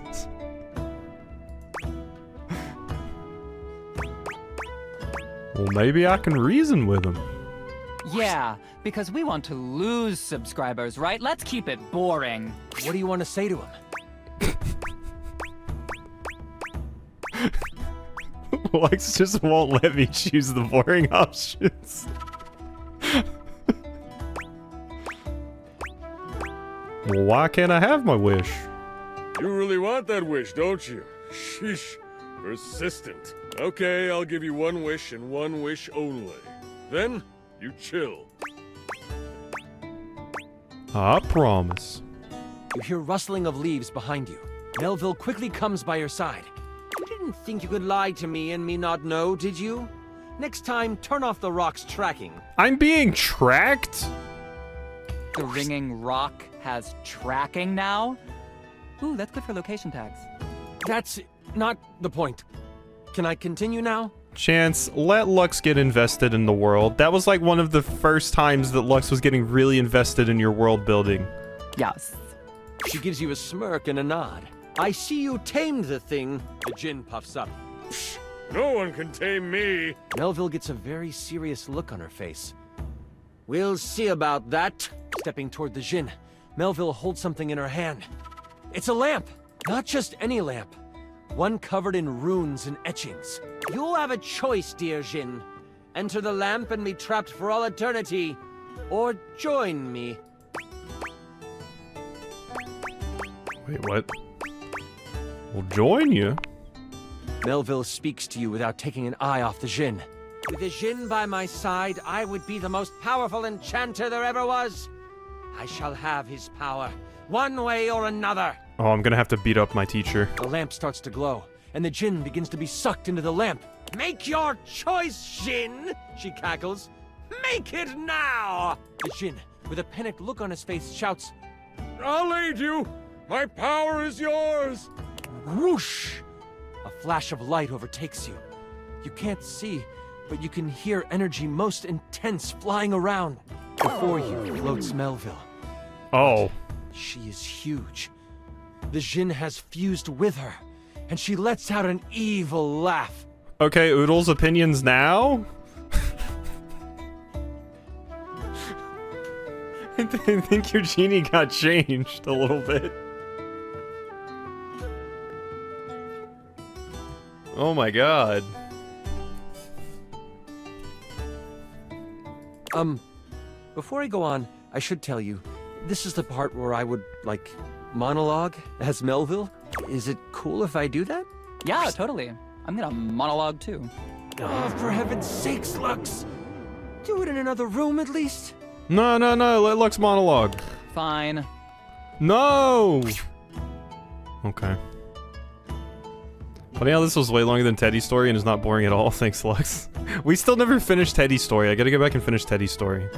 Well, maybe I can reason with him. Yeah, because we want to lose subscribers, right? Let's keep it boring. What do you want to say to him? Lux just won't let me choose the boring options. Well, why can't I have my wish? You really want that wish, don't you? Sheesh. Persistent. Okay, I'll give you one wish and one wish only. Then, you chill. I promise. You hear rustling of leaves behind you. Melville quickly comes by your side. You didn't think you could lie to me and me not know, did you? Next time, turn off the rock's tracking. I'm being tracked? The ringing rock has tracking now? Ooh, that's good for location tags. That's not the point. Can I continue now? Chance, let Lux get invested in the world. That was like one of the first times that Lux was getting really invested in your world building. Yes. She gives you a smirk and a nod. I see you tamed the thing. The Djinn puffs up. Psh, no one can tame me. Melville gets a very serious look on her face. We'll see about that. Stepping toward the Djinn, Melville holds something in her hand. It's a lamp. Not just any lamp. One covered in runes and etchings. You'll have a choice, dear Djinn. Enter the lamp and be trapped for all eternity, or join me. Wait, what? We'll join you. Melville speaks to you without taking an eye off the Djinn. With the Djinn by my side, I would be the most powerful enchanter there ever was. I shall have his power, one way or another. Oh, I'm gonna have to beat up my teacher. The lamp starts to glow, and the Djinn begins to be sucked into the lamp. Make your choice, Djinn, she cackles. Make it now! The Djinn, with a panicked look on his face, shouts, I'll aid you! My power is yours! Whoosh! A flash of light overtakes you. You can't see, but you can hear energy most intense flying around. Before you floats Melville. Oh. She is huge. The Djinn has fused with her, and she lets out an evil laugh. Okay, Oodle's opinions now? I think your genie got changed a little bit. Oh my god. Before I go on, I should tell you, this is the part where I would, like, monologue as Melville. Is it cool if I do that? Yeah, totally. I'm gonna monologue too. Oh, for heaven's sakes, Lux! Do it in another room at least. No, let Lux monologue. Fine. No! Okay. Funny how this was way longer than Teddy's story and is not boring at all. Thanks, Lux. We still never finished Teddy's story. I gotta go back and finish Teddy's story.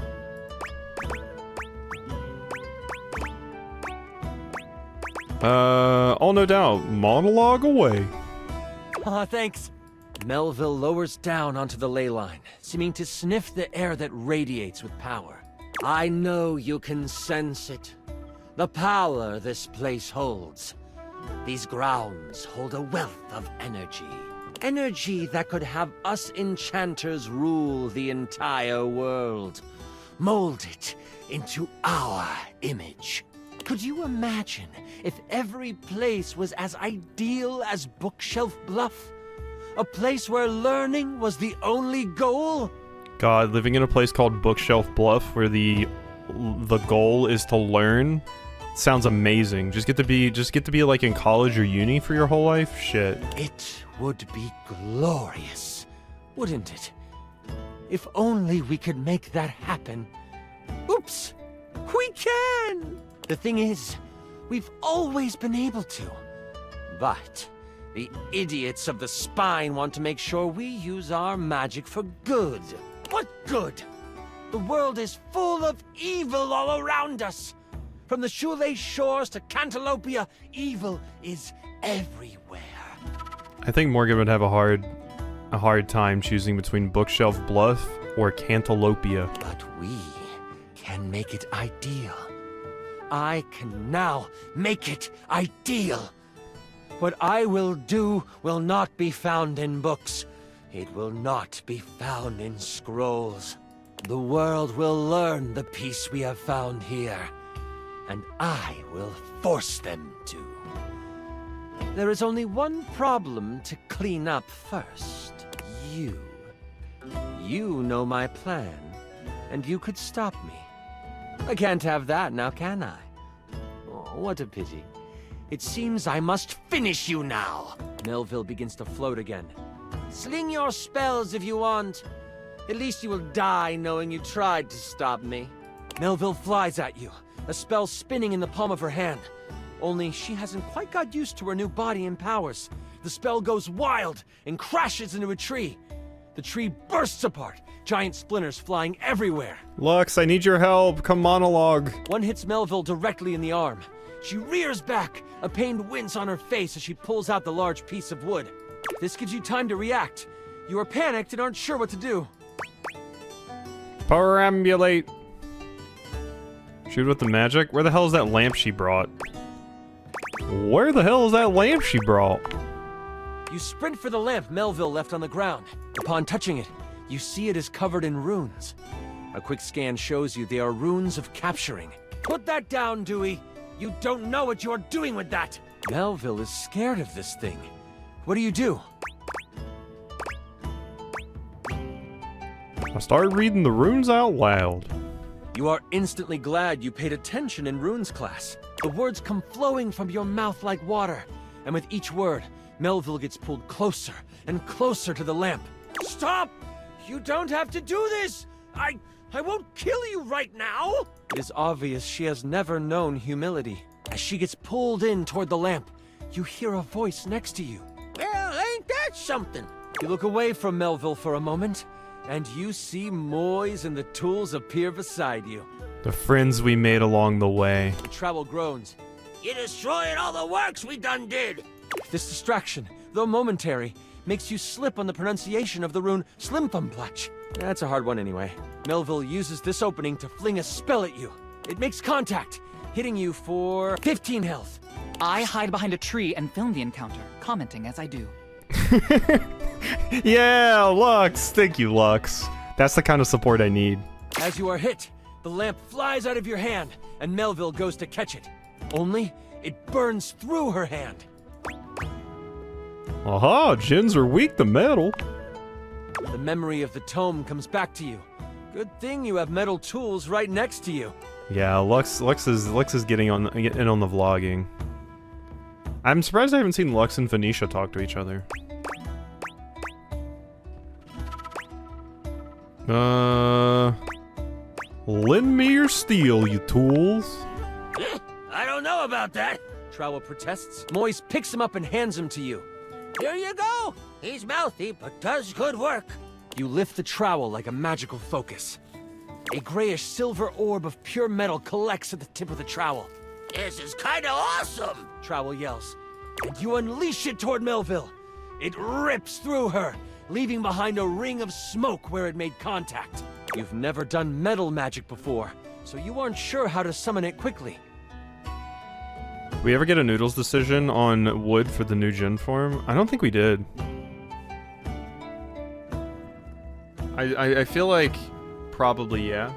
All no doubt. Monologue away. Aw, thanks. Melville lowers down onto the ley line, seeming to sniff the air that radiates with power. I know you can sense it. The power this place holds. These grounds hold a wealth of energy. Energy that could have us enchanters rule the entire world. Mold it into our image. Could you imagine if every place was as ideal as Bookshelf Bluff? A place where learning was the only goal? God, living in a place called Bookshelf Bluff where the goal is to learn sounds amazing. Just get to be like in college or uni for your whole life? Shit. It would be glorious, wouldn't it? If only we could make that happen. Oops! We can! The thing is, we've always been able to. But the idiots of the spine want to make sure we use our magic for good. What good? The world is full of evil all around us. From the shoelace shores to Cantalopia, evil is everywhere. I think Morgan would have a hard time choosing between Bookshelf Bluff or Cantalopia. But we can make it ideal. I can now make it ideal. What I will do will not be found in books. It will not be found in scrolls. The world will learn the peace we have found here, and I will force them to. There is only one problem to clean up first. You. You know my plan, and you could stop me. I can't have that now, can I? Oh, what a pity. It seems I must finish you now. Melville begins to float again. Sling your spells if you want. At least you will die knowing you tried to stop me. Melville flies at you, a spell spinning in the palm of her hand. Only she hasn't quite got used to her new body and powers. The spell goes wild and crashes into a tree. The tree bursts apart, giant splinters flying everywhere. Lux, I need your help. Come monologue. One hits Melville directly in the arm. She rears back, a pained wince on her face as she pulls out the large piece of wood. This gives you time to react. You are panicked and aren't sure what to do. Perambulate. Shoot with the magic? Where the hell is that lamp she brought? Where the hell is that lamp she brought? You sprint for the lamp Melville left on the ground. Upon touching it, you see it is covered in runes. A quick scan shows you they are runes of capturing. Put that down, Dewey. You don't know what you're doing with that. Melville is scared of this thing. What do? I started reading the runes out loud. You are instantly glad you paid attention in runes class. The words come flowing from your mouth like water, and with each word, Melville gets pulled closer and closer to the lamp. Stop! You don't have to do this! I won't kill you right now! It is obvious she has never known humility. As she gets pulled in toward the lamp, you hear a voice next to you. Well, ain't that something? You look away from Melville for a moment, and you see Moise and the tools appear beside you. The friends we made along the way. The travel groans. You're destroying all the works we done did! This distraction, though momentary, makes you slip on the pronunciation of the rune Slimfumplach. That's a hard one anyway. Melville uses this opening to fling a spell at you. It makes contact, hitting you for 15 health. I hide behind a tree and film the encounter, commenting as I do. Yeah, Lux! Thank you, Lux. That's the kind of support I need. As you are hit, the lamp flies out of your hand, and Melville goes to catch it. Only, it burns through her hand. Aha, Djinns are weak to metal. The memory of the tome comes back to you. Good thing you have metal tools right next to you. Yeah, Lux is getting in on the vlogging. I'm surprised I haven't seen Lux and Venetia talk to each other. Lend me your steel, you tools. I don't know about that. Trowel protests. Moise picks him up and hands him to you. Here you go. He's mouthy, but does good work. You lift the trowel like a magical focus. A grayish silver orb of pure metal collects at the tip of the trowel. This is kinda awesome! Trowel yells. And you unleash it toward Melville. It rips through her, leaving behind a ring of smoke where it made contact. You've never done metal magic before, so you aren't sure how to summon it quickly. We ever get a Noodles decision on wood for the new Djinn form? I don't think we did. I feel like probably yeah.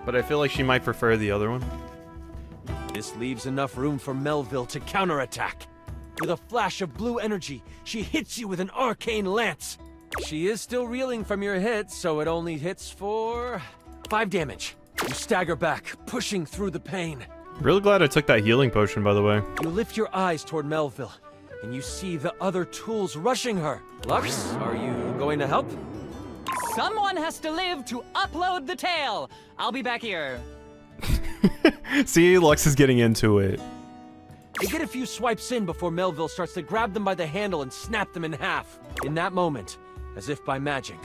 But I feel like she might prefer the other one. This leaves enough room for Melville to counterattack. With a flash of blue energy, she hits you with an arcane lance. She is still reeling from your hit, so it only hits for 5 damage. You stagger back, pushing through the pain. Really glad I took that healing potion, by the way. You lift your eyes toward Melville, and you see the other tools rushing her. Lux, are you going to help? Someone has to live to upload the tale. I'll be back here. See, Lux is getting into it. You get a few swipes in before Melville starts to grab them by the handle and snap them in half. In that moment, as if by magic,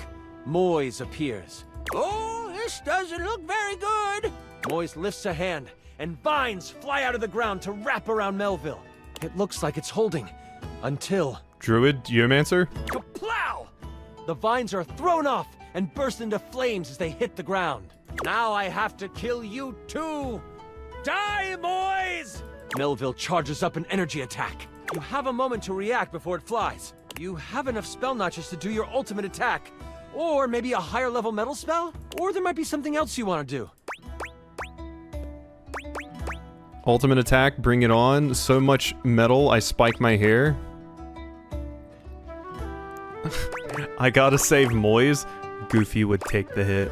Moise appears. Oh, this doesn't look very good. Moise lifts a hand, and vines fly out of the ground to wrap around Melville. It looks like it's holding, until... Druid, Geomancer? Kaplow! The vines are thrown off and burst into flames as they hit the ground. Now I have to kill you too! Die, Moise! Melville charges up an energy attack. You have a moment to react before it flies. You have enough spell notches to do your ultimate attack. Or maybe a higher level metal spell? Or there might be something else you want to do. Ultimate attack, bring it on. So much metal, I spike my hair. I gotta save Moise. Goofy would take the hit.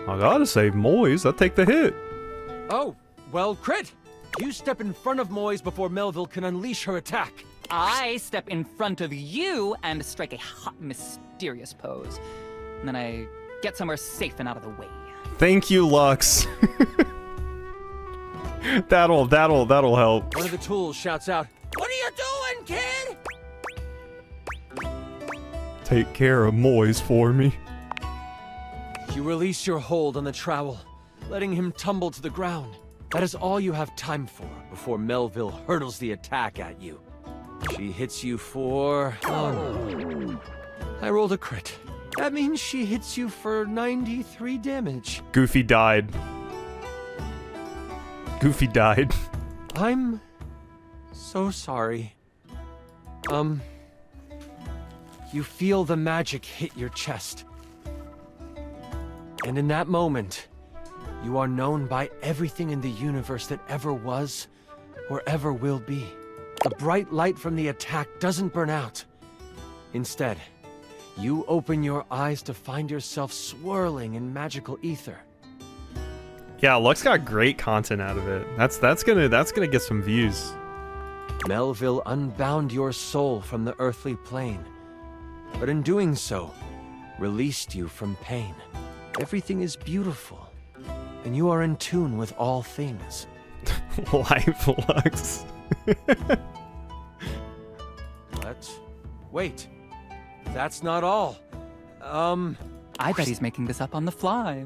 I gotta save Moise, I'll take the hit. Oh, well, crit! You step in front of Moise before Melville can unleash her attack. I step in front of you and strike a hot, mysterious pose. And then I get somewhere safe and out of the way. Thank you, Lux. That'll help. One of the tools shouts out, "What are you doing, kid?" Take care of Moise for me. You release your hold on the trowel, letting him tumble to the ground. That is all you have time for before Melville hurtles the attack at you. She hits you for... Oh no. I rolled a crit. That means she hits you for 93 damage. Goofy died. Goofy died. I'm so sorry. You feel the magic hit your chest. And in that moment, you are known by everything in the universe that ever was or ever will be. The bright light from the attack doesn't burn out. Instead, you open your eyes to find yourself swirling in magical ether. Yeah, Lux got great content out of it. That's gonna get some views. Melville unbound your soul from the earthly plane, but in doing so, released you from pain. Everything is beautiful, and you are in tune with all things. Life, Lux. But wait, that's not all. I bet he's making this up on the fly.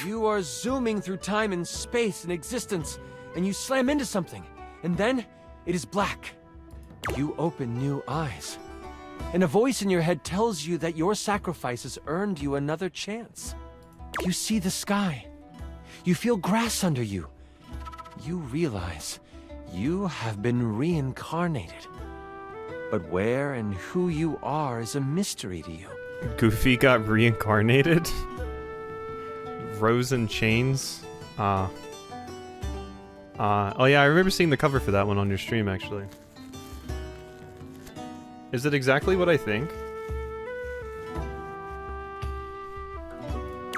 You are zooming through time and space and existence, and you slam into something, and then it is black. You open new eyes, and a voice in your head tells you that your sacrifice has earned you another chance. You see the sky. You feel grass under you. You realize you have been reincarnated. But where and who you are is a mystery to you. Goofy got reincarnated? Rose and Chains? Oh yeah, I remember seeing the cover for that one on your stream, actually. Is it exactly what I think?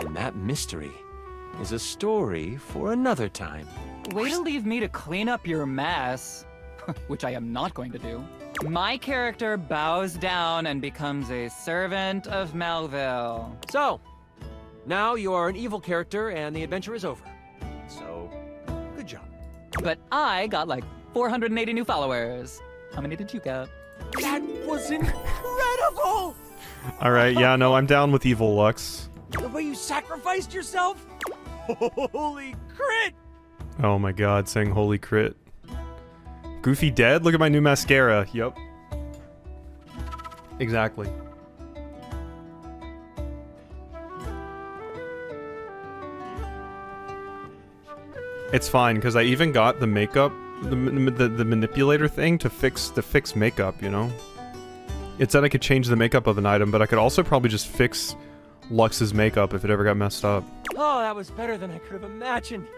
And that mystery is a story for another time. Way to leave me to clean up your mess. Which I am not going to do. My character bows down and becomes a servant of Melville. So, now you are an evil character and the adventure is over. So, good job. But I got like 480 new followers. How many did you get? That was incredible! Alright, yeah, no, I'm down with evil, Lux. The way you sacrificed yourself? Holy crit! Oh my god, saying holy crit. Goofy dead? Look at my new mascara. Yup. Exactly. It's fine, because I even got the makeup, the manipulator thing to fix makeup, you know? It said I could change the makeup of an item, but I could also probably just fix Lux's makeup if it ever got messed up. Oh, that was better than I could have imagined.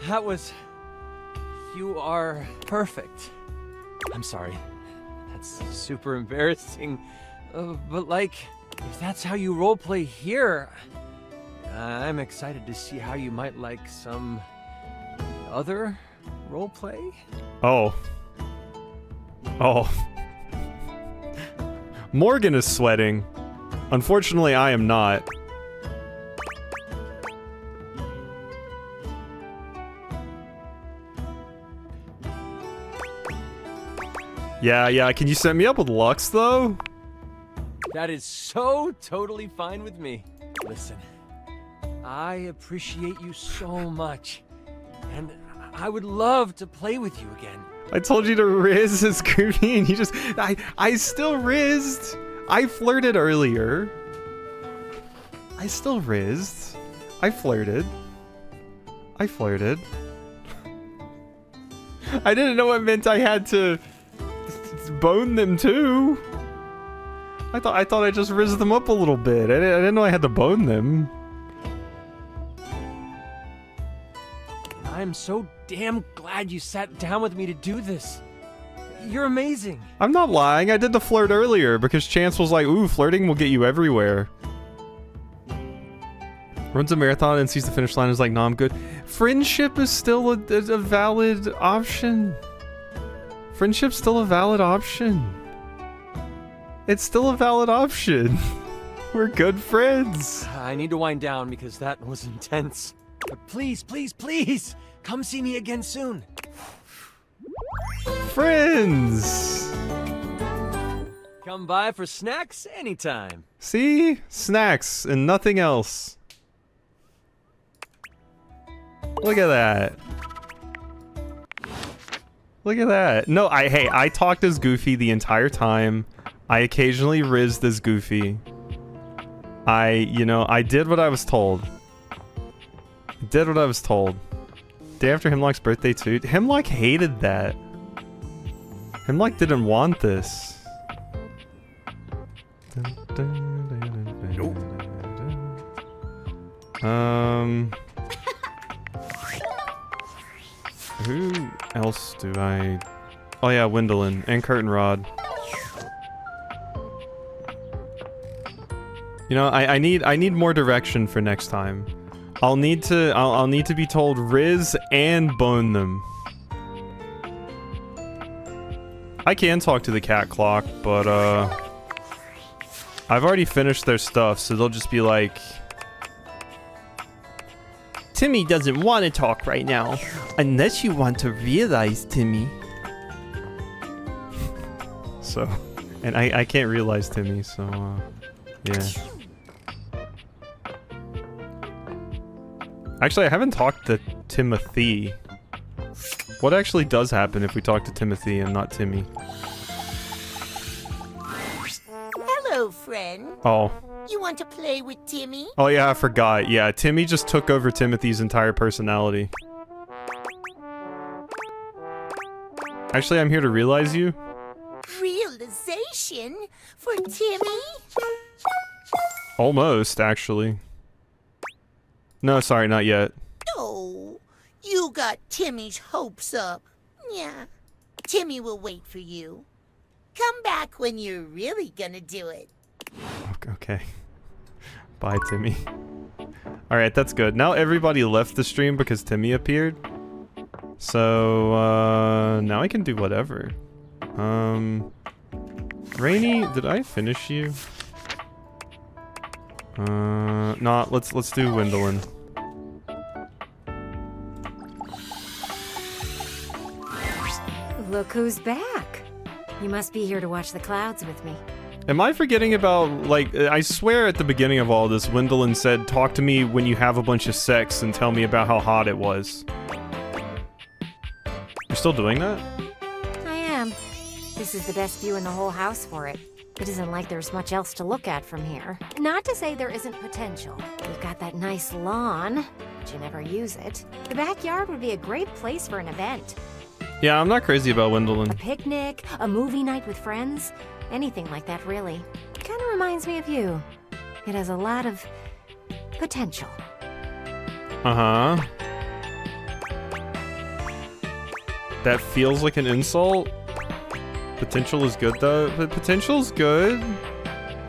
That was... You are perfect. I'm sorry. That's super embarrassing. But like, if that's how you roleplay here, I'm excited to see how you might like some other roleplay. Oh. Oh. Morgan is sweating. Unfortunately, I am not. Yeah, can you set me up with Lux, though? That is so totally fine with me. Listen, I appreciate you so much, and I would love to play with you again. I told you to Riz as Goofy, and you just... I still rizzed! I flirted earlier. I still rizzed. I flirted. I flirted. I didn't know it meant I had to... bone them too. I thought I just rizzed them up a little bit. I didn't know I had to bone them. I'm so damn glad you sat down with me to do this. You're amazing. I'm not lying. I did the flirt earlier because Chance was like, ooh, flirting will get you everywhere. Runs a marathon and sees the finish line and is like, nah, I'm good. Friendship is still a valid option. Friendship's still a valid option. It's still a valid option. We're good friends. I need to wind down because that was intense. But please, please, please, come see me again soon. Friends. Come by for snacks anytime. See? Snacks and nothing else. Look at that. Look at that. No, I talked as Goofy the entire time. I occasionally rizzed as Goofy. I did what I was told. Day after Hemlock's birthday too. Hemlock hated that. Hemlock didn't want this. Who else do I... Oh yeah, Wendolyn and Curtain Rod. You know, I need more direction for next time. I'll need to be told Riz and bone them. I can talk to the cat clock, but I've already finished their stuff, so they'll just be like, Timmy doesn't want to talk right now, unless you want to realize, Timmy. So, and I can't realize Timmy, so yeah. Actually, I haven't talked to Timothy. What actually does happen if we talk to Timothy and not Timmy? Hello, friend. Oh. You want to play with Timmy? Oh yeah, I forgot. Yeah, Timmy just took over Timothy's entire personality. Actually, I'm here to realize you. Realization for Timmy? Almost, actually. No, sorry, not yet. Oh, you got Timmy's hopes up. Yeah, Timmy will wait for you. Come back when you're really gonna do it. Okay. Bye, Timmy. Alright, that's good. Now everybody left the stream because Timmy appeared. So, now I can do whatever. Rainy, did I finish you? No, let's do Wendolyn. Look who's back. You must be here to watch the clouds with me. Am I forgetting about, like, I swear at the beginning of all this, Wendolyn said, talk to me when you have a bunch of sex and tell me about how hot it was. You're still doing that? I am. This is the best view in the whole house for it. It isn't like there's much else to look at from here. Not to say there isn't potential. We've got that nice lawn, but you never use it. The backyard would be a great place for an event. Yeah, I'm not crazy about Wendolyn. A picnic, a movie night with friends, anything like that really. Kinda reminds me of you. It has a lot of potential. Uh-huh. That feels like an insult. Potential is good though. But potential's good.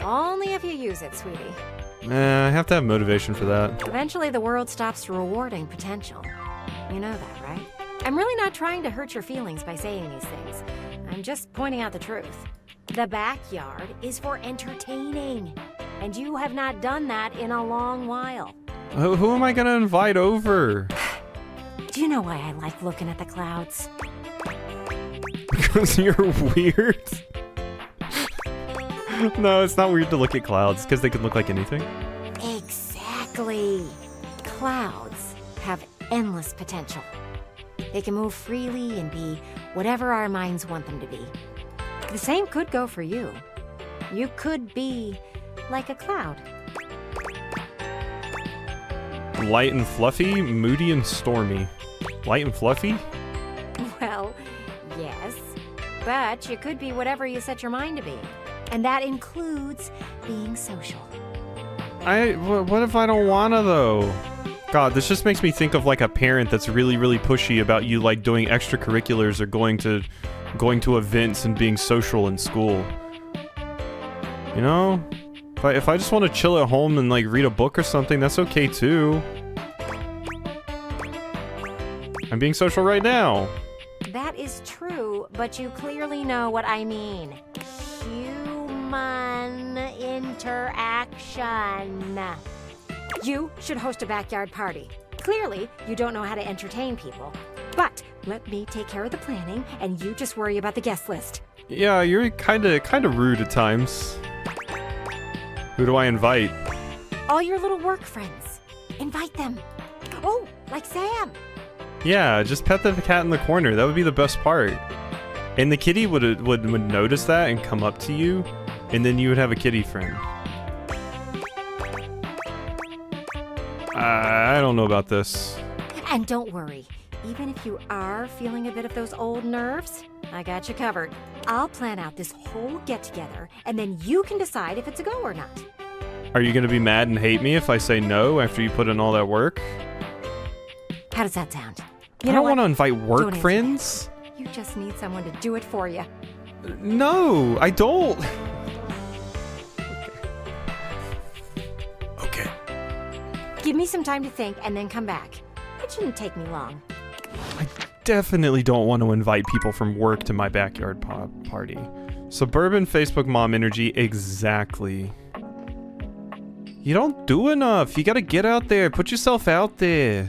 Only if you use it, sweetie. I have to have motivation for that. Eventually the world stops rewarding potential. You know that, right? I'm really not trying to hurt your feelings by saying these things. I'm just pointing out the truth. The backyard is for entertaining, and you have not done that in a long while. Who am I gonna invite over? Do you know why I like looking at the clouds? Because you're weird? No, it's not weird to look at clouds, because they could look like anything. Exactly. Clouds have endless potential. They can move freely and be whatever our minds want them to be. The same could go for you. You could be like a cloud. Light and fluffy, moody and stormy. Light and fluffy? Well, yes. But you could be whatever you set your mind to be. And that includes being social. What if I don't wanna though? God, this just makes me think of like a parent that's really, really pushy about you like doing extracurriculars or going to events and being social in school. You know? If I just want to chill at home and like read a book or something, that's okay too. I'm being social right now. That is true, but you clearly know what I mean. Human interaction. You should host a backyard party. Clearly, you don't know how to entertain people. But let me take care of the planning, and you just worry about the guest list. Yeah, you're kinda rude at times. Who do I invite? All your little work friends. Invite them. Oh, like Sam. Yeah, just pet the cat in the corner. That would be the best part. And the kitty would notice that and come up to you, and then you would have a kitty friend. I don't know about this. And don't worry, even if you are feeling a bit of those old nerves, I got you covered. I'll plan out this whole get-together, and then you can decide if it's a go or not. Are you gonna be mad and hate me if I say no after you put in all that work? How does that sound? I don't want to invite work Don't answer friends. that. You just need someone to do it for you. No, I don't. Give me some time to think and then come back. It shouldn't take me long. Definitely don't want to invite people from work to my backyard party. Suburban Facebook mom energy, exactly. You don't do enough. You gotta get out there. Put yourself out there.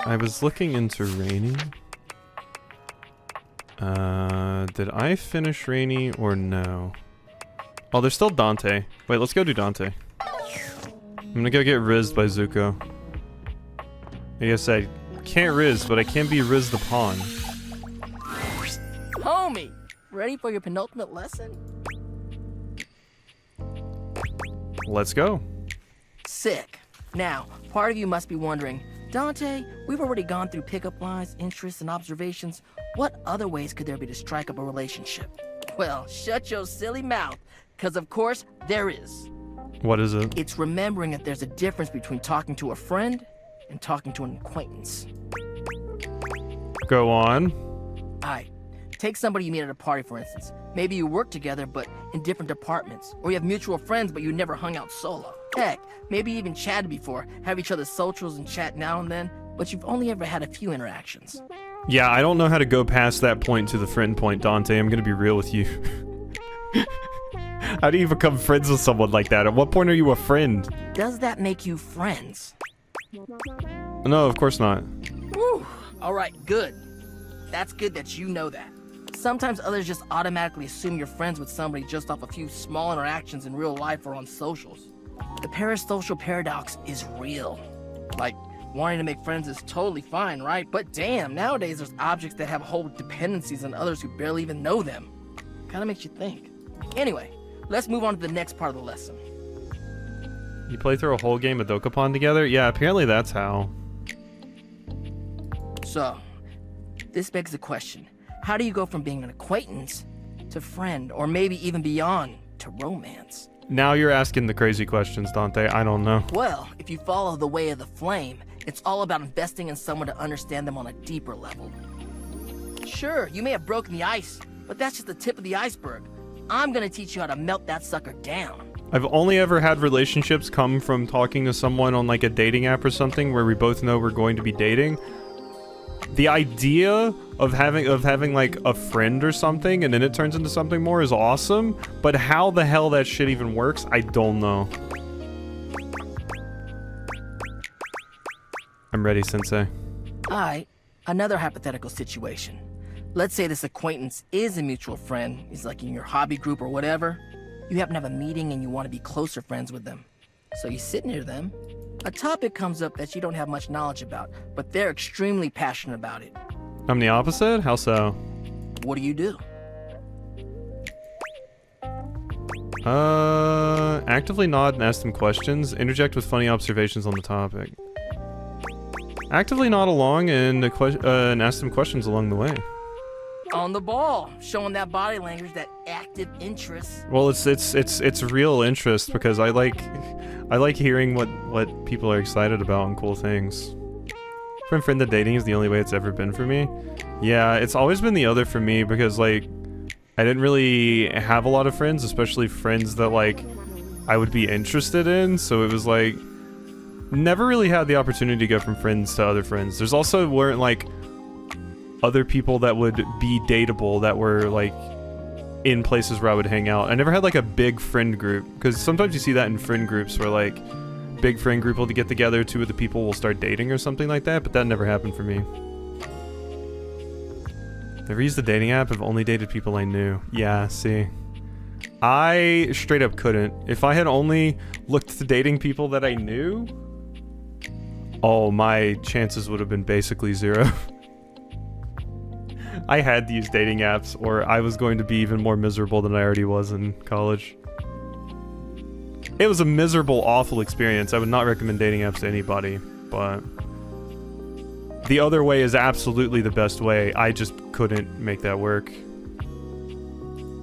I was looking into Rainy. Did I finish Rainy or no? Oh, there's still Dante. Wait, let's go do Dante. I'm gonna go get rizzed by Zuko. Like I said, can't riz, but I can be rizzed upon. Homie, ready for your penultimate lesson? Let's go. Sick. Now, part of you must be wondering, Dante, we've already gone through pickup lines, interests, and observations. What other ways could there be to strike up a relationship? Well, shut your silly mouth, because of course there is. What is it? It's remembering that there's a difference between talking to a friend and talking to an acquaintance. Go on. Alright, take somebody you meet at a party, for instance. Maybe you work together, but in different departments. Or you have mutual friends, but you never hung out solo. Heck, maybe you even chatted before, have each other's socials and chat now and then, but you've only ever had a few interactions. Yeah, I don't know how to go past that point to the friend point, Dante. I'm gonna be real with you. How do you become friends with someone like that? At what point are you a friend? Does that make you friends? No, of course not. Whew. Alright, good. That's good that you know that. Sometimes others just automatically assume you're friends with somebody just off a few small interactions in real life or on socials. The parasocial paradox is real. Like, wanting to make friends is totally fine, right? But damn, nowadays there's objects that have whole dependencies on others who barely even know them. Kinda makes you think. Anyway, let's move on to the next part of the lesson. You play through a whole game of Dokapon together? Yeah, apparently that's how. So, this begs the question. How do you go from being an acquaintance to friend, or maybe even beyond, to romance? Now you're asking the crazy questions, Dante. I don't know. Well, if you follow the way of the flame, it's all about investing in someone to understand them on a deeper level. Sure, you may have broken the ice, but that's just the tip of the iceberg. I'm gonna teach you how to melt that sucker down. I've only ever had relationships come from talking to someone on like a dating app or something where we both know we're going to be dating. The idea of having like a friend or something and then it turns into something more is awesome, but how the hell that shit even works, I don't know. I'm ready, Sensei. Alright, another hypothetical situation. Let's say this acquaintance is a mutual friend, he's like in your hobby group or whatever. You happen to have a meeting and you want to be closer friends with them. So you sit near them. A topic comes up that you don't have much knowledge about, but they're extremely passionate about it. I'm the opposite? How so? What do you do? Actively nod and ask them questions. Interject with funny observations on the topic. Actively nod along and ask them questions along the way. On the ball, showing that body language, that active interest. Well, it's real interest because I like hearing what people are excited about and cool things. Friend to dating is the only way it's ever been for me. Yeah, it's always been the other for me because like I didn't really have a lot of friends, especially friends that like I would be interested in, so it was like never really had the opportunity to go from friends to other friends. There's also weren't like other people that would be dateable that were like in places where I would hang out. I never had like a big friend group because sometimes you see that in friend groups where like big friend group will get together, two of the people will start dating or something like that, but that never happened for me. Never used the dating app. I've only dated people I knew. Yeah, see. I straight up couldn't. If I had only looked to dating people that I knew, oh, my chances would have been basically zero. I had to use dating apps or I was going to be even more miserable than I already was in college. It was a miserable, awful experience. I would not recommend dating apps to anybody, but the other way is absolutely the best way. I just couldn't make that work.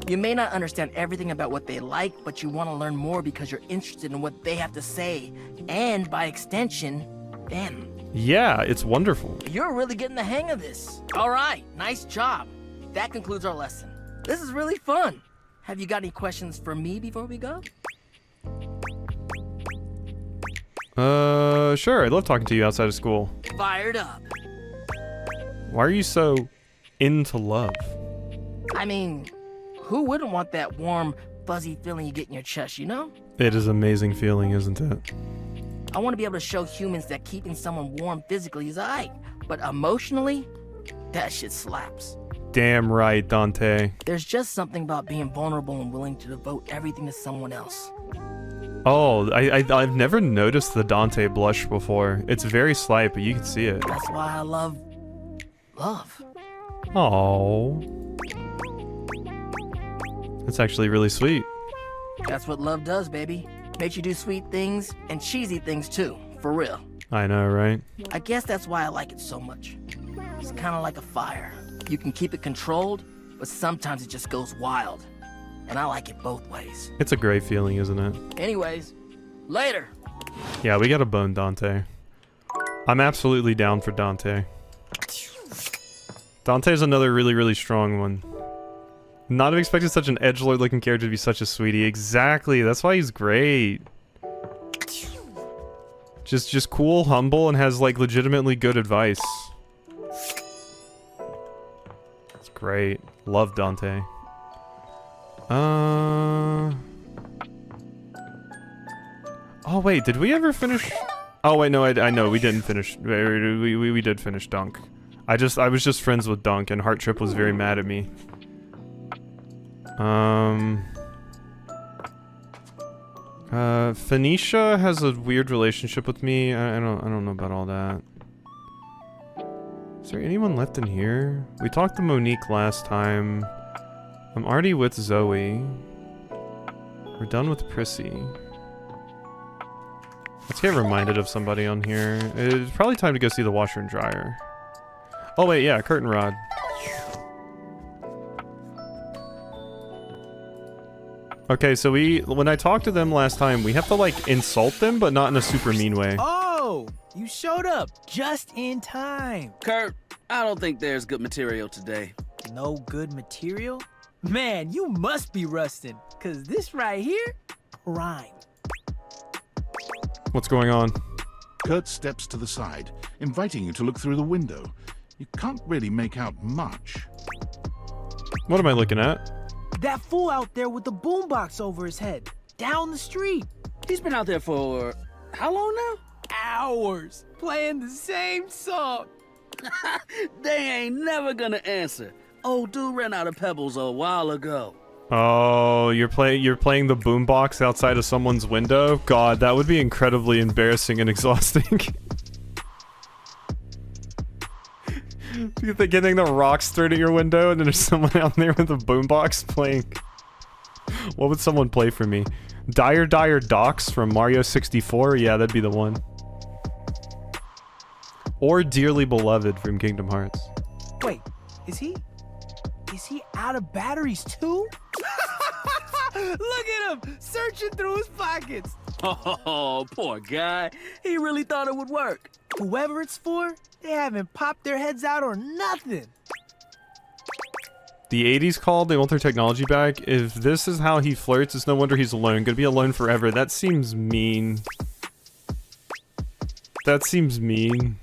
You may not understand everything about what they like, but you want to learn more because you're interested in what they have to say, and by extension, them. Yeah, it's wonderful. You're really getting the hang of this. All right, nice job. That concludes our lesson. This is really fun. Have you got any questions for me before we go? Sure. I love talking to you outside of school. Fired up. Why are you so into love? I mean, who wouldn't want that warm, fuzzy feeling you get in your chest, you know? It is an amazing feeling, isn't it? I want to be able to show humans that keeping someone warm physically is alright, but emotionally, that shit slaps. Damn right, Dante. There's just something about being vulnerable and willing to devote everything to someone else. Oh, I've never noticed the Dante blush before. It's very slight, but you can see it. That's why I love... Oh. That's actually really sweet. That's what love does, baby. Makes you do sweet things and cheesy things too, for real. I know, right? I guess that's why I like it so much. It's kind of like a fire. You can keep it controlled, but sometimes it just goes wild. And I like it both ways. It's a great feeling, isn't it? Anyways, later. Yeah, we gotta bone Dante. I'm absolutely down for Dante. Dante's another really, really strong one. Not have expected such an edgelord looking character to be such a sweetie. Exactly, that's why he's great. Just cool, humble, and has like legitimately good advice. It's great. Love Dante. Oh wait, did we ever finish? Oh wait, no, I know we didn't finish. We did finish Dunk. I was just friends with Dunk, and Heart Trip was very mad at me. Phoenicia has a weird relationship with me. I don't know about all that. Is there anyone left in here? We talked to Monique last time. I'm already with Zoe. We're done with Prissy. Let's get reminded of somebody on here. It's probably time to go see the washer and dryer. Oh wait, yeah, curtain rod. Okay, so when I talked to them last time, we have to like insult them, but not in a super mean way. Oh, you showed up just in time. Kurt, I don't think there's good material today. No good material? Man, you must be rusting, cause this right here, prime. What's going on? Kurt steps to the side, inviting you to look through the window. You can't really make out much. What am I looking at? That fool out there with the boombox over his head, down the street. He's been out there for how long now? Hours, playing the same song. They ain't never gonna answer. Old dude ran out of pebbles a while ago. Oh, you're playing the boombox outside of someone's window? God, that would be incredibly embarrassing and exhausting. You're getting the rocks thrown at your window and then there's someone out there with a boombox playing. What would someone play for me? Dire Docks from Mario 64? Yeah, that'd be the one. Or Dearly Beloved from Kingdom Hearts. Wait, is he out of batteries too? Look at him, searching through his pockets. Oh, poor guy. He really thought it would work. Whoever it's for, they haven't popped their heads out or nothing. The 80s called, they want their technology back. If this is how he flirts, it's no wonder he's alone. Gonna be alone forever. That seems mean. That seems mean.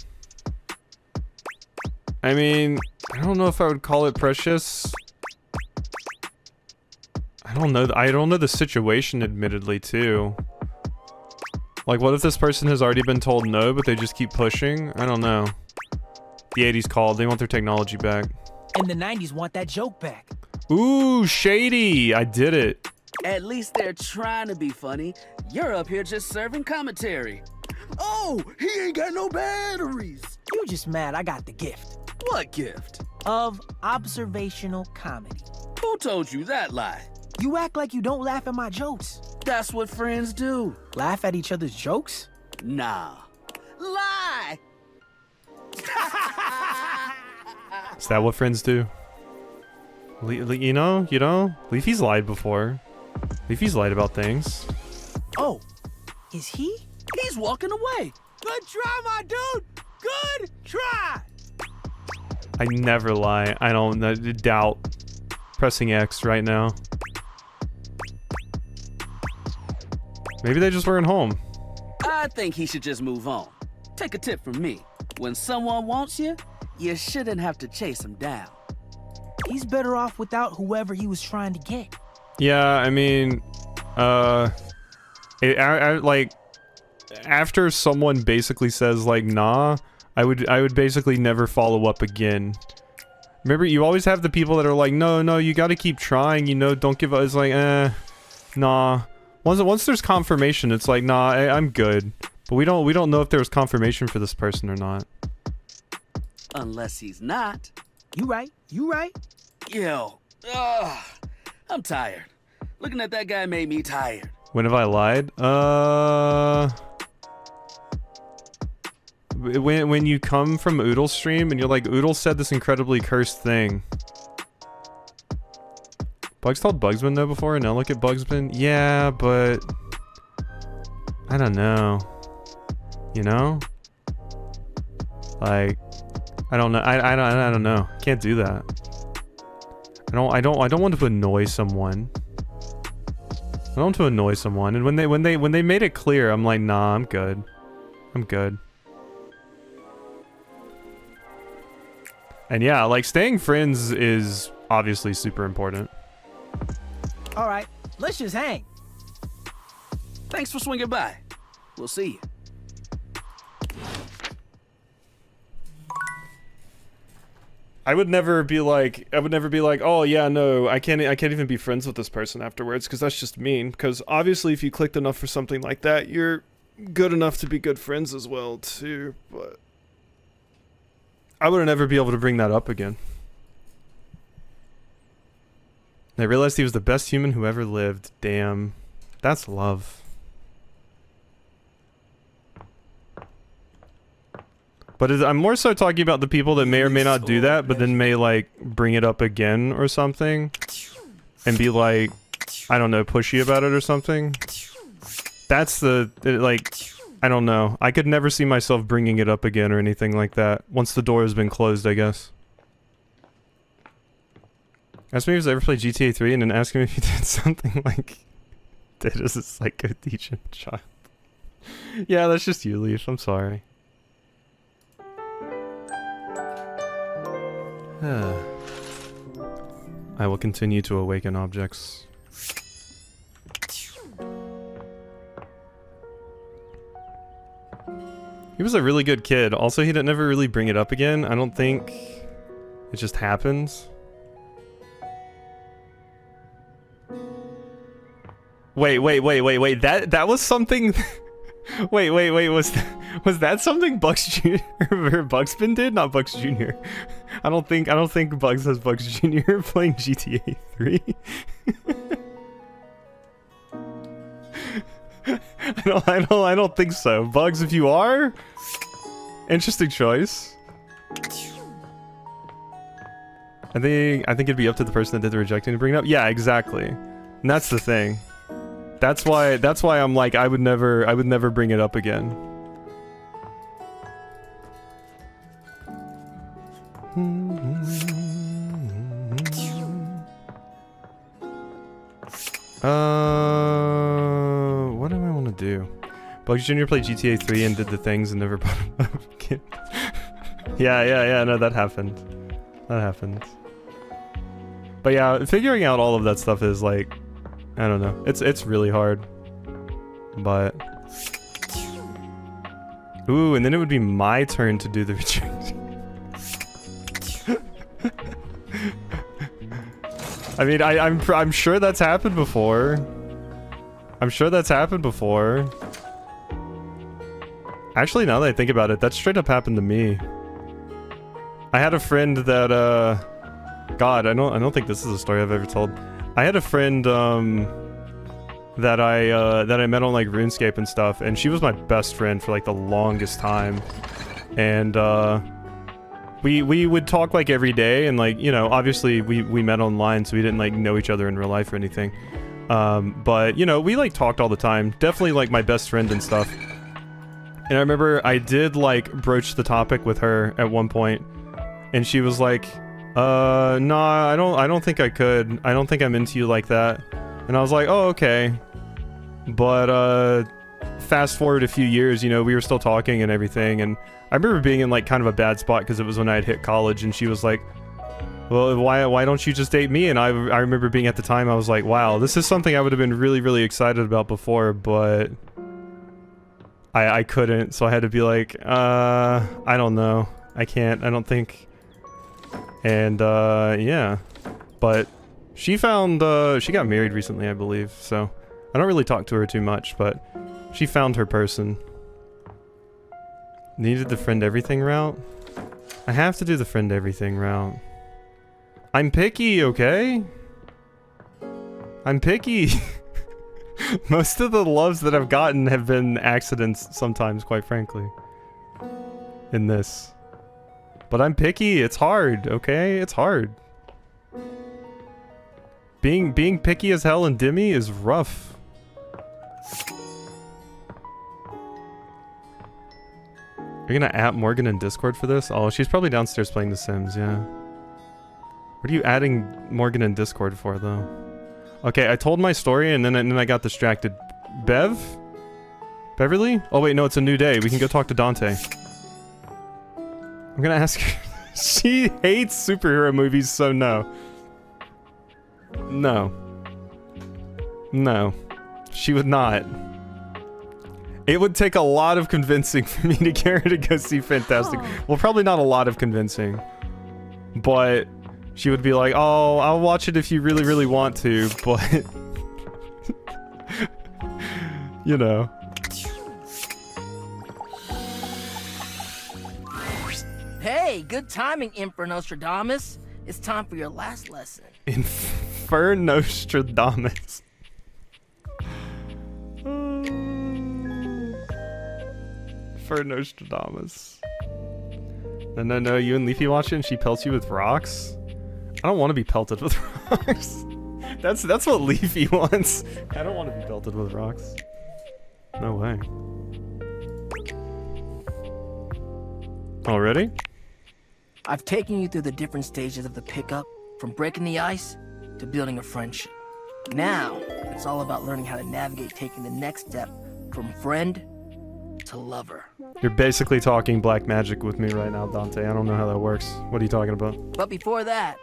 I mean, I don't know if I would call it precious. I don't know the situation, admittedly, too. Like, what if this person has already been told no, but they just keep pushing? I don't know. The 80s called, they want their technology back. And the 90s want that joke back. Ooh, shady. I did it. At least they're trying to be funny. You're up here just serving commentary. Oh, he ain't got no batteries. You just mad I got the gift. What gift? Of observational comedy. Who told you that lie? You act like you don't laugh at my jokes. That's what friends do. Laugh at each other's jokes? Nah. Lie! Is that what friends do? You know, Leafy's lied before. Leafy's lied about things. Oh, is he? He's walking away. Good try, my dude. Good try. I never lie. I don't doubt pressing X right now. Maybe they just weren't home. I think he should just move on. Take a tip from me. When someone wants you, you shouldn't have to chase him down. He's better off without whoever he was trying to get. Yeah, I mean, like, after someone basically says like, nah, I would basically never follow up again. Remember, you always have the people that are like, no, you got to keep trying, you know, don't give up. It's like, nah. Once there's confirmation, it's like, nah, I'm good. But we don't know if there was confirmation for this person or not. Unless he's not. You right. Yo, I'm tired. Looking at that guy made me tired. When have I lied? When you come from Oodle's stream and you're like, Oodle said this incredibly cursed thing. Bugs told Bugsman though before, and now look at Bugsman. Yeah, but I don't know. You know? Like, I don't know. I don't know. Can't do that. I don't want to annoy someone. I don't want to annoy someone. And when they made it clear, I'm like, nah, I'm good. I'm good. And yeah, like, staying friends is obviously super important. All right, let's just hang. Thanks for swinging by. We'll see you. I would never be like, oh yeah, no, I can't even be friends with this person afterwards, because that's just mean. Because obviously if you clicked enough for something like that, you're good enough to be good friends as well too, but I would never be able to bring that up again. I realized he was the best human who ever lived. Damn. That's love. But I'm more so talking about the people that may or may not do that, but then may, like, bring it up again or something. And be like, I don't know, pushy about it or something. That's the, like, I don't know. I could never see myself bringing it up again or anything like that. Once the door has been closed, I guess. Ask me if he's ever played GTA 3 and then ask him if he did something like did as a psycho teaching child. Yeah, that's just you, Leaf. I'm sorry. I will continue to awaken objects. He was a really good kid. Also, he didn't never really bring it up again. I don't think it just happens. Wait. That was something. wait. Was that something Bugs Jr. or Bugsman did? Not Bugs Jr. I don't think Bugs has Bugs Jr. playing GTA 3. I don't think so. Bugs, if you are, interesting choice. I think it'd be up to the person that did the rejecting to bring it up. Yeah, exactly. And that's the thing. That's why I'm like, I would never bring it up again. What do I want to do? Bugs Jr. played GTA 3 and did the things and never brought it up again. Yeah, no, that happened. But yeah, figuring out all of that stuff is like, I don't know. It's really hard. But ooh, and then it would be my turn to do the rejection. I mean, I'm sure that's happened before. I'm sure that's happened before. Actually, now that I think about it, that straight up happened to me. I had a friend that, God, I don't think this is a story I've ever told. I had a friend, that I met on like RuneScape and stuff, and she was my best friend for like the longest time. And, we would talk like every day, and like, you know, obviously we met online, so we didn't like know each other in real life or anything. But, you know, we like talked all the time. Definitely like my best friend and stuff. And I remember I did like broach the topic with her at one point, and she was like, nah, I don't think I could. I don't think I'm into you like that. And I was like, oh, okay. But, fast forward a few years, you know, we were still talking and everything, and I remember being in like kind of a bad spot because it was when I had hit college, and she was like, well, why don't you just date me? And I remember being at the time, I was like, wow, this is something I would have been really, really excited about before, but I couldn't, so I had to be like, I don't know. I can't, I don't think. And, yeah. But she found, she got married recently, I believe, so I don't really talk to her too much, but she found her person. Needed the friend everything route? I have to do the friend everything route. I'm picky, okay? I'm picky. Most of the loves that I've gotten have been accidents sometimes, quite frankly. In this. But I'm picky, it's hard, okay? It's hard. Being picky as hell in Dimmy is rough. You're gonna at Morgan in Discord for this? Oh, she's probably downstairs playing The Sims, yeah. What are you adding Morgan in Discord for, though? Okay, I told my story and then I got distracted. Beverly? Oh wait, no, it's a new day. We can go talk to Dante. I'm gonna ask her. She hates superhero movies, so no. No. No. She would not. It would take a lot of convincing for me to get her to go see Fantastic. Well, probably not a lot of convincing. But she would be like, oh, I'll watch it if you really, really want to, but... you know. Hey, good timing, Emperor Nostradamus. It's time for your last lesson. Infernostradamus. Infernostradamus. No, you and Leafy watch it and she pelts you with rocks? I don't want to be pelted with rocks. That's what Leafy wants. I don't want to be pelted with rocks. No way. Already? I've taken you through the different stages of the pickup, from breaking the ice to building a friendship. Now, it's all about learning how to navigate taking the next step from friend to lover. You're basically talking black magic with me right now, Dante. I don't know how that works. What are you talking about? But before that,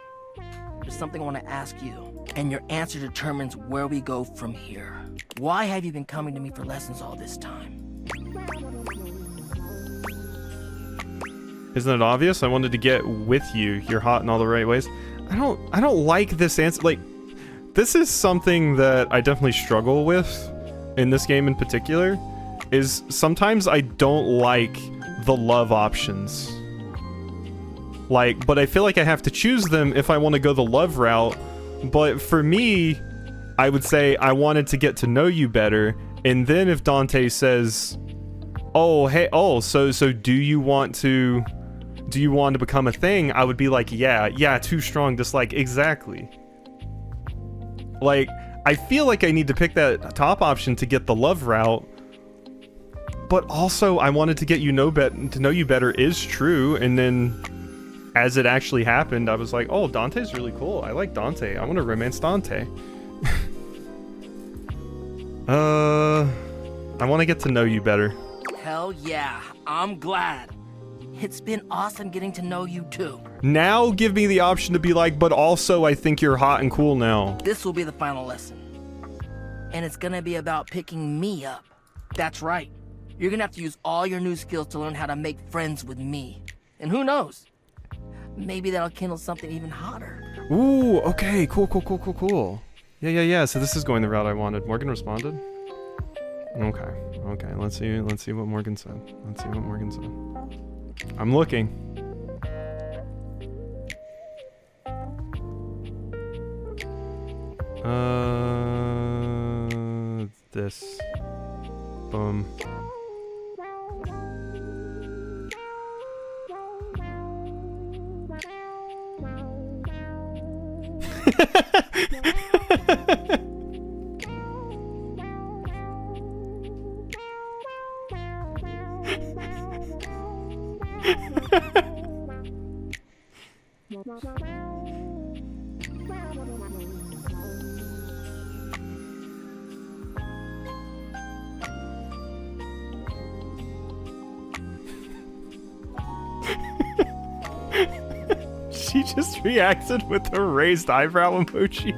there's something I want to ask you, and your answer determines where we go from here. Why have you been coming to me for lessons all this time? Isn't it obvious? I wanted to get with you. You're hot in all the right ways. I don't like this answer. Like, this is something that I definitely struggle with in this game in particular, is sometimes I don't like the love options. Like, but I feel like I have to choose them if I want to go the love route. But for me, I would say I wanted to get to know you better. And then if Dante says, oh, hey, oh, so do you want to become a thing? I would be like, yeah, too strong dislike, exactly. Like, I feel like I need to pick that top option to get the love route, but also I wanted to get to know you better is true, and then as it actually happened, I was like, oh, Dante's really cool. I like Dante. I want to romance Dante. I want to get to know you better. Hell yeah, I'm glad. It's been awesome getting to know you too. Now give me the option to be like, but also I think you're hot and cool now. This will be the final lesson. And it's gonna be about picking me up. That's right. You're gonna have to use all your new skills to learn how to make friends with me. And who knows? Maybe that'll kindle something even hotter. Ooh, okay, cool. Yeah. So this is going the route I wanted. Morgan responded? Okay, let's see what Morgan said. I'm looking. This. Boom. She just reacted with a raised eyebrow emoji.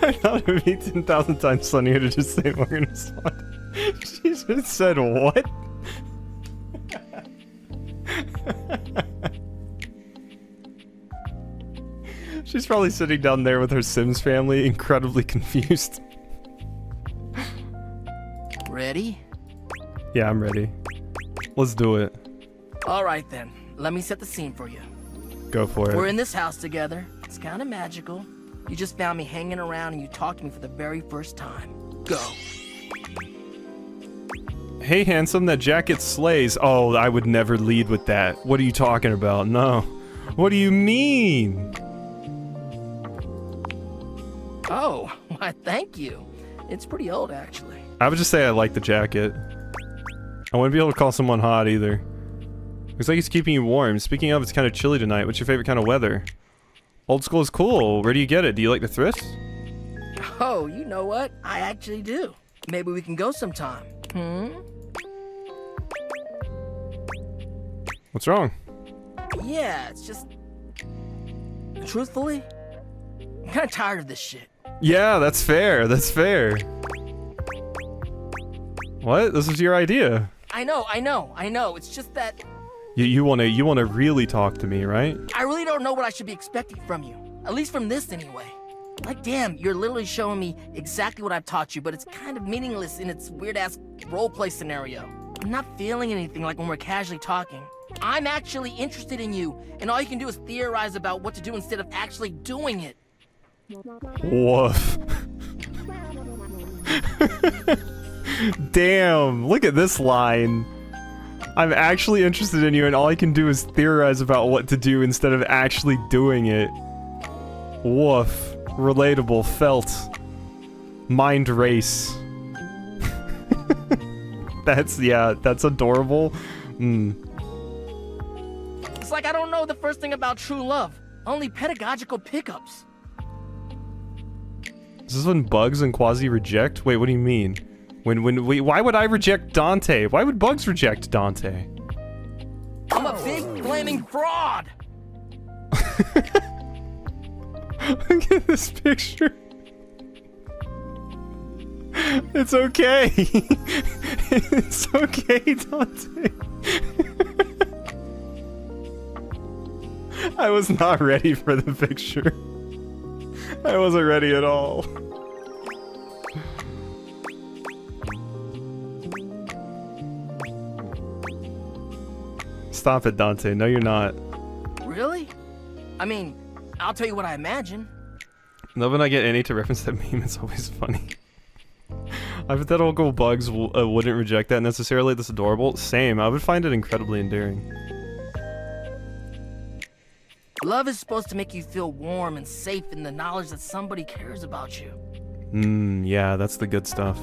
I thought it would be 10,000 times funnier to just say Morgan responded. She just said what? She's probably sitting down there with her Sims family, incredibly confused. Ready? Yeah, I'm ready. Let's do it. All right then. Let me set the scene for you. Go for it. We're in this house together. It's kind of magical. You just found me hanging around and you talked to me for the very first time. Go. Hey, handsome, that jacket slays. Oh, I would never lead with that. What are you talking about? No. What do you mean? Oh, why, thank you. It's pretty old, actually. I would just say I like the jacket. I wouldn't be able to call someone hot either. Looks like it's keeping you warm. Speaking of, it's kind of chilly tonight. What's your favorite kind of weather? Old school is cool. Where do you get it? Do you like the thrifts? Oh, you know what? I actually do. Maybe we can go sometime. What's wrong? Yeah, it's just... Truthfully, I'm kind of tired of this shit. Yeah, that's fair. That's fair. What? This was your idea. I know. It's just that... You wanna really talk to me, right? I really don't know what I should be expecting from you. At least from this, anyway. Like, damn, you're literally showing me exactly what I've taught you, but it's kind of meaningless in its weird-ass roleplay scenario. I'm not feeling anything like when we're casually talking. I'm actually interested in you, and all you can do is theorize about what to do instead of actually doing it. Woof. Damn, look at this line. I'm actually interested in you, and all I can do is theorize about what to do instead of actually doing it. Woof. Relatable. Felt. Mind race. That's adorable. It's like I don't know the first thing about true love. Only pedagogical pickups. Is this when Bugs and Quasi reject? Wait, what do you mean? Why would I reject Dante? Why would Bugs reject Dante? I'm a big flaming fraud! Look at this picture. It's okay. It's okay, Dante. I was not ready for the picture. I wasn't ready at all. Stop it, Dante. No, you're not. Really? I mean, I'll tell you what I imagine. Love when I get Annie to reference that meme. It's always funny. Hypothetical Bugs wouldn't reject that necessarily. That's adorable. Same. I would find it incredibly endearing. Love is supposed to make you feel warm and safe in the knowledge that somebody cares about you. Yeah, that's the good stuff.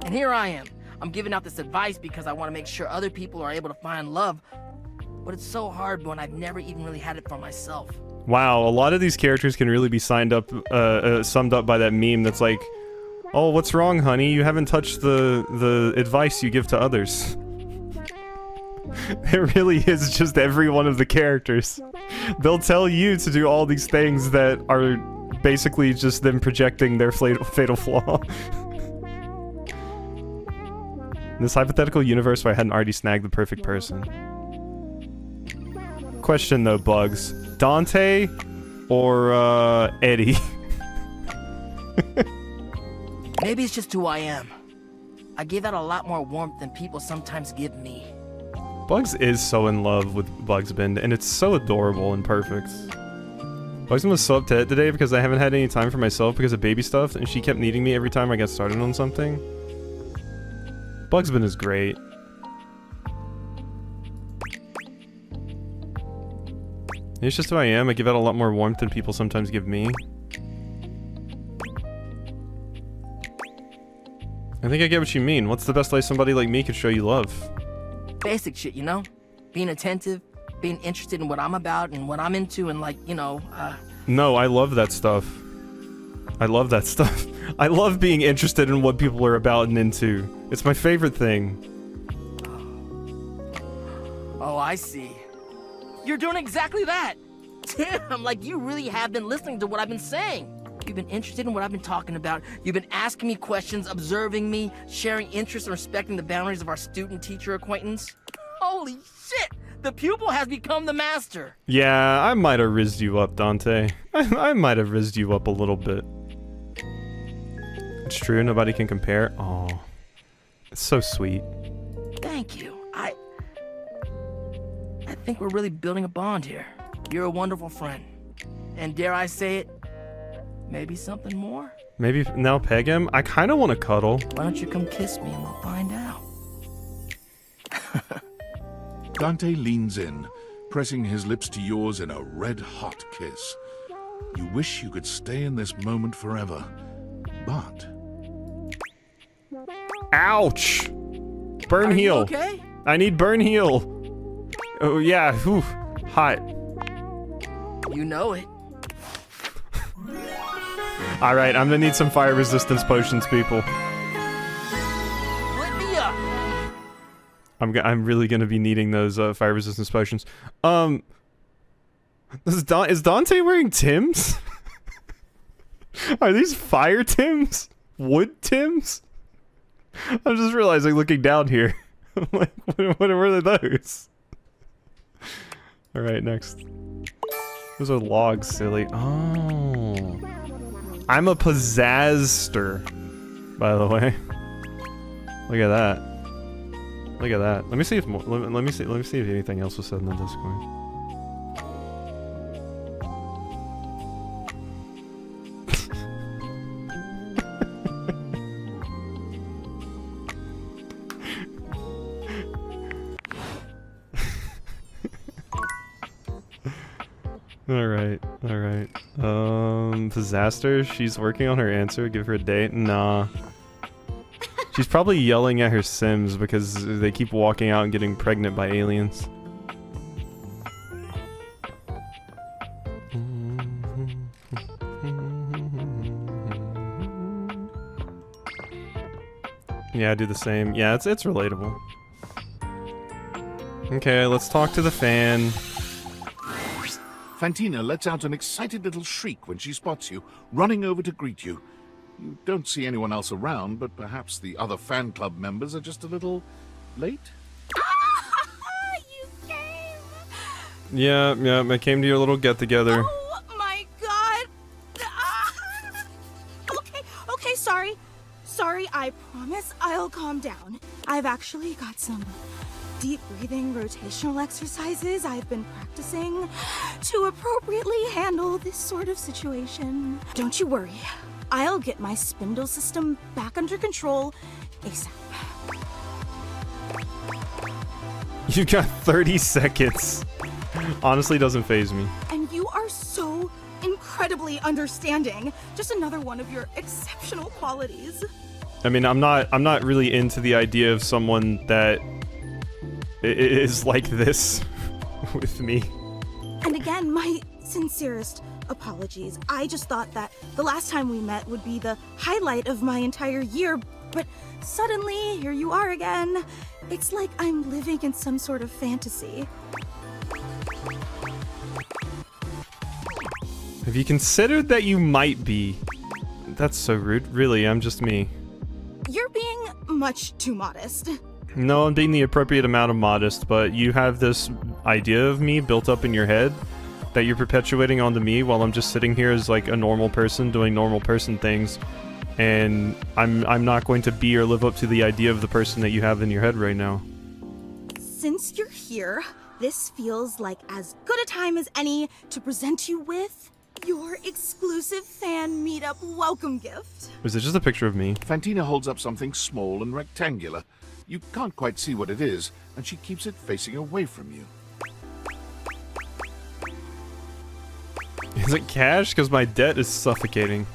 And here I am. I'm giving out this advice because I want to make sure other people are able to find love. But it's so hard when I've never even really had it for myself. Wow, a lot of these characters can really be summed up by that meme that's like, oh, what's wrong, honey? You haven't touched the advice you give to others. It really is just every one of the characters. They'll tell you to do all these things that are basically just them projecting their fatal flaw. In this hypothetical universe where I hadn't already snagged the perfect person. Question though, Bugs. Dante or Eddie? Maybe it's just who I am. I give out a lot more warmth than people sometimes give me. Bugs is so in love with Bugsbin, and it's so adorable and perfect. Bugsbin was so upset today because I haven't had any time for myself because of baby stuff, and she kept needing me every time I got started on something. Bugsbin is great. It's just who I am. I give out a lot more warmth than people sometimes give me. I think I get what you mean. What's the best way somebody like me could show you love? Basic shit, you know? Being attentive, being interested in what I'm about and what I'm into, and like, you know, No, I love that stuff. I love that stuff. I love being interested in what people are about and into. It's my favorite thing. Oh, I see. You're doing exactly that. Damn, like you really have been listening to what I've been saying. You've been interested in what I've been talking about. You've been asking me questions, observing me, sharing interests, and respecting the boundaries of our student-teacher acquaintance. Holy shit! The pupil has become the master. Yeah, I might have rizzed you up, Dante. I might have rizzed you up a little bit. It's true, nobody can compare. Oh, it's so sweet. Thank you. I think we're really building a bond here. You're a wonderful friend. And dare I say it, maybe something more? Maybe now peg him? I kind of want to cuddle. Why don't you come kiss me and we'll find out? Dante leans in, pressing his lips to yours in a red-hot kiss. You wish you could stay in this moment forever, but... Ouch! Burn heal. Okay? I need burn heal. Oh yeah, whew, hot. You know it. All right, I'm gonna need some fire resistance potions, people. Lit me up. I'm really gonna be needing those fire resistance potions. Is Dante wearing Tims? Are these fire Tims? Wood Tims? I'm just realizing looking down here. I'm like, what are those? All right, next. Those are logs, silly. Oh. I'm a pizzazster, by the way. Look at that. Look at that. Let me see if more, let me see if anything else was said in the Discord. Alright. Disaster, she's working on her answer, give her a date? Nah. She's probably yelling at her Sims because they keep walking out and getting pregnant by aliens. Yeah, I do the same. Yeah, it's relatable. Okay, let's talk to the fan. Fantina lets out an excited little shriek when she spots you, running over to greet you. You don't see anyone else around, but perhaps the other fan club members are just a little late? Yeah, I came to your little get-together. Oh my god! Okay, sorry, I promise I'll calm down. I've actually got some deep breathing rotational exercises I've been practicing to appropriately handle this sort of situation. Don't you worry, I'll get my spindle system back under control ASAP. You got 30 seconds. Honestly, doesn't faze me. And you are so incredibly understanding. Just another one of your exceptional qualities. I mean, I'm not really into the idea of someone that is like this with me. And again, my sincerest apologies. I just thought that the last time we met would be the highlight of my entire year, but suddenly, here you are again. It's like I'm living in some sort of fantasy. Have you considered that you might be? That's so rude. Really, I'm just me. You're being much too modest. No, I'm being the appropriate amount of modest, but you have this idea of me built up in your head that you're perpetuating onto me while I'm just sitting here as like a normal person doing normal person things, and I'm not going to be or live up to the idea of the person that you have in your head right now. Since you're here, this feels like as good a time as any to present you with your exclusive fan meetup welcome gift. Is it just a picture of me? Fantina holds up something small and rectangular. You can't quite see what it is, and she keeps it facing away from you. Is it cash? Because my debt is suffocating.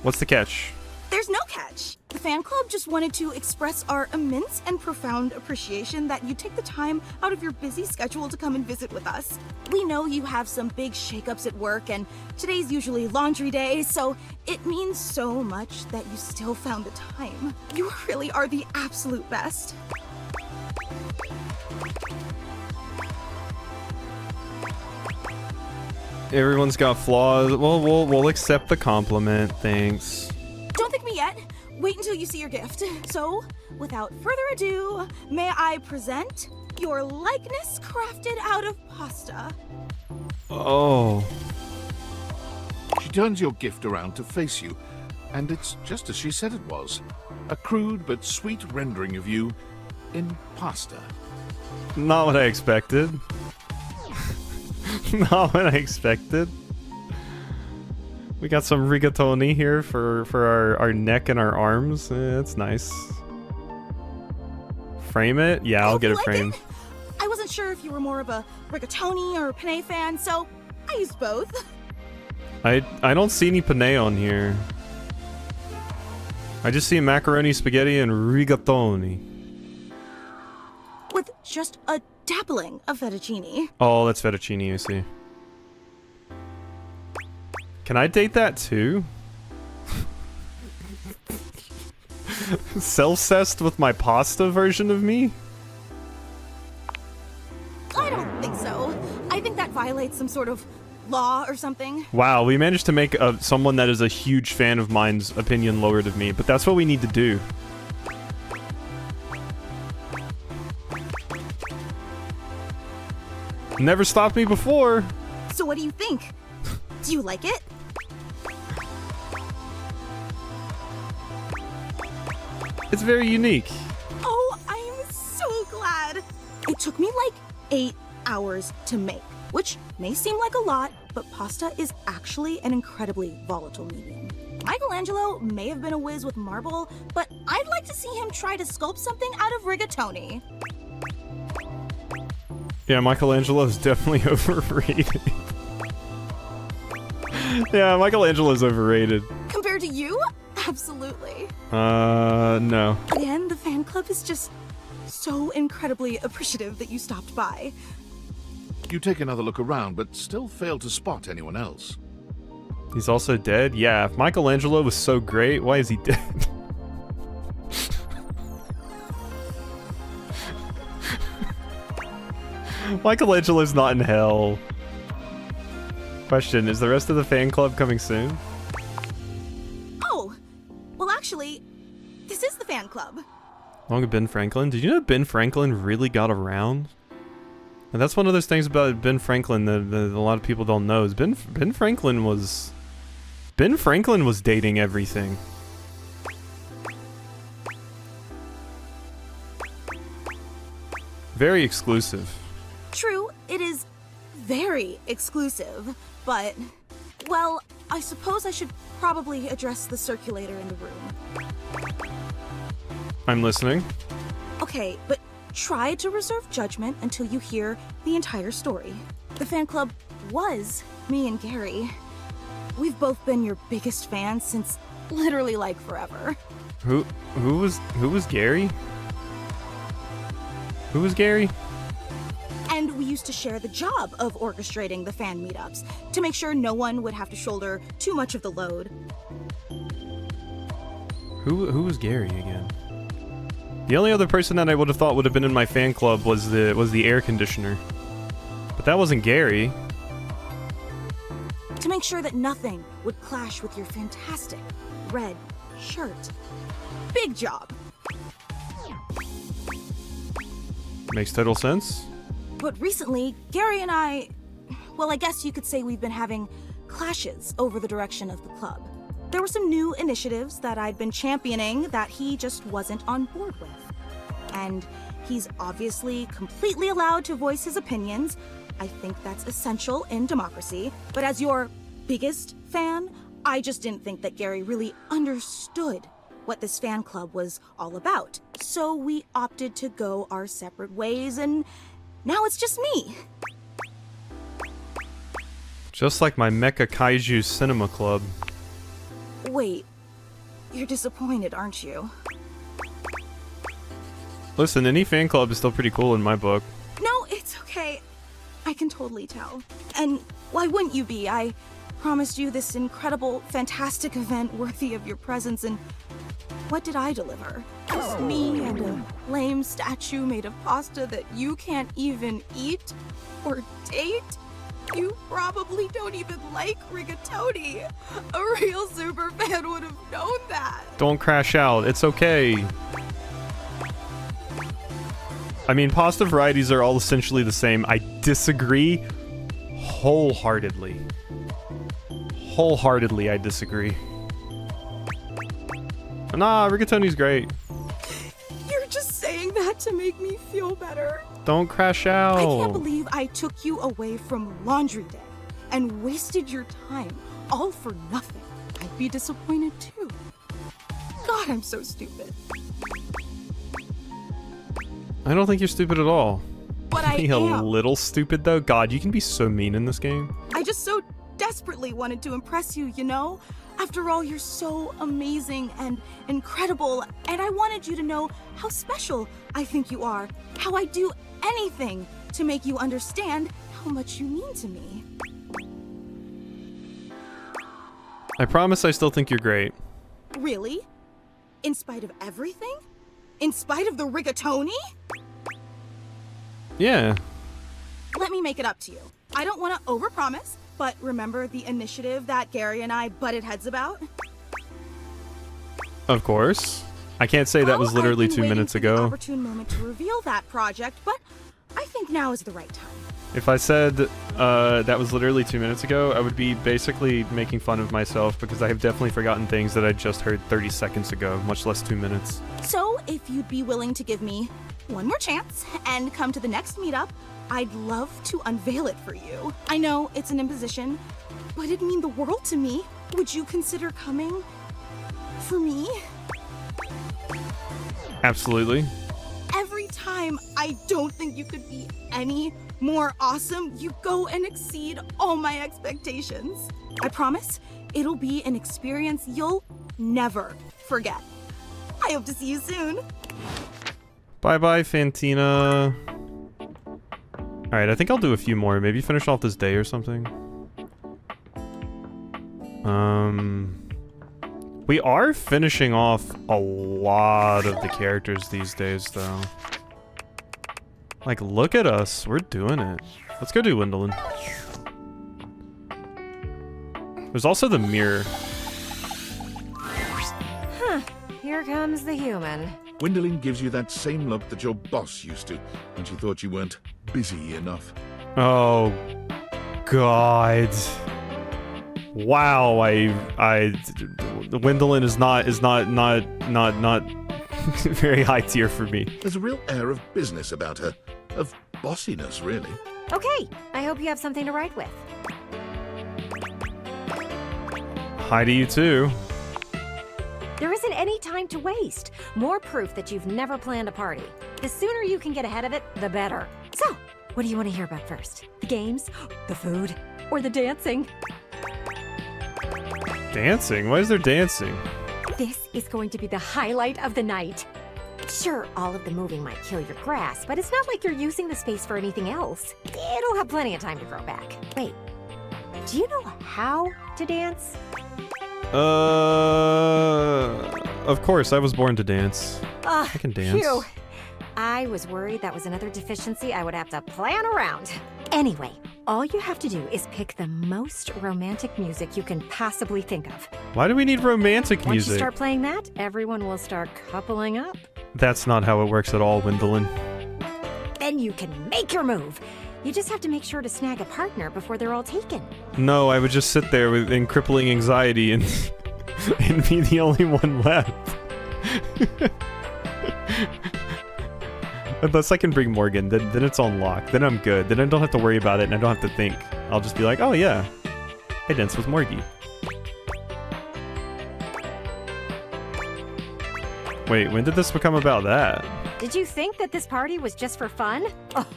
What's the catch? There's no catch. The fan club just wanted to express our immense and profound appreciation that you take the time out of your busy schedule to come and visit with us. We know you have some big shakeups at work, and today's usually laundry day, so it means so much that you still found the time. You really are the absolute best. Everyone's got flaws. Well, we'll accept the compliment. Thanks. Don't thank me yet. Wait until you see your gift. So, without further ado, may I present your likeness crafted out of pasta. Oh. She turns your gift around to face you, and it's just as she said it was. A crude but sweet rendering of you in pasta. Not what I expected. Not what I expected. We got some rigatoni here for our neck and our arms. That's nice. Frame it? Yeah, I'll get it framed. I wasn't sure if you were more of a rigatoni or penne fan, so I used both. I don't see any penne on here. I just see macaroni, spaghetti, and rigatoni. With just a dabbling of fettuccine. Oh, that's fettuccine, I see. Can I date that too? Self-cessed with my pasta version of me? I don't think so. I think that violates some sort of law or something. Wow, we managed to make someone that is a huge fan of mine's opinion lowered of me, but that's what we need to do. Never stopped me before. So what do you think? Do you like it? It's very unique. Oh, I'm so glad. It took me like 8 hours to make, which may seem like a lot, but pasta is actually an incredibly volatile medium. Michelangelo may have been a whiz with marble, but I'd like to see him try to sculpt something out of rigatoni. Yeah, Michelangelo is definitely overrated. Yeah, Michelangelo's overrated. Compared to you? Absolutely. No. Again, the fan club is just so incredibly appreciative that you stopped by. You take another look around, but still fail to spot anyone else. He's also dead? Yeah, if Michelangelo was so great, why is he dead? Michelangelo's not in hell. Question, is the rest of the fan club coming soon? Oh, well actually, this is the fan club. Long of Ben Franklin? Did you know Ben Franklin really got around? And that's one of those things about Ben Franklin that a lot of people don't know is Ben Franklin was dating everything. Very exclusive. True, it is very exclusive, but, well, I suppose I should probably address the circulator in the room. I'm listening. Okay, but try to reserve judgment until you hear the entire story. The fan club was me and Gary. We've both been your biggest fans since literally like forever. Who was Gary? Who was Gary? And we used to share the job of orchestrating the fan meetups to make sure no one would have to shoulder too much of the load. Who was Gary again? The only other person that I would have thought would have been in my fan club was the air conditioner. But that wasn't Gary. To make sure that nothing would clash with your fantastic red shirt. Big job. Makes total sense. But recently, Gary and I, well, I guess you could say we've been having clashes over the direction of the club. There were some new initiatives that I'd been championing that he just wasn't on board with. And he's obviously completely allowed to voice his opinions. I think that's essential in democracy. But as your biggest fan, I just didn't think that Gary really understood what this fan club was all about. So we opted to go our separate ways, and now it's just me. Just like my Mecha Kaiju Cinema Club. Wait, you're disappointed, aren't you? Listen, any fan club is still pretty cool in my book. No, it's okay. I can totally tell. And why wouldn't you be? I promised you this incredible, fantastic event worthy of your presence, and what did I deliver? Just me and a lame statue made of pasta that you can't even eat or date? You probably don't even like rigatoni. A real super fan would have known that. Don't crash out. It's okay. I mean, pasta varieties are all essentially the same. I disagree wholeheartedly. Wholeheartedly, I disagree. Nah, rigatoni's great. You're just saying that to make me feel better. Don't crash out. I can't believe I took you away from laundry day and wasted your time all for nothing. I'd be disappointed too. God, I'm so stupid. I don't think you're stupid at all. But I Be a am. little stupid though. God, you can be so mean in this game. I just so desperately wanted to impress you, you know? After all, you're so amazing and incredible, and I wanted you to know how special I think you are, how I do anything to make you understand how much you mean to me. I promise I still think you're great. Really? In spite of everything? In spite of the rigatoni? Yeah. Let me make it up to you. I don't want to overpromise, but remember the initiative that Gary and I butted heads about? Of course. I can't say that was literally 2 minutes ago. Opportune moment to reveal that project, but I think now is the right time. If I said that was literally 2 minutes ago, I would be basically making fun of myself because I have definitely forgotten things that I just heard 30 seconds ago, much less 2 minutes. So, if you'd be willing to give me one more chance and come to the next meetup, I'd love to unveil it for you. I know it's an imposition, but it'd mean the world to me. Would you consider coming for me? Absolutely. Every time I don't think you could be any more awesome, you go and exceed all my expectations. I promise it'll be an experience you'll never forget. I hope to see you soon. Bye-bye, Fantina. Alright, I think I'll do a few more. Maybe finish off this day or something. We are finishing off a lot of the characters these days, though. Like, look at us. We're doing it. Let's go do Wendolyn. There's also the mirror. Huh. Here comes the human. Gwendolyn gives you that same look that your boss used to when she thought you weren't busy enough. Oh, God. Wow, Wendolyn is not very high tier for me. There's a real air of business about her. Of bossiness, really. Okay, I hope you have something to write with. Hi to you too. There isn't any time to waste. More proof that you've never planned a party. The sooner you can get ahead of it, the better. So, what do you want to hear about first? The games, the food, or the dancing? Dancing? Why is there dancing? This is going to be the highlight of the night. Sure, all of the moving might kill your grass, but it's not like you're using the space for anything else. It'll have plenty of time to grow back. Wait, do you know how to dance? Of course, I was born to dance. I can dance. Phew. I was worried that was another deficiency I would have to plan around. Anyway, all you have to do is pick the most romantic music you can possibly think of. Why do we need romantic Once music? you start playing that, everyone will start coupling up. That's not how it works at all, Wendolyn. Then then you can make your move. You just have to make sure to snag a partner before they're all taken. No, I would just sit there in crippling anxiety and and be the only one left. Unless I can bring Morgan, then it's on lock. Then I'm good. Then I don't have to worry about it and I don't have to think. I'll just be like, oh yeah, I danced with Morgie. Wait, when did this become about that? Did you think that this party was just for fun?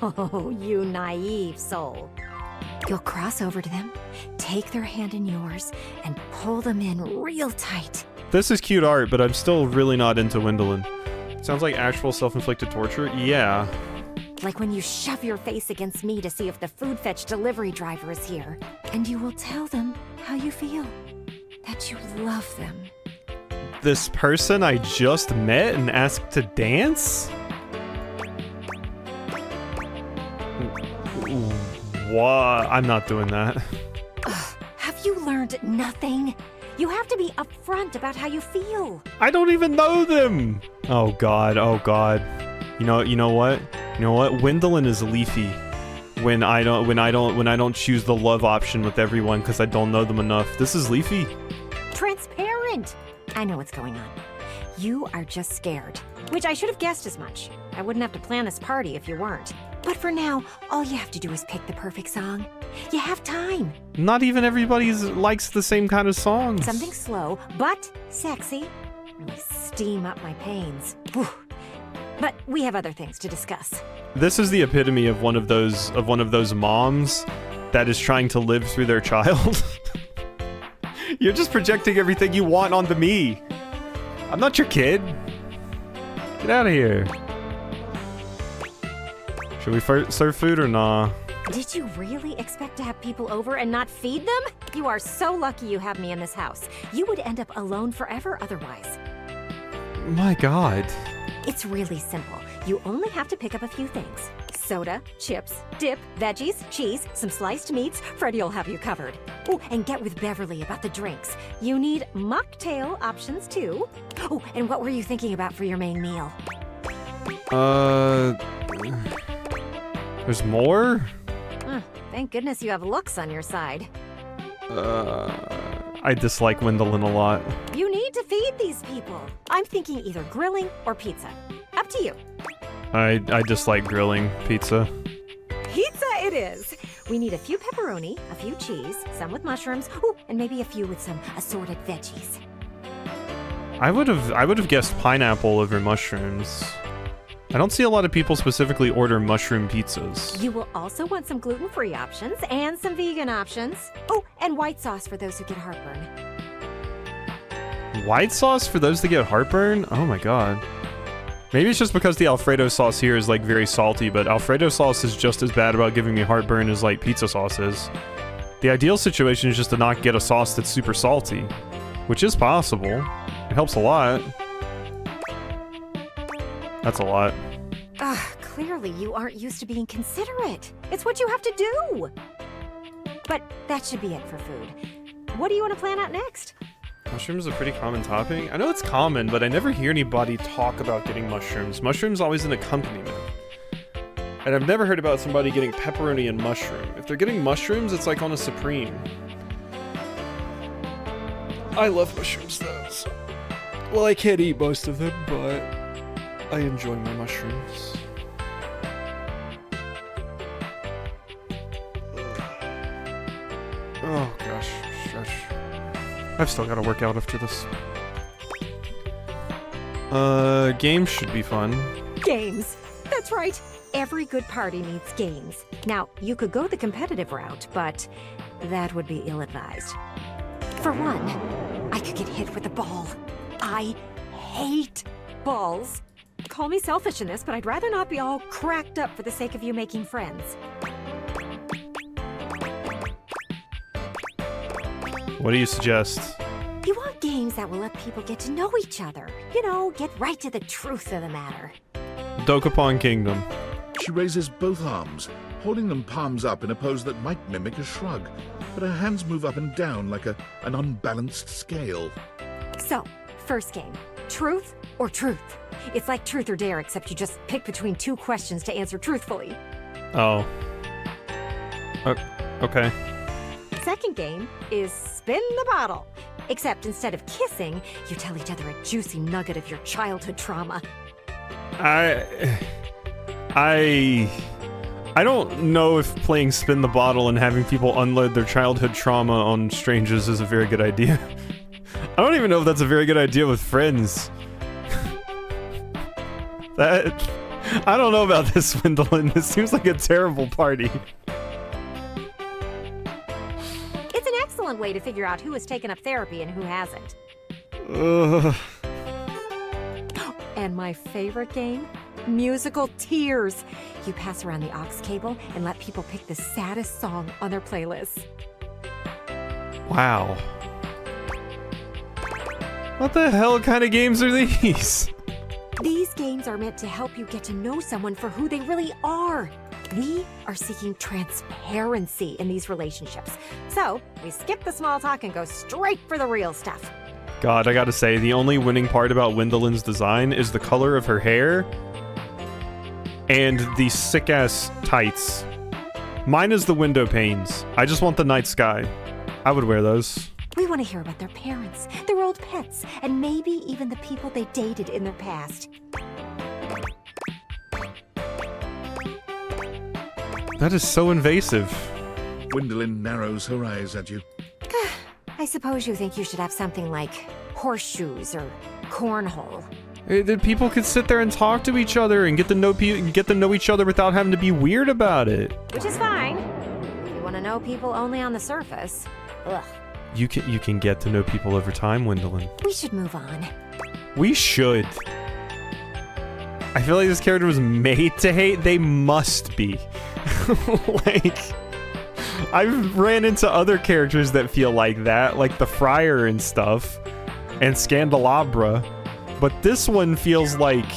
Oh, you naive soul. You'll cross over to them, take their hand in yours, and pull them in real tight. This is cute art, but I'm still really not into Wendolyn. Sounds like actual self-inflicted torture? Yeah. Like when you shove your face against me to see if the food fetch delivery driver is here. And you will tell them how you feel. That you love them. This person I just met and asked to dance? What? I'm not doing that. Ugh, have you learned nothing? You have to be upfront about how you feel. I don't even know them. Oh god, oh god. You know what? You know what? Wendolyn is Leafy. When I don't choose the love option with everyone because I don't know them enough. This is Leafy. Transparent. I know what's going on. You are just scared, which I should have guessed as much. I wouldn't have to plan this party if you weren't. But for now, all you have to do is pick the perfect song. You have time. Not even everybody likes the same kind of songs. Something slow, but sexy. Really steam up my pains. Whew. But we have other things to discuss. This is the epitome of one of those moms that is trying to live through their child. You're just projecting everything you want onto me. I'm not your kid. Get out of here. Should we serve food or nah? Did you really expect to have people over and not feed them? You are so lucky you have me in this house. You would end up alone forever otherwise. My god. It's really simple. You only have to pick up a few things. Soda, chips, dip, veggies, cheese, some sliced meats. Freddie will have you covered. Oh, and get with Beverly about the drinks. You need mocktail options too. Oh, and what were you thinking about for your main meal? There's more? Thank goodness you have looks on your side. I dislike Wendolyn a lot. You need to feed these people. I'm thinking either grilling or pizza. Up to you. I dislike grilling pizza. Pizza it is. We need a few pepperoni, a few cheese, some with mushrooms, ooh, and maybe a few with some assorted veggies. I would have guessed pineapple over mushrooms. I don't see a lot of people specifically order mushroom pizzas. You will also want some gluten-free options and some vegan options. Oh, and white sauce for those who get heartburn. White sauce for those that get heartburn? Oh my god. Maybe it's just because the Alfredo sauce here is like very salty, but Alfredo sauce is just as bad about giving me heartburn as like pizza sauce is. The ideal situation is just to not get a sauce that's super salty, which is possible. It helps a lot. That's a lot. Clearly you aren't used to being considerate. It's what you have to do. But that should be it for food. What do you want to plan out next? Mushrooms are a pretty common topping. I know it's common, but I never hear anybody talk about getting mushrooms. Mushrooms always an accompaniment. And I've never heard about somebody getting pepperoni and mushroom. If they're getting mushrooms, it's like on a Supreme. I love mushrooms though. So. Well, I can't eat most of them, but I enjoy my mushrooms. Oh gosh, stretch. I've still got to work out after this. Games should be fun. Games. That's right. Every good party needs games. Now, you could go the competitive route, but that would be ill-advised. For one, I could get hit with a ball. I hate balls. Call me selfish in this, but I'd rather not be all cracked up for the sake of you making friends. What do you suggest? You want games that will let people get to know each other. You know, get right to the truth of the matter. Dokapon Kingdom. She raises both arms, holding them palms up in a pose that might mimic a shrug, but her hands move up and down like an unbalanced scale. So, first game. Truth or truth? It's like Truth or Dare, except you just pick between 2 questions to answer truthfully. Oh. Okay. Second game is Spin the Bottle. Except instead of kissing, you tell each other a juicy nugget of your childhood trauma. I don't know if playing Spin the Bottle and having people unload their childhood trauma on strangers is a very good idea. I don't even know if that's a very good idea with friends. I don't know about this, Gwendolyn. This seems like a terrible party. It's an excellent way to figure out who has taken up therapy and who hasn't. And my favorite game? Musical Tears. You pass around the aux cable and let people pick the saddest song on their playlist. Wow. What the hell kind of games are these? These games are meant to help you get to know someone for who they really are. We are seeking transparency in these relationships. So, we skip the small talk and go straight for the real stuff. God, I gotta say, the only winning part about Gwendolyn's design is the color of her hair and the sick-ass tights. Mine is the window panes. I just want the night sky. I would wear those. We want to hear about their parents, their old pets, and maybe even the people they dated in their past. That is so invasive. Gwendolyn narrows her eyes at you. I suppose you think you should have something like horseshoes or cornhole. That people could sit there and talk to each other and get to know each other without having to be weird about it. Which is fine. If you want to know people only on the surface. Ugh. You can get to know people over time, Gwendolyn. We should move on. We should. I feel like this character was made to hate. They must be. Like, I've ran into other characters that feel like that, like the Friar and stuff, and Scandelabra. But this one feels like...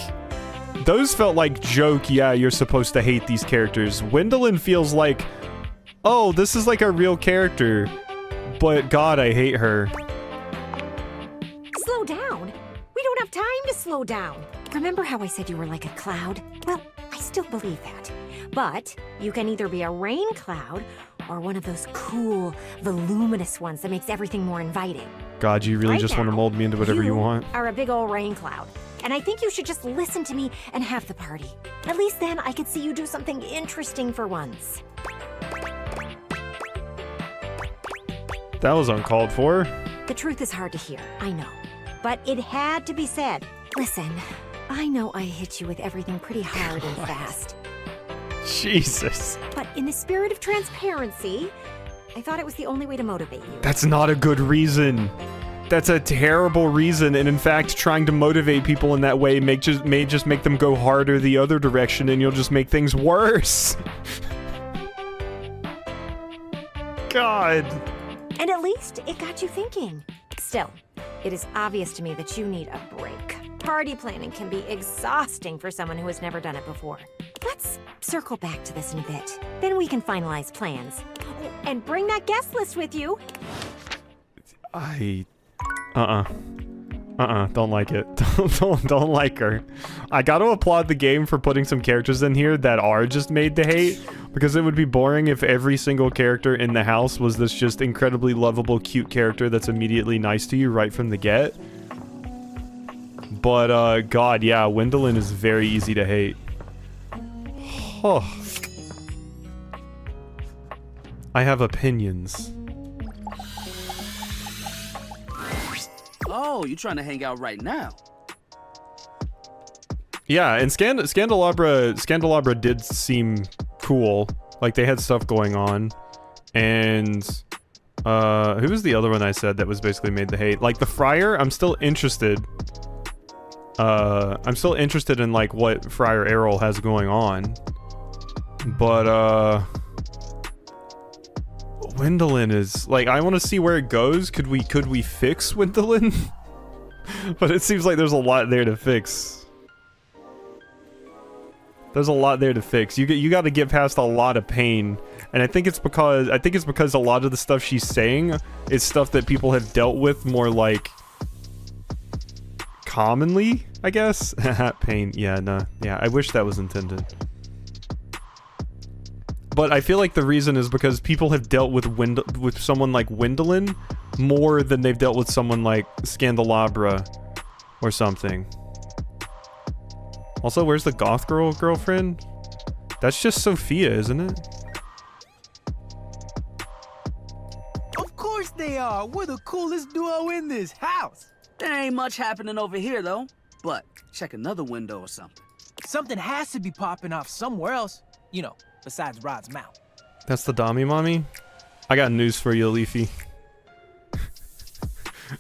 Those felt like joke, yeah, you're supposed to hate these characters. Gwendolyn feels like, oh, this is like a real character. But God, I hate her. Slow down. We don't have time to slow down. Remember how I said you were like a cloud? Well, I still believe that. But you can either be a rain cloud or one of those cool, voluminous ones that makes everything more inviting. God, you really just want to mold me into whatever you want. Are a big old rain cloud. And I think you should just listen to me and have the party. At least then I could see you do something interesting for once. That was uncalled for. The truth is hard to hear, I know. But it had to be said. Listen, I know I hit you with everything pretty hard and fast. Jesus. But in the spirit of transparency, I thought it was the only way to motivate you. That's not a good reason. That's a terrible reason, and in fact, trying to motivate people in that way may just make them go harder the other direction, and you'll just make things worse. God. And at least it got you thinking. Still, it is obvious to me that you need a break. Party planning can be exhausting for someone who has never done it before. Let's circle back to this in a bit. Then we can finalize plans. Oh, and bring that guest list with you. Don't like it. Don't like her. I gotta applaud the game for putting some characters in here that are just made to hate, because it would be boring if every single character in the house was this just incredibly lovable, cute character that's immediately nice to you right from the get. But, God, yeah, Gwendolyn is very easy to hate. Oh. I have opinions. Oh, you trying to hang out right now? Yeah, and Scandelabra did seem cool. Like, they had stuff going on. And, who was the other one I said that was basically made to hate? Like, the Friar, I'm still interested. I'm still interested in, like, what Friar Errol has going on. But, Gwendolyn is, like, I want to see where it goes. Could we fix Gwendolyn? But it seems like there's a lot there to fix. There's a lot there to fix. You got to get past a lot of pain, and I think it's because a lot of the stuff she's saying is stuff that people have dealt with more like commonly, I guess. Pain. Yeah, no. Yeah, I wish that was intended. But I feel like the reason is because people have dealt with someone like Wendelin more than they've dealt with someone like Scandelabra or something. Also, where's the goth girlfriend? That's just Sophia, isn't it? Of course they are. We're the coolest duo in this house. There ain't much happening over here, though. But check another window or something. Something has to be popping off somewhere else. You know, besides Rod's mouth. That's the Dami Mommy? I got news for you, Leafy.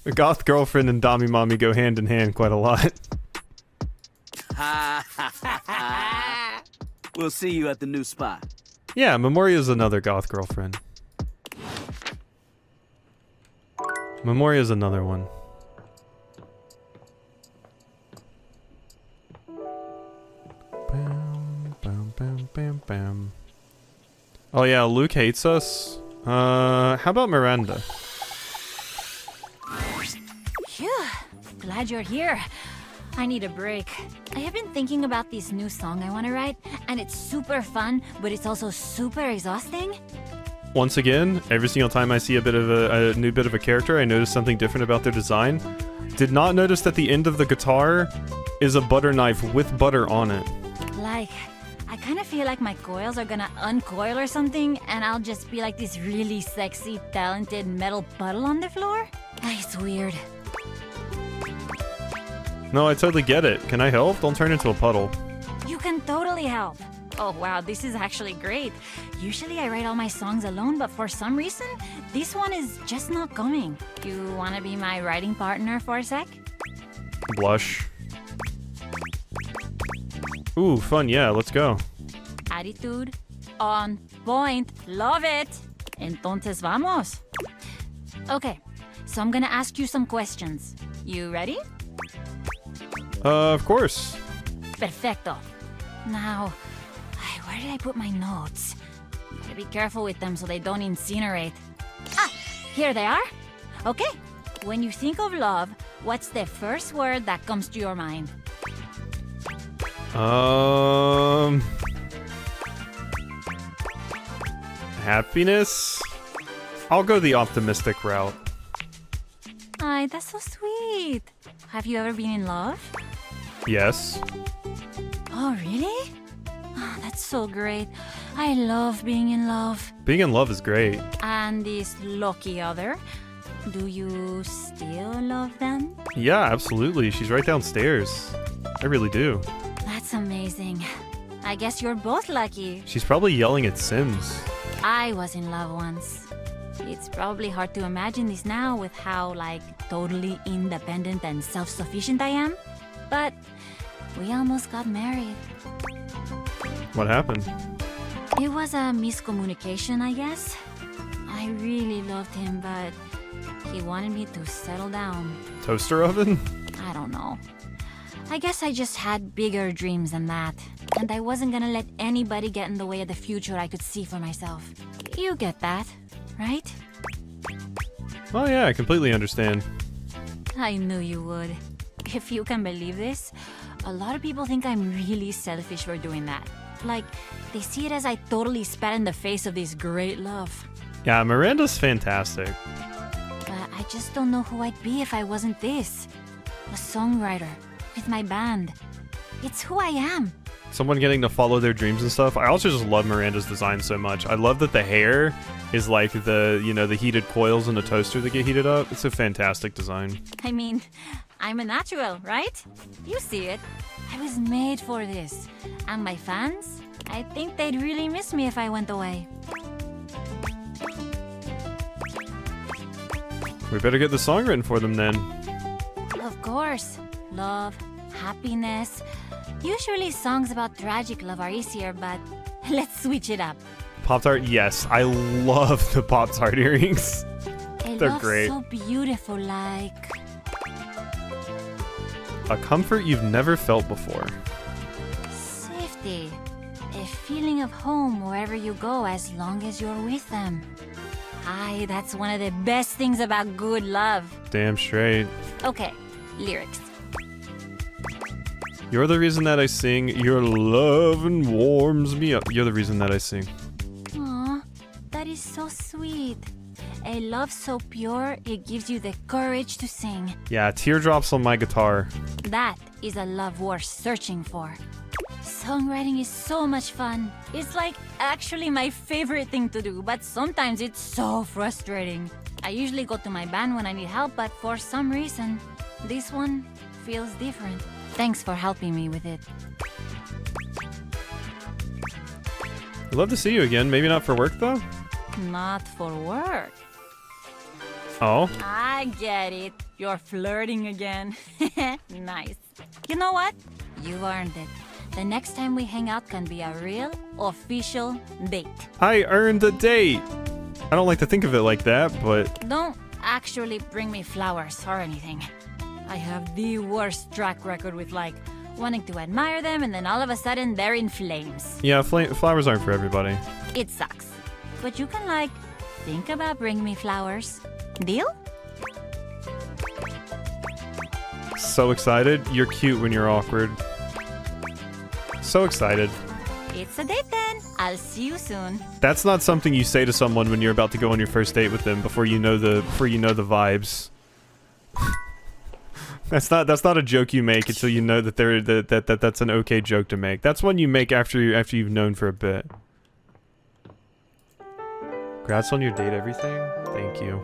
The goth girlfriend and Dami Mommy go hand in hand quite a lot. We'll see you at the new spot. Yeah, Memoria's another goth girlfriend. Memoria's another one. Bam, bam, bam, bam, bam. Oh yeah, Luke hates us. How about Miranda? Phew, glad you're here. I need a break. I have been thinking about this new song I want to write, and it's super fun, but it's also super exhausting. Once again, every single time I see a bit of a new bit of a character, I notice something different about their design. Did not notice that the end of the guitar is a butter knife with butter on it. Like, I kind of feel like my coils are gonna uncoil or something, and I'll just be like this really sexy, talented metal puddle on the floor. It's weird. No, I totally get it. Can I help? Don't turn into a puddle. You can totally help. Oh wow, this is actually great. Usually I write all my songs alone, but for some reason, this one is just not coming. You wanna be my writing partner for a sec? Blush. Ooh, fun, yeah, let's go. Attitude on point. Love it. Entonces vamos. Okay, so I'm gonna ask you some questions. You ready? Of course. Perfecto. Now, where did I put my notes? Gotta be careful with them so they don't incinerate. Ah, here they are. Okay, when you think of love, what's the first word that comes to your mind? Happiness? I'll go the optimistic route. Ay, that's so sweet. Have you ever been in love? Yes. Oh, really? Oh, that's so great. I love being in love. Being in love is great. And this lucky other, do you still love them? Yeah, absolutely. She's right downstairs. I really do. That's amazing. I guess you're both lucky. She's probably yelling at Sims. I was in love once. It's probably hard to imagine this now with how, like, totally independent and self-sufficient I am. But we almost got married. What happened? It was a miscommunication, I guess. I really loved him, but he wanted me to settle down. Toaster oven? I don't know. I guess I just had bigger dreams than that. And I wasn't gonna let anybody get in the way of the future I could see for myself. You get that, right? Oh yeah, I completely understand. I knew you would. If you can believe this, a lot of people think I'm really selfish for doing that. Like, they see it as I totally spat in the face of this great love. Yeah, Miranda's fantastic. But I just don't know who I'd be if I wasn't this. A songwriter, with my band. It's who I am. Someone getting to follow their dreams and stuff. I also just love Miranda's design so much. I love that the hair is like the, you know, the heated coils in the toaster that get heated up. It's a fantastic design. I mean, I'm a natural, right? You see it. I was made for this. And my fans, I think they'd really miss me if I went away. We better get the song written for them then. Of course. Love, happiness. Usually songs about tragic love are easier, but let's switch it up. Pop-Tart, yes. I love the Pop-Tart earrings. They're great. So beautiful, like a comfort you've never felt before. Safety. A feeling of home wherever you go as long as you're with them. Aye, that's one of the best things about good love. Damn straight. Okay, lyrics. You're the reason that I sing. Your love and warms me up. You're the reason that I sing. Aw, that is so sweet. A love so pure, it gives you the courage to sing. Yeah, teardrops on my guitar. That is a love worth searching for. Songwriting is so much fun. It's like actually my favorite thing to do, but sometimes it's so frustrating. I usually go to my band when I need help, but for some reason, this one feels different. Thanks for helping me with it. I'd love to see you again. Maybe not for work, though? Not for work. Oh? I get it. You're flirting again. Nice. You know what? You earned it. The next time we hang out can be a real, official date. I earned a date! I don't like to think of it like that, but... Don't actually bring me flowers or anything. I have the worst track record with, like, wanting to admire them and then all of a sudden they're in flames. Yeah, flowers aren't for everybody. It sucks. But you can, like, think about bringing me flowers. Deal? So excited. You're cute when you're awkward. So excited. It's a date then. I'll see you soon. That's not something you say to someone when you're about to go on your first date with them before you know the vibes. That's not a joke you make until you know that that's an okay joke to make. That's one you make after you've known for a bit. Congrats on your date, everything. Thank you.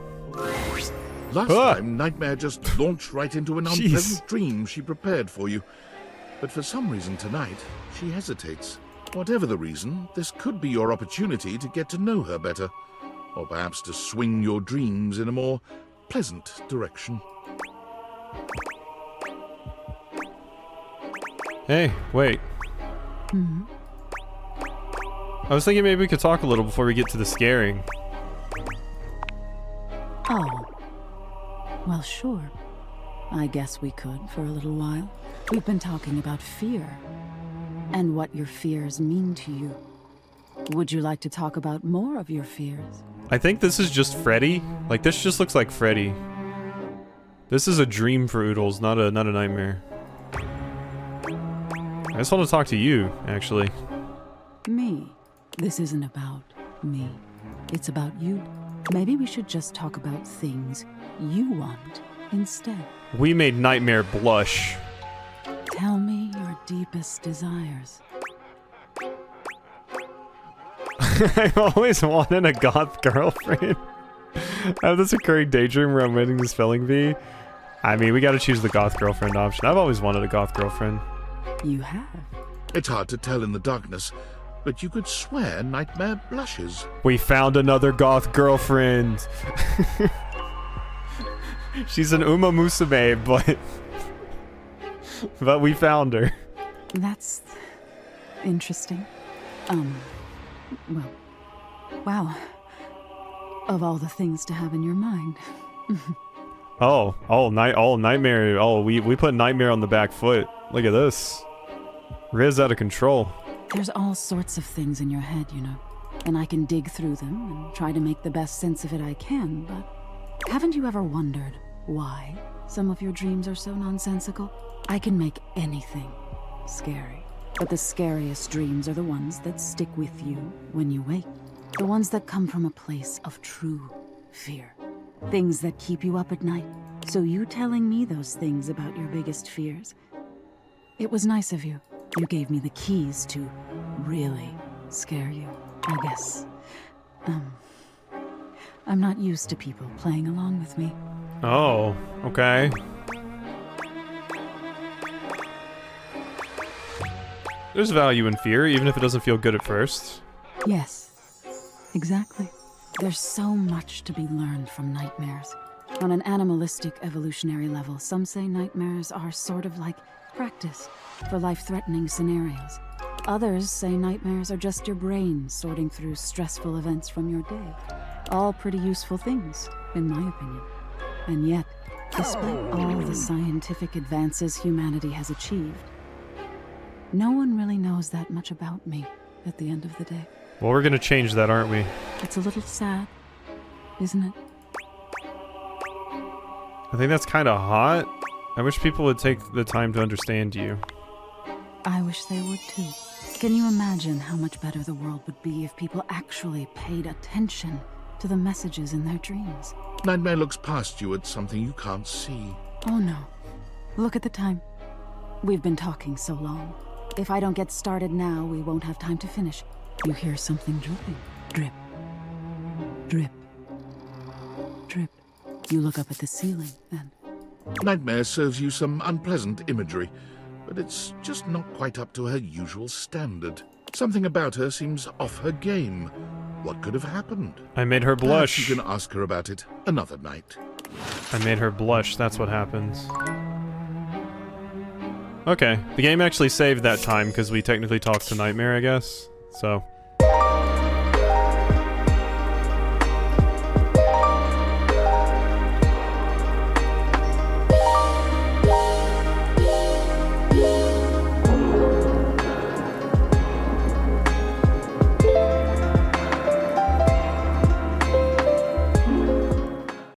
Last time, Nightmare just launched right into an unpleasant dream she prepared for you. But for some reason tonight, she hesitates. Whatever the reason, this could be your opportunity to get to know her better. Or perhaps to swing your dreams in a more pleasant direction. Hey, wait. Hmm? I was thinking maybe we could talk a little before we get to the scaring. Oh. Well, sure. I guess we could for a little while. We've been talking about fear. And what your fears mean to you. Would you like to talk about more of your fears? I think this is just Freddy. Like, this just looks like Freddy. This is a dream for Oodles, not a nightmare. I just want to talk to you, actually. Me? This isn't about me. It's about you. Maybe we should just talk about things you want instead. We made Nightmare blush. Tell me your deepest desires. I've always wanted a goth girlfriend. I have this recurring daydream where I'm waiting the spelling bee. I mean, we gotta choose the goth girlfriend option. I've always wanted a goth girlfriend. You have? It's hard to tell in the darkness, but you could swear Nightmare blushes. We found another goth girlfriend. She's an Uma Musume, but we found her. That's interesting. Well, wow. Of all the things to have in your mind. Nightmare. Oh, we put Nightmare on the back foot. Look at this. Riz out of control. There's all sorts of things in your head, you know. And I can dig through them and try to make the best sense of it I can, but haven't you ever wondered why some of your dreams are so nonsensical? I can make anything scary. But the scariest dreams are the ones that stick with you when you wake. The ones that come from a place of true fear. Things that keep you up at night. So you telling me those things about your biggest fears, it was nice of you. You gave me the keys to really scare you, I guess. I'm not used to people playing along with me. Oh, okay. There's value in fear, even if it doesn't feel good at first. Yes, exactly. There's so much to be learned from nightmares. On an animalistic evolutionary level, some say nightmares are sort of like practice for life-threatening scenarios. Others say nightmares are just your brain sorting through stressful events from your day. All pretty useful things, in my opinion. And yet, despite all the scientific advances humanity has achieved, no one really knows that much about me at the end of the day. Well, we're gonna change that, aren't we? It's a little sad, isn't it? I think that's kind of hot. I wish people would take the time to understand you. I wish they would too. Can you imagine how much better the world would be if people actually paid attention to the messages in their dreams? Nightmare looks past you at something you can't see. Oh no. Look at the time. We've been talking so long. If I don't get started now, we won't have time to finish. You hear something dripping. Drip. Drip. Drip. You look up at the ceiling, then. Nightmare serves you some unpleasant imagery, but it's just not quite up to her usual standard. Something about her seems off her game. What could have happened? I made her blush. Perhaps you can ask her about it another night. I made her blush, that's what happens. Okay, the game actually saved that time because we technically talked to Nightmare, I guess. So,